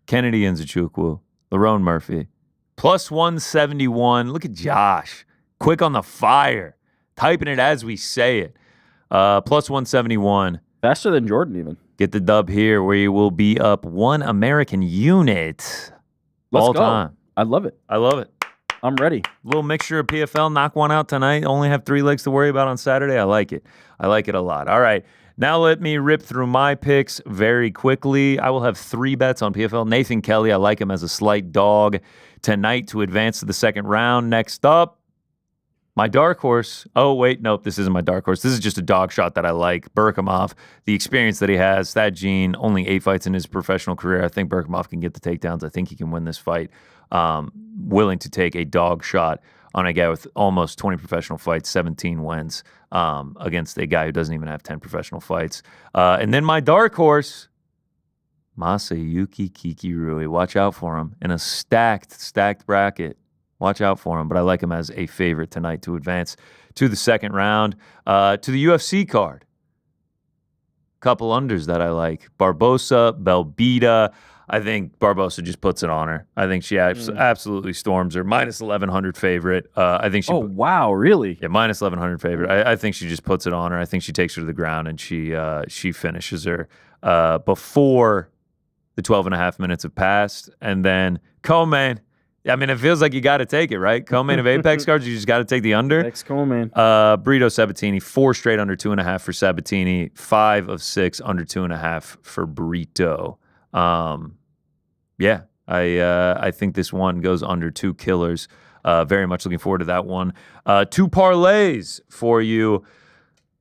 Kennedy Nzechukwu, Lerone Murphy, plus 171. Look at Josh. Quick on the fire. Typing it as we say it. Plus 171. Faster than Jordan, even. Get the dub here where you will be up 1 American unit. Let's all go. time. I love it. I love it. I'm ready. Little mixture of PFL. Knock one out tonight. Only have 3 legs to worry about on Saturday. I like it. I like it a lot. All right. Now let me rip through my picks very quickly. I will have 3 bets on PFL. Nathan Kelly, I like him as a slight dog tonight to advance to the second round. Next up, my dark horse. Oh, wait, nope, this isn't my dark horse. This is just a dog shot that I like. Berkhamov, the experience that he has, that gene, only 8 fights in his professional career. I think Berkhamov can get the takedowns. I think he can win this fight. Willing to take a dog shot on a guy with almost 20 professional fights, 17 wins, against a guy who doesn't even have 10 professional fights. And then my dark horse, Masayuki Kikirui. Watch out for him in a stacked bracket. Watch out for him, but I like him as a favorite tonight to advance to the second round. To the UFC card. Couple unders that I like. Barbosa, Belbita. I think Barbosa just puts it on her. I think she absolutely storms her. Minus 1,100 favorite. I think she. Oh, wow, really? Yeah, minus 1,100 favorite. I think she just puts it on her. I think she takes her to the ground and she finishes her before the 12.5 minutes have passed. And then co-main. I mean, it feels like you got to take it, right? Co-main of Apex cards, you just got to take the under. Apex co-main. Brito Sabatini, 4 straight under 2.5 for Sabatini, 5 of 6 under 2.5 for Brito. Yeah, I think this one goes under 2 killers. Very much looking forward to that one. 2 parlays for you.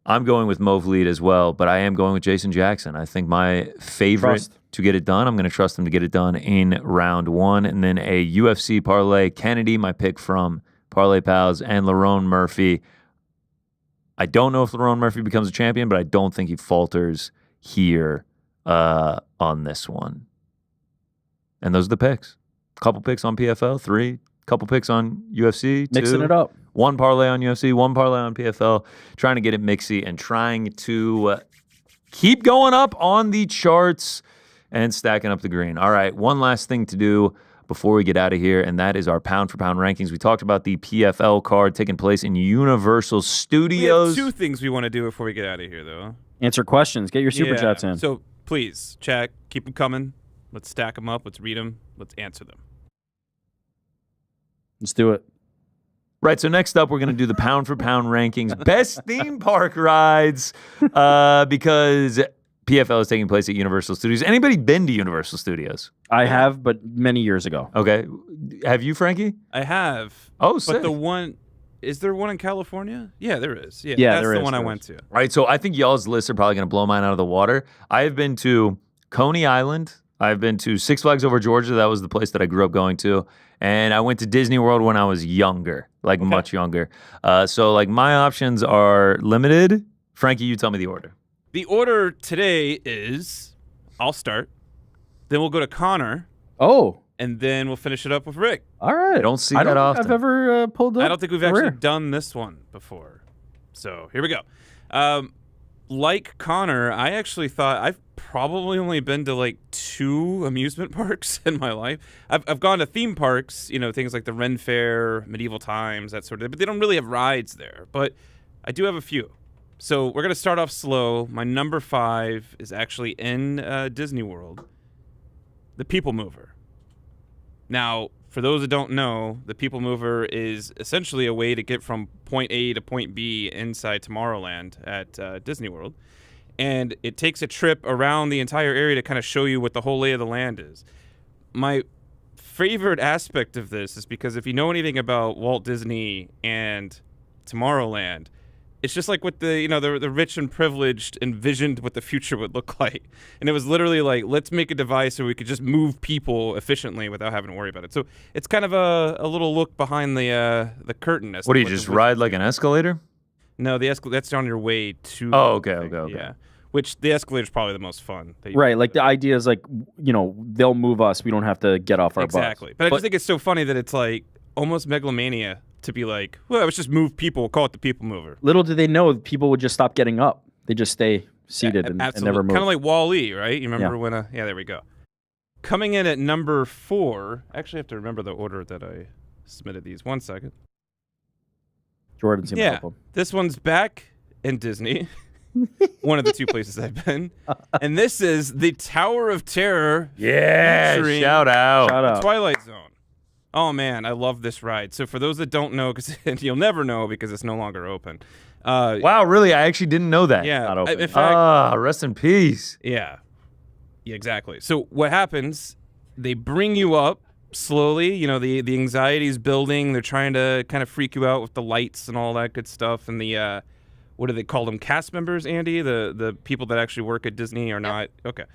I'm going with Mauve Lead as well, but I am going with Jason Jackson. I think my favorite to get it done, I'm going to trust him to get it done in round 1. And then a UFC parlay, Kennedy, my pick from Parlay Pals, and Lerone Murphy. I don't know if Lerone Murphy becomes a champion, but I don't think he falters here on this one. And those are the picks. Couple picks on PFL, 3. Couple picks on UFC, 2. Mixing it up. 1 parlay on UFC, 1 parlay on PFL. Trying to get it mixy and trying to keep going up on the charts and stacking up the green. All right, one last thing to do before we get out of here, and that is our pound-for-pound rankings. We talked about the PFL card taking place in Universal Studios. We have 2 things we want to do before we get out of here, though. Answer questions. Get your super chats in. So please, chat, keep them coming. Let's stack them up. Let's read them. Let's answer them. Let's do it. Right, so next up, we're going to do the pound-for-pound rankings. Best theme park rides because PFL is taking place at Universal Studios. Anybody been to Universal Studios? I have, but many years ago. Okay. Have you, Frankie? I have. Oh, sick. But the one, is there one in California? Yeah, there is. Yeah, Yeah, that's there the is, one I there went is. to. All right, so I think y'all's lists are probably going to blow mine out of the water. I have been to Coney Island. I've been to Six Flags Over Georgia. That was the place that I grew up going to. And I went to Disney World when I was younger, much younger. So my options are limited. Frankie, you tell me the order. The order today is I'll start, then we'll go to Connor, Oh, and then we'll finish it up with Rick. all right. I don't see I that don't think often. I've ever pulled up. I don't think we've for actually rare. done this one before. So here we go. Like Connor, I actually thought I've probably only been to 2 amusement parks in my life. I've gone to theme parks, things like the Ren Fair, Medieval Times, that sort of thing, but they don't really have rides there. But I do have a few. So we're going to start off slow. My number 5 is actually in Disney World, the People Mover. Now, for those that don't know, the People Mover is essentially a way to get from point A to point B inside Tomorrowland at Disney World. And it takes a trip around the entire area to kind of show you what the whole lay of the land is. My favorite aspect of this is because if you know anything about Walt Disney and Tomorrowland, it's just like what the rich and privileged envisioned what the future would look like. And it was literally let's make a device so we could just move people efficiently without having to worry about it. So it's kind of a little look behind the curtain. What do you just ride like an escalator? No, that's on your way to. Oh, okay. Yeah, which the escalator is probably the most fun. Right, the idea is they'll move us. We don't have to get off our butts. Exactly. But I just think it's so funny that it's almost megalomania to be well, let's just move people. We'll call it the People Mover. Little did they know people would just stop getting up. They just stay seated and never move. Kind of like Wall-E, right? You remember when? Yeah, there we go. Coming in at number 4. Actually, I have to remember the order that I submitted these. 1 second. Jordan seemed to help them. This one's back in Disney. One of the 2 places I've been. And this is the Tower of Terror. Yeah, featuring shout out. Twilight Zone. Oh, man, I love this ride. So for those that don't know, because you'll never know because it's no longer open. Wow, really? I actually didn't know that. Yeah. Not open. In fact, rest in peace. Yeah, exactly. So what happens, they bring you up slowly. The anxiety's building. They're trying to kind of freak you out with the lights and all that good stuff. And the, what do they call them? Cast members, Andy? The people that actually work at Disney are not. Okay.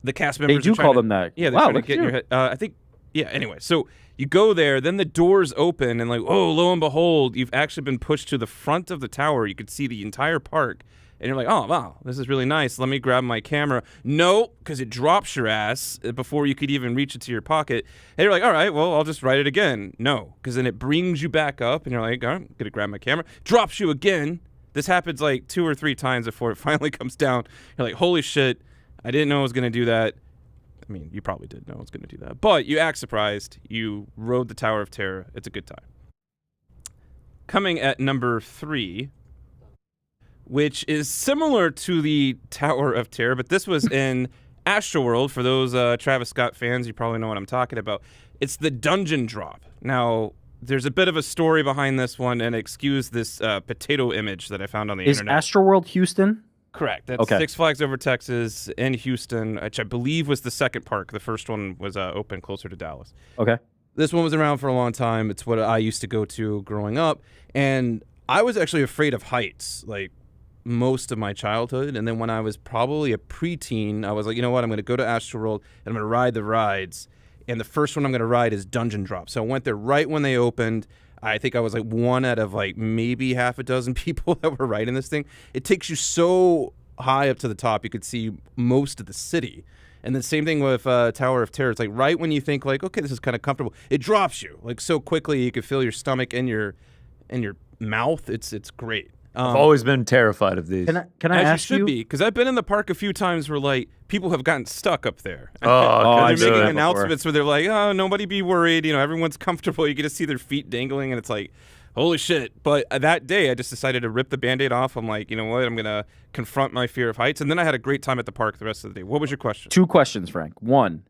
The cast members They do call them that. Yeah, they're wow, trying to get in your head. I think Yeah, anyway, so you go there, then the doors open, and like, oh, lo and behold, you've actually been pushed to the front of the tower. You could see the entire park. And you're like, oh, wow, this is really nice. Let me grab my camera. No, because it drops your ass before you could even reach it to your pocket. And you're like, all right, well, I'll just write it again. No, because then it brings you back up, and you're like, all right, I'm going to grab my camera. Drops you again. This happens like 2 or 3 times before it finally comes down. You're like, holy shit, I didn't know I was going to do that. I mean, you probably did know I was going to do that. But you act surprised. You rode the Tower of Terror. It's a good time. Coming at number 3, which is similar to the Tower of Terror, but this was in Astroworld. For those Travis Scott fans, you probably know what I'm talking about. It's the Dungeon Drop. Now, there's a bit of a story behind this one, and excuse this potato image that I found on the internet. Is Astroworld Houston? Correct. That's Six Flags Over Texas in Houston, which I believe was the second park. The first one was open closer to Dallas. Okay. This one was around for a long time. It's what I used to go to growing up, and I was actually afraid of heights, like, most of my childhood. And then when I was probably a preteen, I was like, you know what, I'm going to go to Astroworld and I'm going to ride the rides. And the first one I'm going to ride is Dungeon Drop. So I went there right when they opened. I think I was like one out of like maybe half a dozen people that were riding this thing. It takes you so high up to the top, you could see most of the city. And the same thing with Tower of Terror. It's like right when you think like, okay, this is kind of comfortable, it drops you like so quickly you can feel your stomach and your mouth. It's great. I've always been terrified of these. Can I ask you? Should be, because I've been in the park a few times where like people have gotten stuck up there. I've they're making announcements where they're like, "Oh, nobody be worried. You know, everyone's comfortable." You get to see their feet dangling, and it's like, holy shit! But that day, I just decided to rip the Band-Aid off. I'm like, you know what? I'm gonna confront my fear of heights, and then I had a great time at the park the rest of the day. What was your question? 2 questions, Frank. One,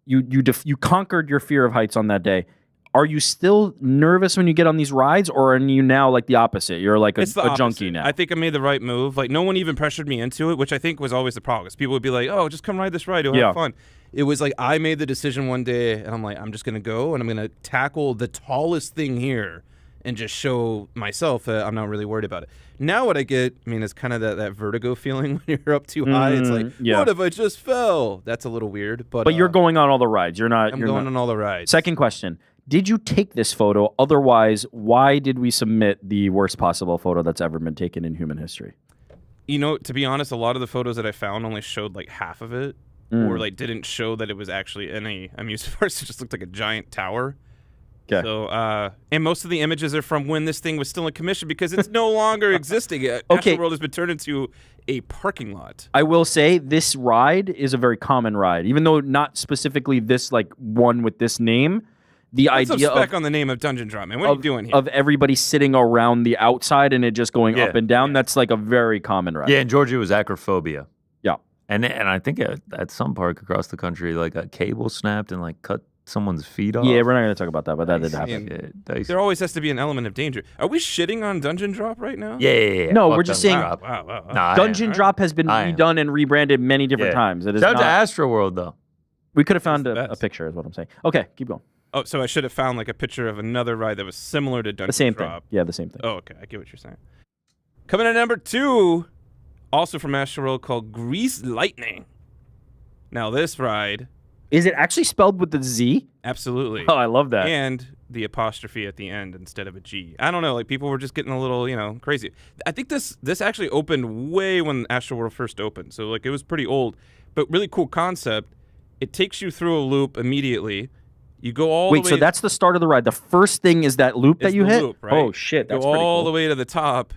you conquered your fear of heights on that day. Are you still nervous when you get on these rides, or are you now like the opposite? You're like a junkie now. I think I made the right move. Like, no one even pressured me into it, which I think was always the problem. Because people would be like, oh, just come ride this ride. You'll have fun. It was like I made the decision one day, and I'm like, I'm just going to go, and I'm going to tackle the tallest thing here and just show myself that I'm not really worried about it. Now what I get, I mean, it's kind of that vertigo feeling when you're up too high. It's like, what if I just fell? That's a little weird. But you're going on all the rides. You're not. I'm going on all the rides. Second question. Did you take this photo? Otherwise, why did we submit the worst possible photo that's ever been taken in human history? You know, to be honest, a lot of the photos that I found only showed like half of it, or like didn't show that it was actually any amusement park. It just looked like a giant tower. Okay. So, and most of the images are from when this thing was still in commission because it's no longer existing. Astroworld has been turned into a parking lot. I will say this ride is a very common ride, even though not specifically this like one with this name. The idea of on the name of Dungeon Drop, man. What are you doing here? Of everybody sitting around the outside and it just going up and down. That's like a very common ride. Yeah, in Georgia it was acrophobia. Yeah, and I think at some park across the country, like a cable snapped and like cut someone's feet off. Yeah, we're not going to talk about that, but that did happen. There always has to be an element of danger. Are we shitting on Dungeon Drop right now? Yeah. No, we're just saying Dungeon Drop has been redone redone and rebranded many different times. It is shout out to Astroworld though. We could have found a picture, is what I'm saying. Okay, keep going. Oh, so I should have found like a picture of another ride that was similar to Dungeon Drop. The same thing. Yeah, the same thing. Oh, okay. I get what you're saying. Coming in at number 2, also from Astroworld, called Grease Lightning. Now, this ride... Is it actually spelled with the Z? Absolutely. Oh, I love that. And the apostrophe at the end instead of a G. I don't know. Like, people were just getting a little, crazy. I think this actually opened way when Astroworld first opened. So, like, it was pretty old. But really cool concept. It takes you through a loop immediately. You go all the way... Wait, so that's the start of the ride. The first thing is that loop that you hit? Loop, right? Oh, shit. That's pretty cool. You go all the way to the top,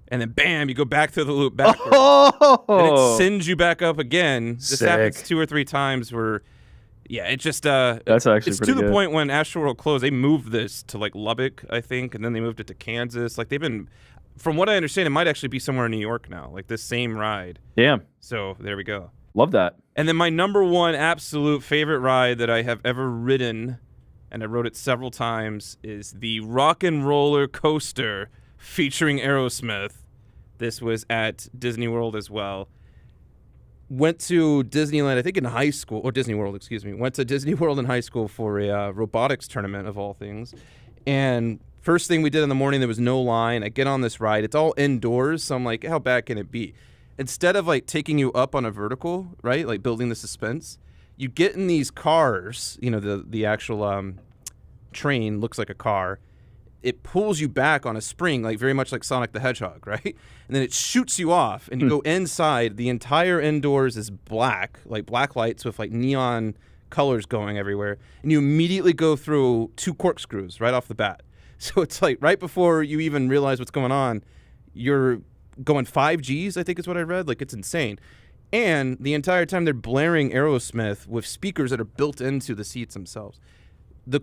and then bam, you go back through the loop backwards. Oh! And it sends you back up again. This happens 2 or 3 times where... Yeah, it just... that's actually it's pretty to the good. point when Astroworld closed, they moved this to, like, Lubbock, I think, and then they moved it to Kansas. Like, they've been... From what I understand, it might actually be somewhere in New York now, like this same ride. Damn. So, there we go. Love that. And then my number 1 absolute favorite ride that I have ever ridden, and I rode it several times, is the Rock and Roller Coaster featuring Aerosmith. This was at Disney World as well. Went to Disneyland, I think in high school, or Disney World, excuse me. Went to Disney World in high school for a robotics tournament of all things. And first thing we did in the morning, there was no line. I get on this ride. It's all indoors, so I'm like, how bad can it be? Instead of like taking you up on a vertical, right, like building the suspense, you get in these cars, the actual train looks like a car. It pulls you back on a spring, like very much like Sonic the Hedgehog, right? And then it shoots you off, and you go inside. The entire indoors is black, like black lights with like neon colors going everywhere. And you immediately go through 2 corkscrews right off the bat. So it's like right before you even realize what's going on, you're going 5 Gs, I think is what I read. Like, it's insane. And the entire time they're blaring Aerosmith with speakers that are built into the seats themselves. The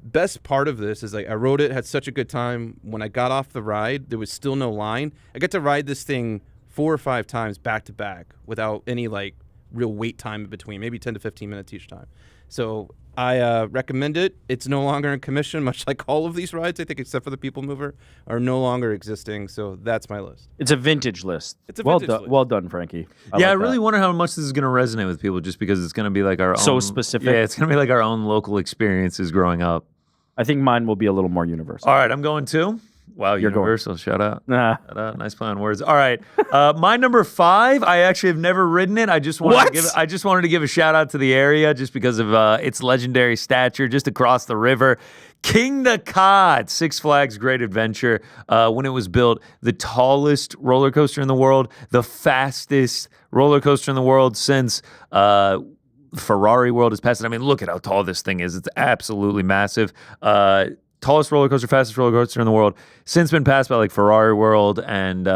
best part of this is, like, I rode it, had such a good time. When I got off the ride, there was still no line. I got to ride this thing 4 or 5 times back to back without any, like, real wait time in between, maybe 10 to 15 minutes each time. So I recommend it. It's no longer in commission, much like all of these rides, I think, except for the People Mover, are no longer existing. So that's my list. It's a vintage list. It's a vintage list. Well done, Frankie. I really wonder how much this is going to resonate with people, just because it's going to be like our own. So specific. Yeah, it's going to be like our own local experiences growing up. I think mine will be a little more universal. All right, I'm going 2. Wow, You're universal. Shout out. Nah. Shout out. Nice play on words. All right. My number 5, I actually have never ridden it. I just wanted to give a shout out to the area just because of its legendary stature just across the river. King the Cod, Six Flags Great Adventure. When it was built, the tallest roller coaster in the world, the fastest roller coaster in the world since Ferrari World has passed it. I mean, look at how tall this thing is. It's absolutely massive. Tallest roller coaster, fastest roller coaster in the world. Since been passed by like Ferrari World and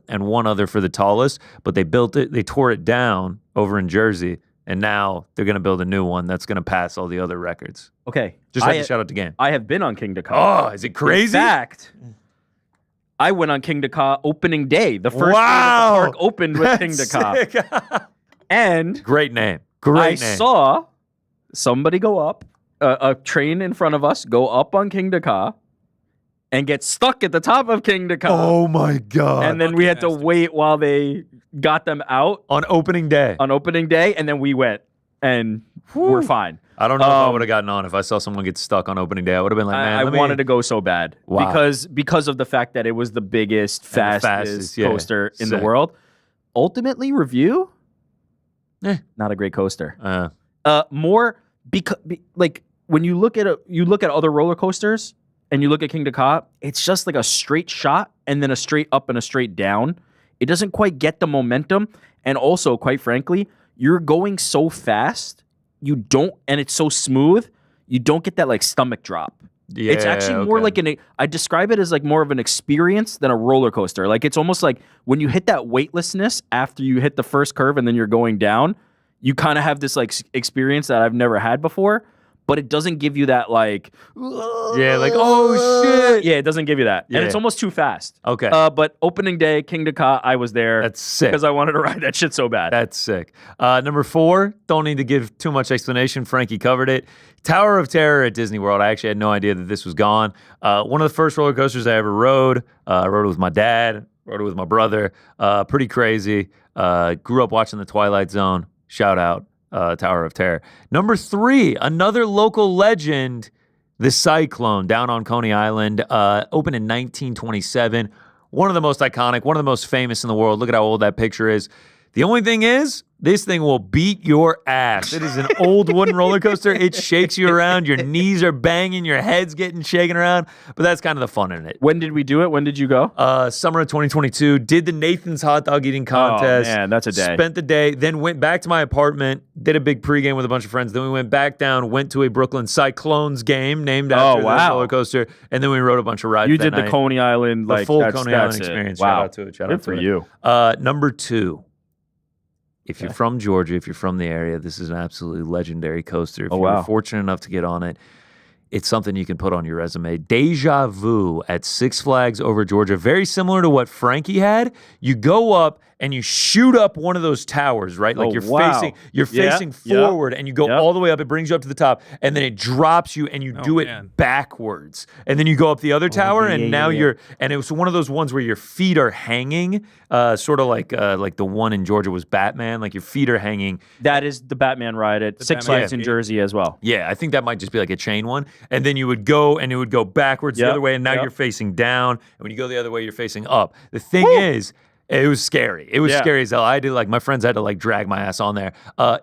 one other for the tallest. But they built it, they tore it down over in Jersey, and now they're going to build a new one that's going to pass all the other records. Okay. Just like to shout out to Game. I have been on King Dakar. Oh, is it crazy? In fact, I went on King Dakar opening day. The first day Wow. the park opened with King Dakar. And Great name. I saw somebody go up, a train in front of us, go up on King Dakar and get stuck at the top of King Dakar. Oh my God. And then we had to wait while they got them out on opening day. And then we went and we're fine. I don't know if I would have gotten on if I saw someone get stuck on opening day. I would have been like, man, I wanted to go so bad. Wow. Because of the fact that it was the biggest, fastest coaster in the world. Ultimately, review, not a great coaster. More because like when you look at other roller coasters and you look at King Dakar, it's just like a straight shot and then a straight up and a straight down. It doesn't quite get the momentum, and also, quite frankly, you're going so fast, and it's so smooth, you don't get that like stomach drop. Yeah, it's actually more like I describe it as like more of an experience than a roller coaster. Like, it's almost like when you hit that weightlessness after you hit the first curve and then you're going down, you kind of have this like experience that I've never had before, but it doesn't give you that like, oh shit. Yeah, it doesn't give you that. Yeah. And it's almost too fast. Okay. But opening day, King Dakar, I was there. That's sick. Because I wanted to ride that shit so bad. That's sick. Number 4, don't need to give too much explanation. Frankie covered it. Tower of Terror at Disney World. I actually had no idea that this was gone. One of the first roller coasters I ever rode. I rode it with my dad, rode it with my brother. Pretty crazy. Grew up watching The Twilight Zone. Shout out. Tower of Terror. Number 3, another local legend, the Cyclone down on Coney Island, opened in 1927. One of the most iconic, one of the most famous in the world. Look at how old that picture is. The only thing is, this thing will beat your ass. It is an old wooden roller coaster. It shakes you around. Your knees are banging. Your head's getting shaken around. But that's kind of the fun in it. When did we do it? When did you go? Summer of 2022. Did the Nathan's hot dog eating contest. Oh, man, that's a day. Spent the day. Then went back to my apartment. Did a big pregame with a bunch of friends. Then we went back down. Went to a Brooklyn Cyclones game named after the roller coaster. And then we rode a bunch of rides. You did the Coney Island, the full Coney Island experience. Wow. Shout out to it. Shout out for to you. Number 2. If you're from Georgia, if you're from the area, this is an absolutely legendary coaster. If you're fortunate enough to get on it, it's something you can put on your resume. Deja Vu at Six Flags over Georgia. Very similar to what Frankie had. You go up and you shoot up one of those towers, right? Like you're facing forward and you go all the way up. It brings you up to the top and then it drops you and you do it backwards. And then you go up the other tower and now you're, and it was one of those ones where your feet are hanging, sort of like the one in Georgia was Batman. Like your feet are hanging. That is the Batman ride at Six Flags in Jersey as well. Yeah, I think that might just be like a chain one. And then you would go and it would go backwards the other way and now you're facing down. And when you go the other way, you're facing up. The thing is, it was scary. It was scary as hell. I did my friends had to drag my ass on there.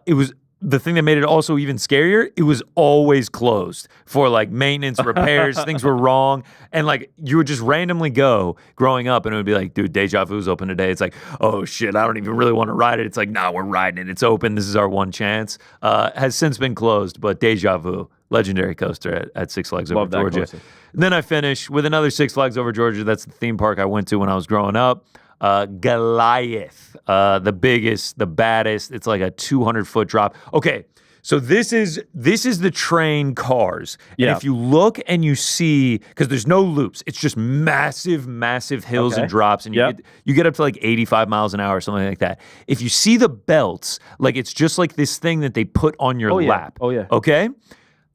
It was the thing that made it also even scarier, it was always closed for like maintenance, repairs, things were wrong. And like you would just randomly go growing up and it would be like, dude, Deja Vu's open today. It's like, oh shit, I don't even really want to ride it. It's like, nah, we're riding it. It's open. This is our one chance. Has since been closed, but Deja Vu, legendary coaster at Six Flags Over Georgia. Coaster. And then I finish with another Six Flags Over Georgia. That's the theme park I went to when I was growing up. Goliath, the biggest, the baddest. It's like a 200-foot drop. Okay, so this is the train cars. Yeah. And if you look and you see, because there's no loops, it's just massive, massive hills and drops, and you get up to like 85 miles an hour or something like that. If you see the belts, like it's just like this thing that they put on your lap. Oh yeah. Okay.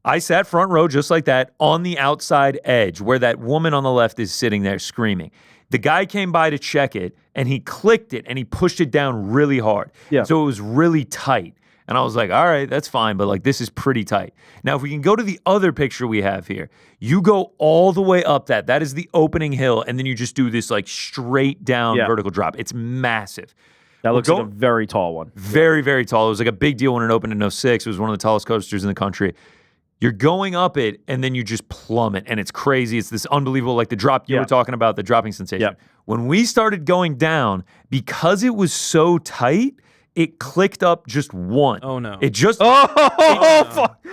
I sat front row just like that on the outside edge where that woman on the left is sitting there screaming. The guy came by to check it, and he clicked it, and he pushed it down really hard. Yeah. So it was really tight. And I was like, all right, that's fine, but like this is pretty tight. Now, if we can go to the other picture we have here, you go all the way up that. That is the opening hill, and then you just do this like straight down vertical drop. It's massive. That looks like a very tall one. Very, very tall. It was like a big deal when it opened in 06. It was one of the tallest coasters in the country. You're going up it, and then you just plummet, and it's crazy. It's this unbelievable, like the drop you were talking about, the dropping sensation. Yeah. When we started going down, because it was so tight, it clicked up just one. Oh, no. It just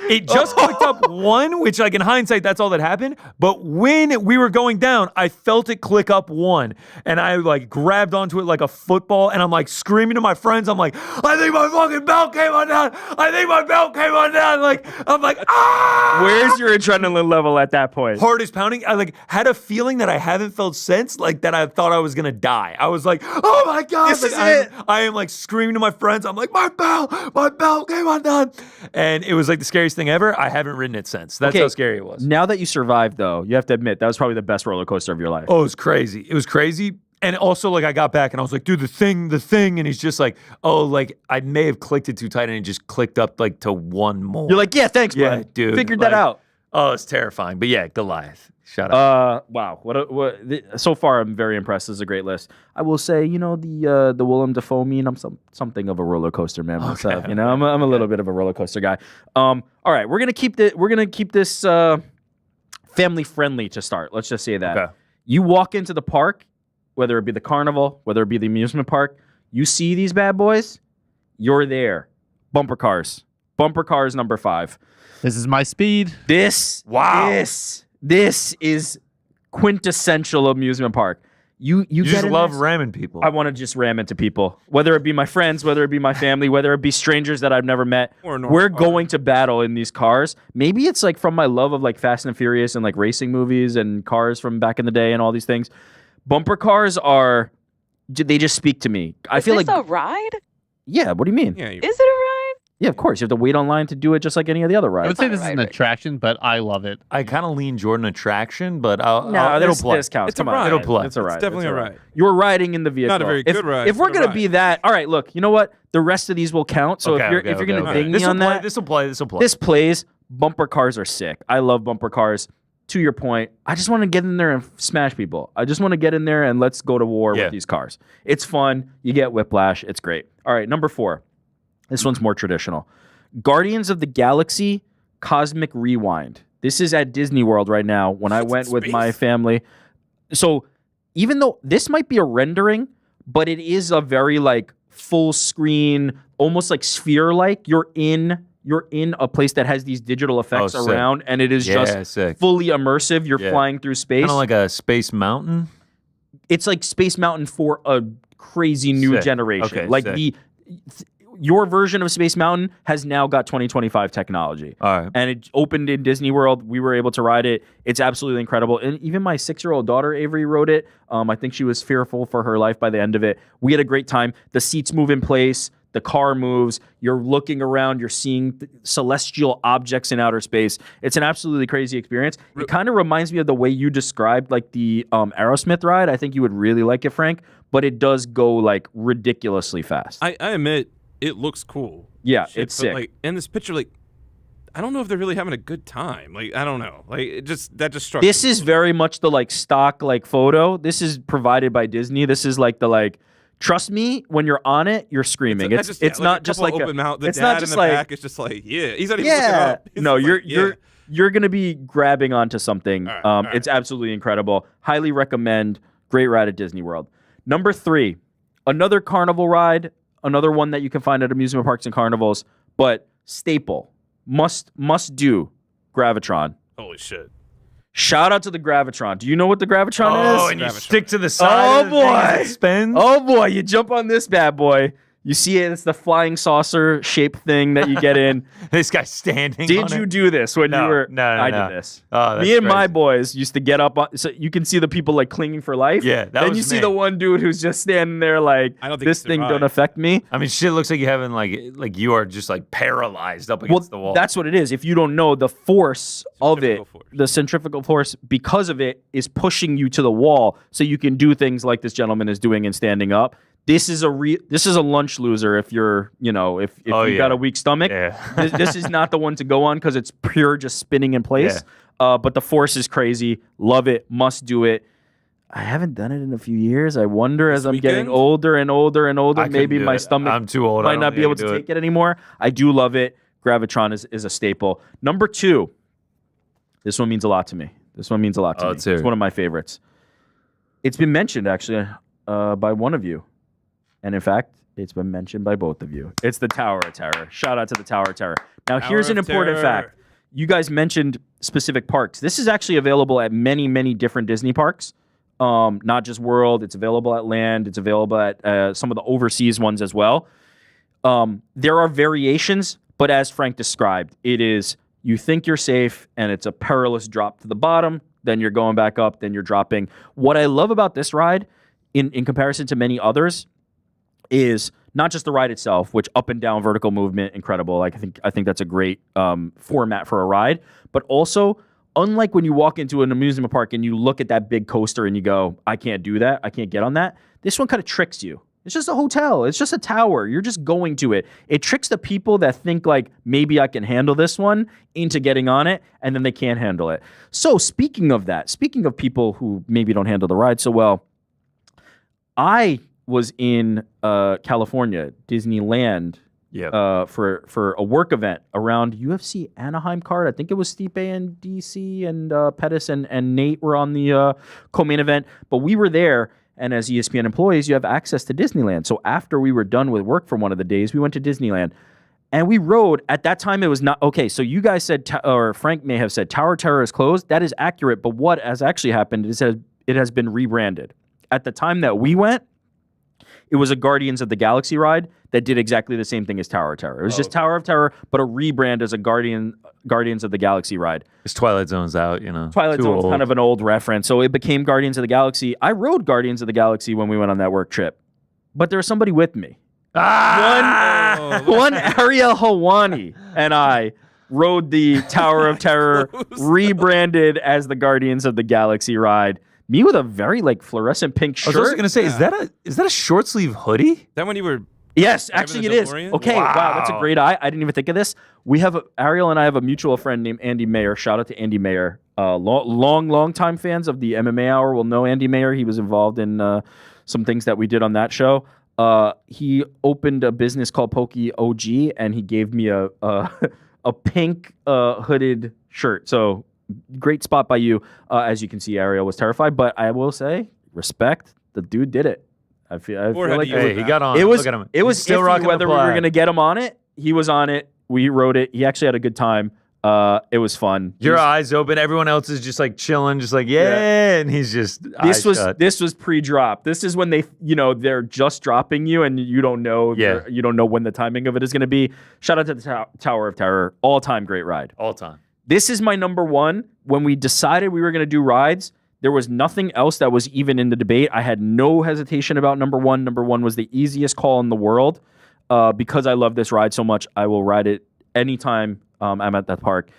it just clicked up one, which like in hindsight, that's all that happened. But when we were going down, I felt it click up one, and I like grabbed onto it like a football, and I'm like screaming to my friends. I'm like, I think my fucking belt came undone. I think my belt came undone. Like I'm like, ah! Where's your adrenaline level at that point? Heart is pounding. I like had a feeling that I haven't felt since, like that I thought I was gonna die. I was like, oh my God. This like, is it. I am like screaming to my friends. I'm like, my belt came undone. And it was like the scariest thing ever. I haven't ridden it since. That's how scary it was. Now that you survived, though, you have to admit that was probably the best roller coaster of your life. Oh, it was crazy. It was crazy. And also, like, I got back and I was like, dude, the thing. And he's just like, oh, like, I may have clicked it too tight and it just clicked up, like, to one more. You're like, yeah, thanks, yeah, bro. dude. Figured like, that out. Oh, it's terrifying. But yeah, Goliath. Shout out. Wow. So far, I'm very impressed. This is a great list. I will say, you know, the Willem Dafoe meme. I'm something of a roller coaster man myself. You know, I'm a little bit of a roller coaster guy. All right, we're gonna keep this family friendly to start. Let's just say that. Okay. You walk into the park, whether it be the carnival, whether it be the amusement park, you see these bad boys, you're there. Bumper cars number 5. This is my speed. This is quintessential amusement park. You just get love ramming people. I want to just ram into people, whether it be my friends, whether it be my family, whether it be strangers that I've never met. We're going to battle in these cars. Maybe it's like from my love of like Fast and Furious and like racing movies and cars from back in the day and all these things. Bumper cars they just speak to me. I feel like a ride? Yeah, what do you mean? Yeah, Is it a ride? Yeah, of course. You have to wait online to do it just like any of the other I rides. would say not this a is an ride. attraction, but I love it. I kind of lean Jordan attraction, but it'll this play. counts. It's a Come on. ride. It'll play. It's a ride. It's definitely a ride. You're riding in the vehicle. Not a very good ride, If we're but a gonna ride. be that, all right. Look, you know what? The rest of these will count. So if you're gonna ding me on that, this will play. this plays. Bumper cars are sick. I love bumper cars. To your point, I just want to get in there and smash people. I just want to get in there and let's go to war with these cars. It's fun. You get whiplash. It's great. All right, number 4. This one's more traditional. Guardians of the Galaxy Cosmic Rewind. This is at Disney World right now when I went with my family. So even though this might be a rendering, but it is a very like full screen, almost like sphere-like. You're in a place that has these digital effects around, and it is just fully immersive. You're flying through space. Kind of like a Space Mountain. It's like Space Mountain for a crazy new generation. Okay, like sick. Your version of Space Mountain has now got 2025 technology. All right. And it opened in Disney World. We were able to ride it. It's absolutely incredible. And even my 6-year-old daughter, Avery, rode it. I think she was fearful for her life by the end of it. We had a great time. The seats move in place. The car moves. You're looking around. You're seeing celestial objects in outer space. It's an absolutely crazy experience. It kind of reminds me of the way you described like the Aerosmith ride. I think you would really like it, Frank. But it does go like ridiculously fast. I admit it looks cool. Yeah, Shit, it's sick. Like in this picture, like I don't know if they're really having a good time. Like I don't know. Like that just struck. This me. is very much the like stock like photo. This is provided by Disney. This is like the like Trust me, when you're on it, you're screaming. It's not just like open mouth. The it's dad not in just the like back is just like, yeah. He's not even looking yeah. up. He's No, just like, yeah. you're gonna be grabbing onto something. All right. It's absolutely incredible. Highly recommend. Great ride at Disney World. Number 3, another carnival ride. Another one that you can find at amusement parks and carnivals, but staple, must do, Gravitron. Holy shit. Shout out to the Gravitron. Do you know what the Gravitron is? Oh, and you stick to the side. Oh, boy. It spins. Oh boy, you jump on this bad boy. You see it, it's the flying saucer shaped thing that you get in. This guy's standing. Did you do this when you were? No, I no. did this. Oh, that's Me and my crazy. boys used to get up on, so you can see the people like clinging for life. Yeah, that then was you see me. the one dude who's just standing there like, I don't think this he thing survived. don't affect me. I mean, shit looks like you having like you are just like paralyzed up against the wall. That's what it is. If you don't know, the force of it, Centrifugal force. the centrifugal force, because of it, is pushing you to the wall, so you can do things like this gentleman is doing and standing up. This is a lunch loser if you're, if you got a weak stomach. Yeah. this is not the one to go on because it's pure just spinning in place. But the force is crazy. Love it. Must do it. I haven't done it in a few years. I wonder as I'm getting weekend? older and older and older, I maybe couldn't do my it. stomach I'm too old. I might don't not think be I able can to do take it anymore. I do love it. Gravitron is a staple. Number 2. This one means a lot to me. This one means a lot to me. let's hear It's it. one of my favorites. It's been mentioned actually by one of you. And in fact, it's been mentioned by both of you. It's the Tower of Terror. Shout out to the Tower of Terror. Now, here's an of important Terror. fact. You guys mentioned specific parks. This is actually available at many, many different Disney parks. Not just World. It's available at Land. It's available at some of the overseas ones as well. There are variations, but as Frank described, it is you think you're safe and it's a perilous drop to the bottom. Then you're going back up. Then you're dropping. What I love about this ride, in comparison to many others, is not just the ride itself, which up and down vertical movement, incredible. Like I think that's a great format for a ride. But also, unlike when you walk into an amusement park and you look at that big coaster and you go, I can't do that. I can't get on that. This one kind of tricks you. It's just a hotel. It's just a tower. You're just going to it. It tricks the people that think like, maybe I can handle this one into getting on it, and then they can't handle it. So speaking of that, speaking of people who maybe don't handle the ride so well, I was in California, Disneyland, for a work event around UFC Anaheim card. I think it was Stipe and DC and Pettis and Nate were on the co-main event. But we were there, and as ESPN employees, you have access to Disneyland. So after we were done with work for one of the days, we went to Disneyland. And we rode, at that time it was not, okay, so you guys said, or Frank may have said, Tower of Terror is closed. That is accurate, but what has actually happened is that it has been rebranded. At the time that we went, it was a Guardians of the Galaxy ride that did exactly the same thing as Tower of Terror. It was just Tower of Terror, but a rebrand as a Guardians of the Galaxy ride. This Twilight Zone's out, Twilight Too Zone's old. kind of an old reference, so it became Guardians of the Galaxy. I rode Guardians of the Galaxy when we went on that work trip, but there was somebody with me. One Ariel Helwani and I rode the Tower of Terror, rebranded as the Guardians of the Galaxy ride. Me with a very fluorescent pink I was also shirt. gonna say, is that a short sleeve hoodie? Then when you were Yes, Driving actually the it is. DeLorean? Okay, wow, that's a Wow. great eye. I didn't even think of this. We have Ariel and I have a mutual friend named Andy Mayer. Shout out to Andy Mayer. Long time fans of the MMA Hour will know Andy Mayer. He was involved in some things that we did on that show. He opened a business called Pokey OG, and he gave me a pink hooded shirt. So great spot by you. As you can see, Ariel was terrified, but I will say, respect. The dude did it. I feel Forehead like to it was, Hey, he got on. it was Look at him. it was He's still iffy rocking whether the we were plaid. going to get him on it. He was on it. We wrote it. He actually had a good time. It was fun. Your eyes open. Everyone else is just chilling, just and he's just eyes shut. This was pre-drop. This is when they're just dropping you and you don't know you don't know when the timing of it is going to be. Shout out to the Tower of Terror. All-time great ride. all time. This is my number one. When we decided we were going to do rides, there was nothing else that was even in the debate. I had no hesitation about number one. Number one was the easiest call in the world. Because I love this ride so much, I will ride it anytime I'm at that park.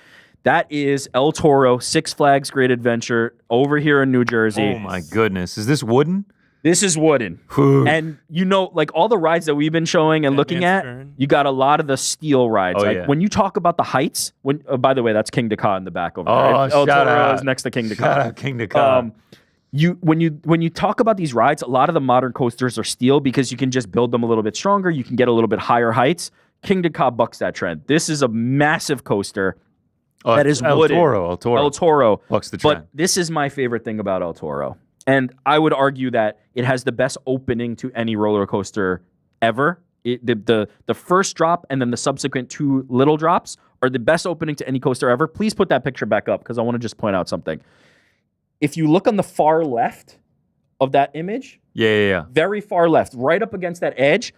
That is El Toro, Six Flags Great Adventure over here in New Jersey. Oh my goodness. Is this wooden? This is wooden. And all the rides that we've been showing and looking Batman's at, Turn. you got a lot of the steel rides. Oh, like yeah. when you talk about the heights, by the way, that's King Dakar in the back over Oh, there. El shout Toro out. is next to King Dakar. Shout out King Dakar. when you talk about these rides, a lot of the modern coasters are steel because you can just build them a little bit stronger. You can get a little bit higher heights. Kingda Ka bucks that trend. This is a massive coaster that is wooden. El Toro bucks the trend. But this is my favorite thing about El Toro. And I would argue that it has the best opening to any roller coaster ever. The first drop and then the subsequent 2 little drops are the best opening to any coaster ever. Please put that picture back up because I want to just point out something. If you look on the far left of that image, very far left, right up against that edge,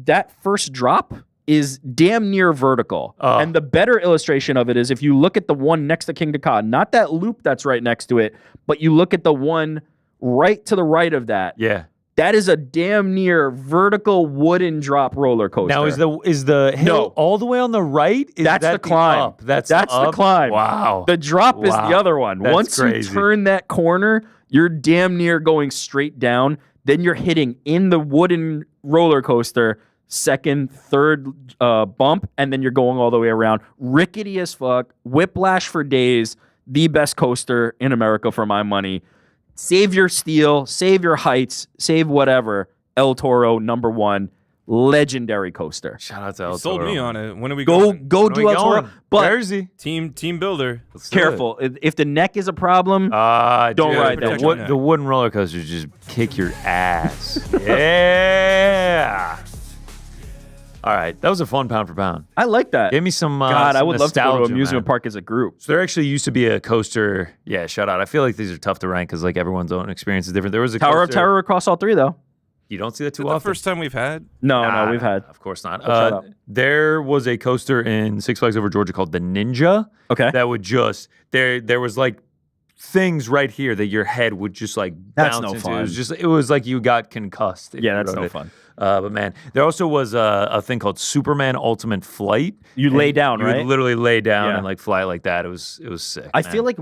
that first drop is damn near vertical. And the better illustration of it is if you look at the one next to Kingda Ka, not that loop that's right next to it, but you look at the one right to the right of that. Yeah. That is a damn near vertical wooden drop roller coaster. Now is the hill all the way on the right? That's the climb. Up? That's the climb. Wow. The drop is the other one. That's Once crazy. you turn that corner, you're damn near going straight down. Then you're hitting in the wooden roller coaster, second, third bump, and then you're going all the way around. Rickety as fuck. Whiplash for days. The best coaster in America for my money. Save your steel, save your heights, save whatever. El Toro, #1, legendary coaster. Shout out to El Toro. Sold me on it. When are we Go going? do El Toro. But Jersey. Team builder. careful. If the neck is a problem, don't dude, ride that. The wooden roller coasters just kick your ass. Yeah. All right, that was a fun pound for pound. I like that. Give me some. God, I would love to go to nostalgia, amusement man. park as a group. So there actually used to be a coaster. Yeah, shout out. I feel like these are tough to rank because like everyone's own experience is different. There was a Tower of coaster- Terror across all 3, though. You don't see that Is too it the often. first time we've had? No, we've had. Of course not. shut up. There was a coaster in Six Flags Over Georgia called the Ninja. Okay. That would just there was like things right here that your head would just like That's bounce no into. fun. It was like you got concussed. if Yeah, you that's rode no it. fun. But man, there also was a thing called Superman Ultimate Flight. You lay down, You right? would literally lay down Yeah. and like fly like that. It was sick. I man. feel like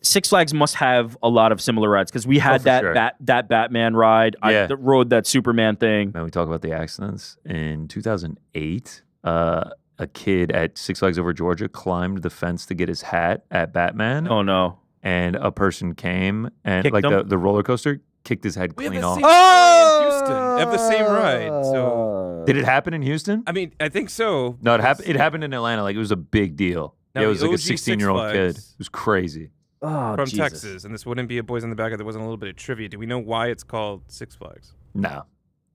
Six Flags must have a lot of similar rides because we had for that sure. that Batman ride. Yeah. I rode that Superman thing. Man, we talk about the accidents. In 2008, a kid at Six Flags Over Georgia climbed the fence to get his hat at Batman. Oh no! And a person came and Kicked like him? the roller coaster kicked his head We have clean the off. same story in Houston. They have the same ride. So Did it happen in Houston? I mean, I think so. No, it happened in Atlanta. Like it was a big deal. Now, Yeah, it was the like a OG Six 16-year-old kid. Flags- It was crazy. Oh, from Jesus. Texas, and this wouldn't be a Boys in the Back if there wasn't a little bit of trivia. Do we know why it's called Six Flags? No.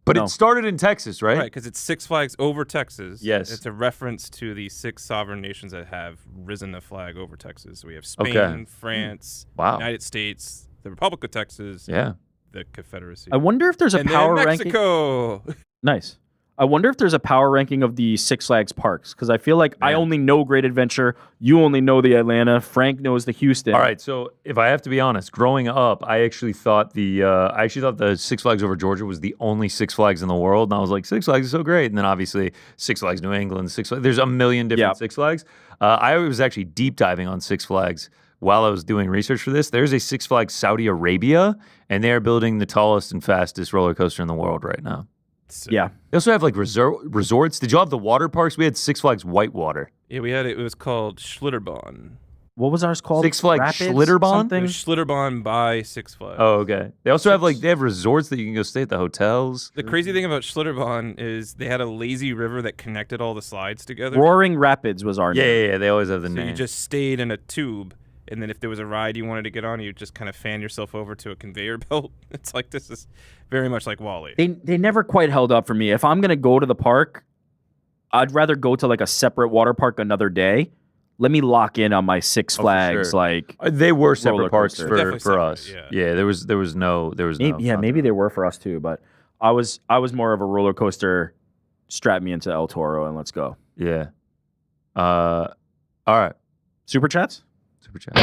But No. it started in Texas, right? Right, because it's Six Flags over Texas. Yes. It's a reference to the 6 sovereign nations that have risen a flag over Texas. So we have Spain, Okay. France, Wow. United States, the Republic of Texas, Yeah. the Confederacy. I wonder if there's a and power then ranking. Mexico. Nice. I wonder if there's a power ranking of the Six Flags parks because I feel like I Man. only know Great Adventure. You only know the Atlanta. Frank knows the Houston. All right, so if I have to be honest, growing up, I actually thought the Six Flags Over Georgia was the only Six Flags in the world, and I was like, Six Flags is so great. And then obviously Six Flags New England, Six Flags. There's a million different Yeah. Six Flags. I was actually deep diving on Six Flags while I was doing research for this. There's a Six Flags Saudi Arabia, and they are building the tallest and fastest roller coaster in the world right now. Yeah. They also have like resorts. Did you have the water parks? We had Six Flags Whitewater. Yeah, we had it. It was called Schlitterbahn. What was ours called? Six Flags Rapids? Schlitterbahn? It Something? was Schlitterbahn by Six Flags. Oh, okay. They also have they have resorts that you can go stay at the hotels. The crazy thing about Schlitterbahn is they had a lazy river that connected all the slides together. Roaring Rapids was our name. Yeah. They always have the So name. you just stayed in a tube, and then if there was a ride you wanted to get on, you just kind of fan yourself over to a conveyor belt. It's like this is very much like Wall-E. They never quite held up for me. If I'm gonna go to the park, I'd rather go to like a separate water park another day. Let me lock in on my Six for Flags. sure. like They were separate roller parks coaster. Definitely for separate, us. yeah. There was no maybe they were for us too. But I was more of a roller coaster. Strap me into El Toro and let's go. Yeah. All right. Super chats. Super chat.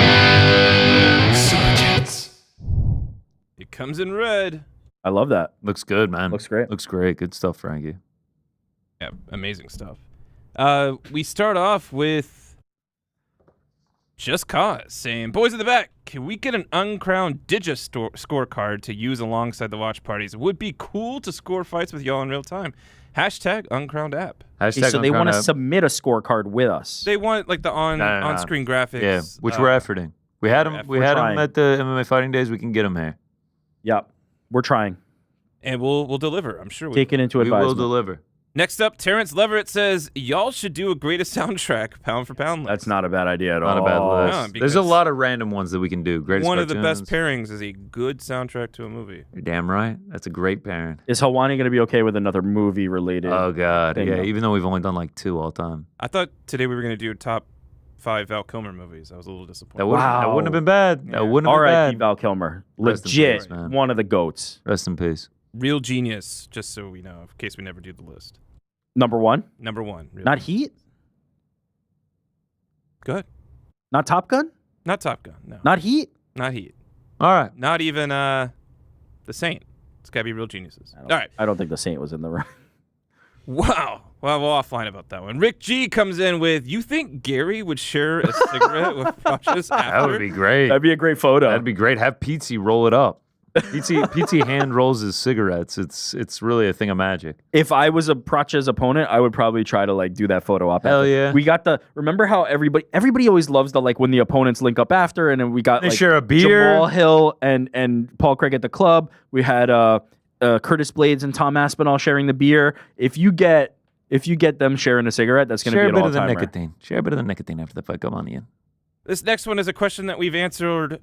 It comes in red. I love that. Looks good, man. Looks great. Looks great. Good stuff, Frankie. Yeah, amazing stuff. We start off with Just Cause saying, "Boys in the back, can we get an uncrowned scorecard to use alongside the watch parties? It would be cool to score fights with y'all in real time. Hashtag uncrowned app." Hashtag So they want to uncrowned app. submit a scorecard with us. They want like the No. on-screen graphics. Yeah, which we're efforting. We had him. We're We had him trying. at the MMA Fighting Days. We can get him here. Yep. We're trying. And we'll deliver. I'm sure. Take it into We will advisement. deliver. Next up, Terrence Leverett says, y'all should do a greatest soundtrack pound for pound list. That's not a bad idea at Not all. a bad list. No, There's a because lot of random ones that we can do. Greatest one of the best cartoons. pairings is a good soundtrack to a movie. You're damn right. That's a great pairing. Is Helwani going to be okay with another movie related? Oh, God. thing, Yeah, though? even though we've only done like 2 all time. I thought today we were going to do top 5 Val Kilmer movies. I was a little disappointed. That wouldn't have been bad. Yeah. That wouldn't have been R.I.P. bad. Val Kilmer. Rest in Legit. peace, man. One of the GOATs. Rest in peace. Real genius, just so we know, in case we never do the list. Number 1. Number 1. Real Not genius. Heat. Good. Not Top Gun. Not Top Gun. No. Not Heat. Not Heat. All right. Not even The Saint. It's got to be real geniuses. All right. I don't think The Saint was in the right. Wow. Well, we'll offline about that one. Rick G comes in with, you think Gary would share a cigarette with Precious after? That would be great. That'd be a great photo. That'd be great. Have Pizzi roll it up. Pizzi hand rolls his cigarettes. It's really a thing of magic. If I was a Pracha's opponent, I would probably try to like do that photo op. Hell after. yeah. We got remember how everybody always loves the like when the opponents link up after, and then we got They like share a beer. Jamal Hill and Paul Craig at the club. We had Curtis Blades and Tom Aspinall sharing the beer. If you get them sharing a cigarette, that's going to Share be a an bit of the all-timer. nicotine. Share a bit of the nicotine after the fight. Come on, Ian. This next one is a question that we've answered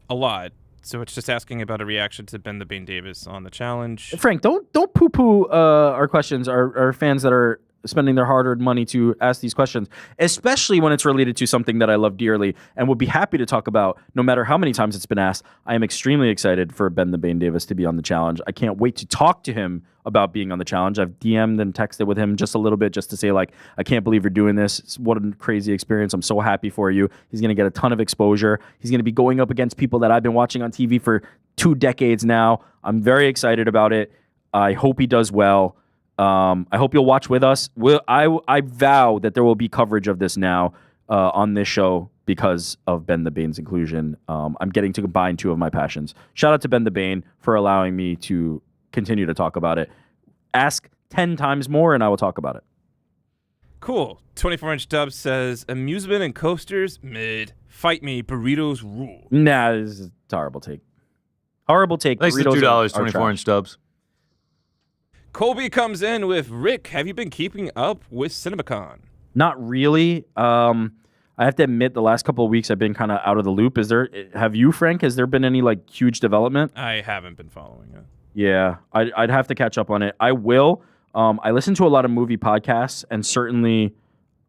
a lot. So it's just asking about a reaction to Ben the Bane Davis on the challenge. Frank, don't poo-poo our questions. Our fans that are spending their hard-earned money to ask these questions, especially when it's related to something that I love dearly and would be happy to talk about no matter how many times it's been asked. I am extremely excited for Ben the Bane Davis to be on the challenge. I can't wait to talk to him about being on the challenge. I've DM'd and texted with him just a little bit just to say, like, I can't believe you're doing this. What a crazy experience. I'm so happy for you. He's going to get a ton of exposure. He's going to be going up against people that I've been watching on TV for 2 decades now. I'm very excited about it. I hope he does well. I hope you'll watch with us. I vow that there will be coverage of this now on this show because of Ben the Bane's inclusion. I'm getting to combine 2 of my passions. Shout out to Ben the Bane for allowing me to continue to talk about it. Ask 10 times more and I will talk about it. Cool. 24-inch Dub says, amusement and coasters, mid. Fight me, burritos rule. Nah, this is a horrible take. Horrible take. Thanks to Burritos $2, are 24-inch Dubs. Colby comes in with, Rick, have you been keeping up with CinemaCon? Not really. I have to admit, the last couple of weeks I've been kind of out of the loop. Have you, Frank? Has there been any like huge development? I haven't been following it. Yeah, I'd have to catch up on it. I will. I listen to a lot of movie podcasts, and certainly,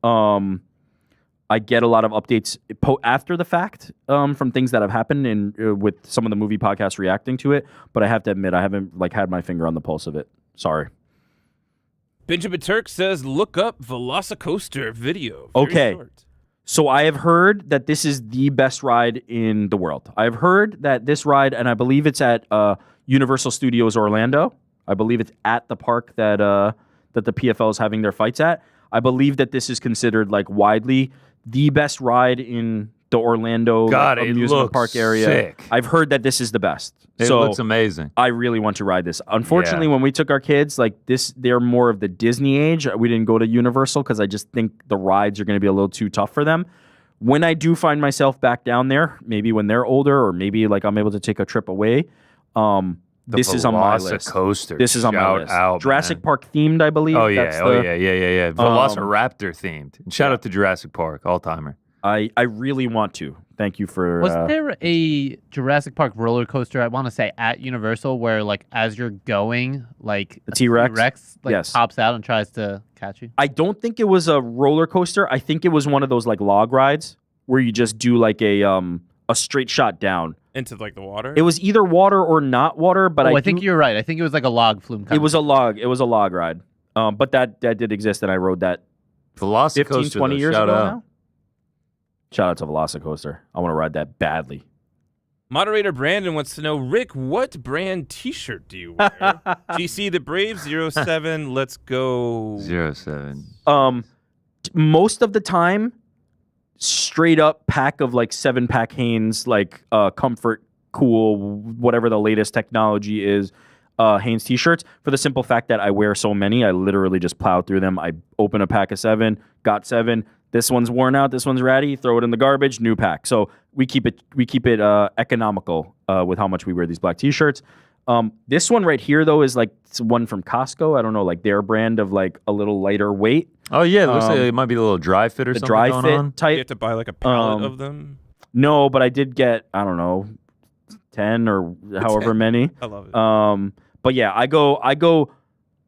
I get a lot of updates after the fact from things that have happened with some of the movie podcasts reacting to it. But I have to admit, I haven't like had my finger on the pulse of it. Sorry. Benjamin Turk says, look up Velocicoaster video. Very Okay. short. So I have heard that this is the best ride in the world. I've heard that this ride, and I believe it's at Universal Studios Orlando. I believe it's at the park that the PFL is having their fights at. I believe that this is considered like widely the best ride in the Orlando God, it amusement looks park area. sick. I've heard that this is the best. It so looks amazing. I really want to ride this. Unfortunately, when we took our kids, like they're more of the Disney age. We didn't go to Universal because I just think the rides are going to be a little too tough for them. When I do find myself back down there, maybe when they're older, or maybe like I'm able to take a trip away, this is on my list. Velocicoaster. This is on my Shout list. out, Jurassic man. Park themed, I believe. Oh yeah, That's yeah. Velociraptor themed. And shout out to Jurassic Park, all timer. I really want to. Thank you for. Was there a Jurassic Park roller coaster, I want to say, at Universal where, like, as you're going, like, The T-Rex? like, Yes. pops out and tries to catch you? I don't think it was a roller coaster. I think it was one of those like log rides where you just do like a straight shot down. Into like the water? It was either water or not water, but I think you're right. I think it was like a log flume. it was a log. It was a log ride. But that did exist, and I rode that Velocicoaster. 15, 20 though, years shout ago out. now. Shout out to Velocicoaster. I want to ride that badly. Moderator Brandon wants to know, Rick, what brand t-shirt do you wear? GC the Brave 07, let's go. 07. Most of the time, straight up pack of like 7-pack Hanes, like comfort, cool, whatever the latest technology is, Hanes t-shirts. For the simple fact that I wear so many, I literally just plow through them. I open a pack of 7, got 7. This one's worn out. This one's ratty. Throw it in the garbage. New pack. So we keep it economical with how much we wear these black T-shirts. This one right here though is like it's one from Costco. I don't know, like their brand of like a little lighter weight. Oh yeah, it looks like it might be a little dry fit or The something dry going fit on. type. You have to buy like a pallet of them. No, but I did get, I don't know, 10 or however 10. many. I love it. But yeah, I go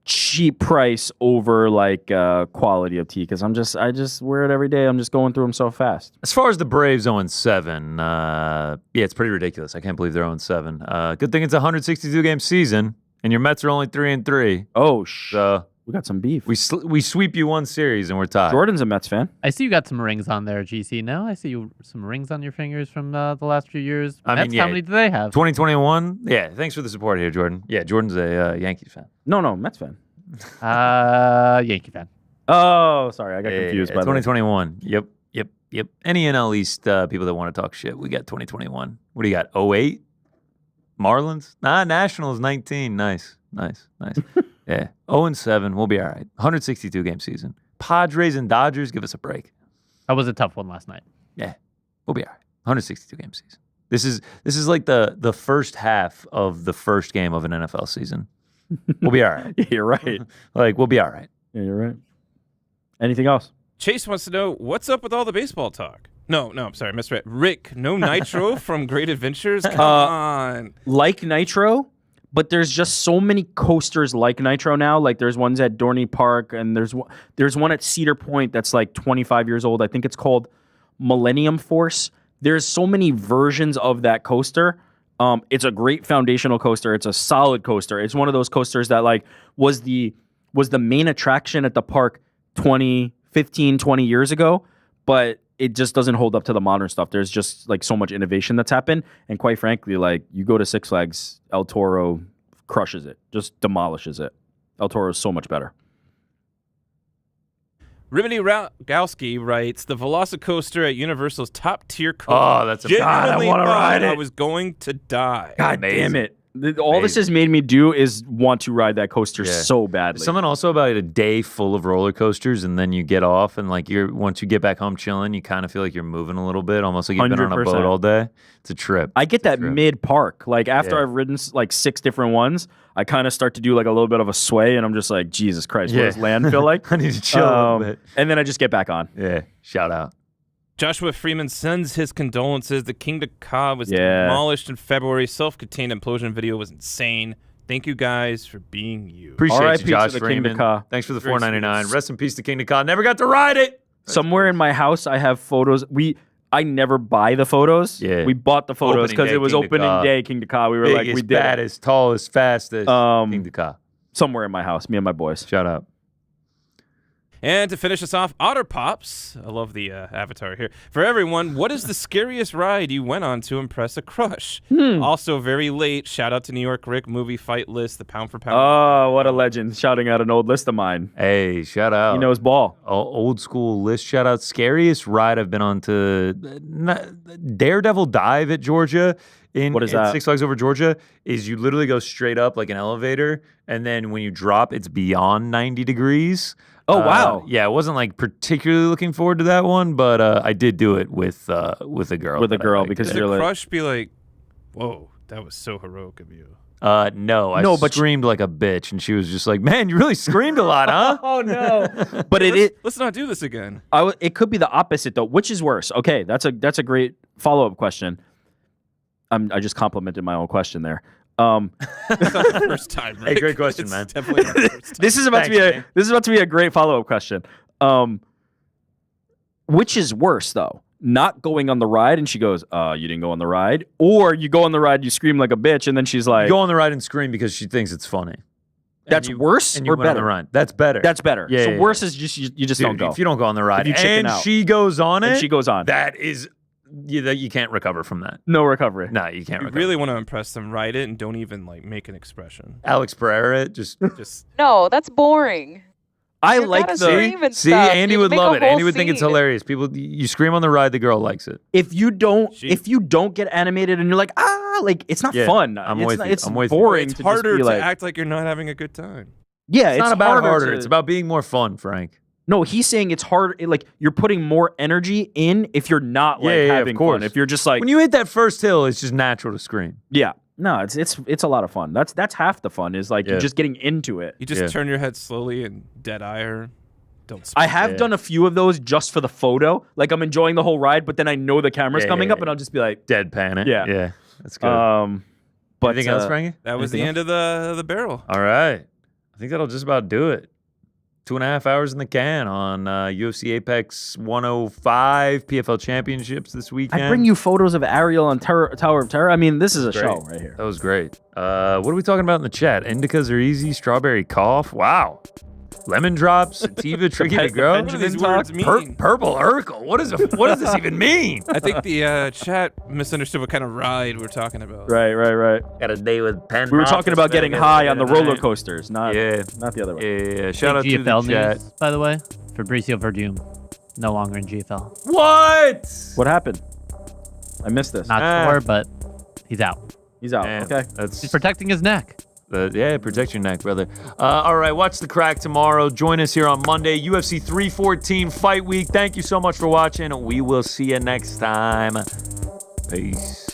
cheap price over like quality of tee because I just wear it every day. I'm just going through them so fast. As far as the Braves 0-7, yeah, it's pretty ridiculous. I can't believe they're 0-7. Good thing it's a 162 game season, and your Mets are only 3-3. Oh, So we got some beef. we sweep you one series and we're tied. Jordan's a Mets fan. I see you got some rings on there, GC. No, I see you some rings on your fingers from the last few years. I mean, Mets, yeah. how many do they have? 2021. Yeah, thanks for the support here, Jordan. Yeah, Jordan's a Yankees fan. No, Mets fan. Yankee fan. Oh, sorry, I got confused by that. 2021. Yep. Any NL East people that want to talk shit, we got 2021. What do you got? 08? Marlins? Nationals 19. Nice. Yeah. 0-7. We'll be all right. 162 game season. Padres and Dodgers, give us a break. That was a tough one last night. Yeah. We'll be all right. 162 game season. This is like the first half of the first game of an NFL season. We'll be all right. You're right. Like, we'll be all right. Yeah, you're right. Anything else? Chase wants to know what's up with all the baseball talk. No, I'm sorry, misread. Rick, no Nitro from Great Adventures. Come on. Like Nitro, but there's just so many coasters like Nitro now. Like there's ones at Dorney Park, and there's one at Cedar Point that's like 25 years old. I think it's called Millennium Force. There's so many versions of that coaster. It's a great foundational coaster. It's a solid coaster. It's one of those coasters that like was the main attraction at the park 20 years ago, but it just doesn't hold up to the modern stuff. There's just like so much innovation that's happened. And quite frankly, like you go to Six Flags, El Toro crushes it, just demolishes it. El Toro is so much better. Rimini Rogowski writes, the Velocicoaster at Universal's top tier coaster. Oh, that's a God, I wanna ride it. I was going to die. God Amazing. damn it. All this has made me do is want to ride that coaster Yeah. so badly. Something also about a day full of roller coasters, and then you get off, and like once you get back home chilling, you kind of feel like you're moving a little bit, almost like you've been on a 100%. boat all day. It's a trip. I get that mid-park. Like after Yeah. I've ridden like 6 different ones, I kind of start to do like a little bit of a sway, and I'm just like, Jesus Christ, what does land feel like? I need to chill a little bit. And then I just get back on. Yeah, shout out. Joshua Freeman sends his condolences. The King to Ka was Yeah. demolished in February. Self-contained implosion video was insane. Thank you guys for being you. Appreciate R.I.P. you, to Josh the King Freeman. to Ka. Thanks for the Very $4.99. sweet. Rest in peace to King to Ka. Never got to ride it. Somewhere in my house, I have photos. I never buy the photos. Yeah. We bought the photos Opening because day it was King to opening Ka. day King to Ka. We were like, we Biggest, did it. baddest, tallest, fastest King to Ka. Somewhere in my house, me and my boys. Shout out. And to finish us off, Otter Pops. I love the avatar here. For everyone, what is the scariest ride you went on to impress a crush? Also very late. Shout out to New York Rick, movie fight list, the pound for pound. Oh, what a legend. Shouting out an old list of mine. Hey, shout out. He knows ball. Old school list shout out. Scariest ride I've been on to Daredevil Dive at Georgia. What is at that? Six Flags Over Georgia is you literally go straight up like an elevator, and then when you drop, it's beyond 90 degrees. Oh, wow. Yeah, I wasn't like particularly looking forward to that one, but I did do it with a girl. With a that I girl, liked. because Did you're the like, crush be like, whoa, that was so heroic of you? No, I No, but screamed like a bitch, and she was just like, "Man, you really screamed a lot, huh?" oh no. But it Let's not do this again. it could be the opposite though. Which is worse? Okay, that's a great follow-up question. I just complimented my own question there. It's not the first time, Rick. Hey, great question, It's man. Definitely not the first time. This is about to be a great follow-up question. Which is worse though? Not going on the ride and she goes, you didn't go on the ride, or you go on the ride, you scream like a bitch, and then she's like, You go on the ride and scream because she thinks it's funny. that's worse And you or went on the better? ride. That's better. That's better. Yeah, So yeah, worse yeah. is just you just Dude, don't go. If you don't go on the ride you chicken and out. she goes on it, And she goes on. that is you can't recover from that. No recovery. No, you can't You recover. really want to impress them, write it, and don't even like make an expression. Alex Pereira, it just Just No, that's boring. I You like gotta the scream and see, stuff. Andy You would make love a it. Andy whole would think it's scene. hilarious. You scream on the ride, the girl likes it. if you don't She- get animated and you're like like it's not Yeah, fun. I'm it's with not, you. It's I'm with you. boring it's to harder just be to like, act like you're not having a good time. yeah, It's not about harder. to- It's about being more fun, Frank. No, he's saying it's hard. Like you're putting more energy in if you're not like having of course. fun. If you're just like When you hit that first hill, it's just natural to scream. yeah, no, it's a lot of fun. That's half the fun is like you're just getting into it. You just turn your head slowly and dead eye her. Don't. I have done a few of those just for the photo. Like I'm enjoying the whole ride, but then I know the camera's coming up, and I'll just be like deadpan it. Yeah. That's good. But anything else, Frankie? That was the end of the barrel. All right. I think that'll just about do it. 2.5 hours in the can on UFC Apex 105 PFL Championships this weekend. I bring you photos of Ariel on Tower of Terror. I mean, this is a Great. show right here. That was great. What are we talking about in the chat? Indicas are easy. Strawberry cough. Wow. Lemon drops. Sativa tricky to grow. What do these words mean? Purple Urkel. What does this even mean? I think the chat misunderstood what kind of ride we're talking about. Right. Got a day with pen. We were talking about getting high on the roller coasters, not the other way. Yeah. Shout out to the GFL chat. news, by the way. Fabricio Verdum, no longer in GFL. What? What happened? I missed this. Not sure, but he's out. He's out. Man, Okay. He's protecting his neck. Protect your neck, brother. All right, watch the crack tomorrow. Join us here on Monday, UFC 314 Fight Week. Thank you so much for watching. We will see you next time. Peace.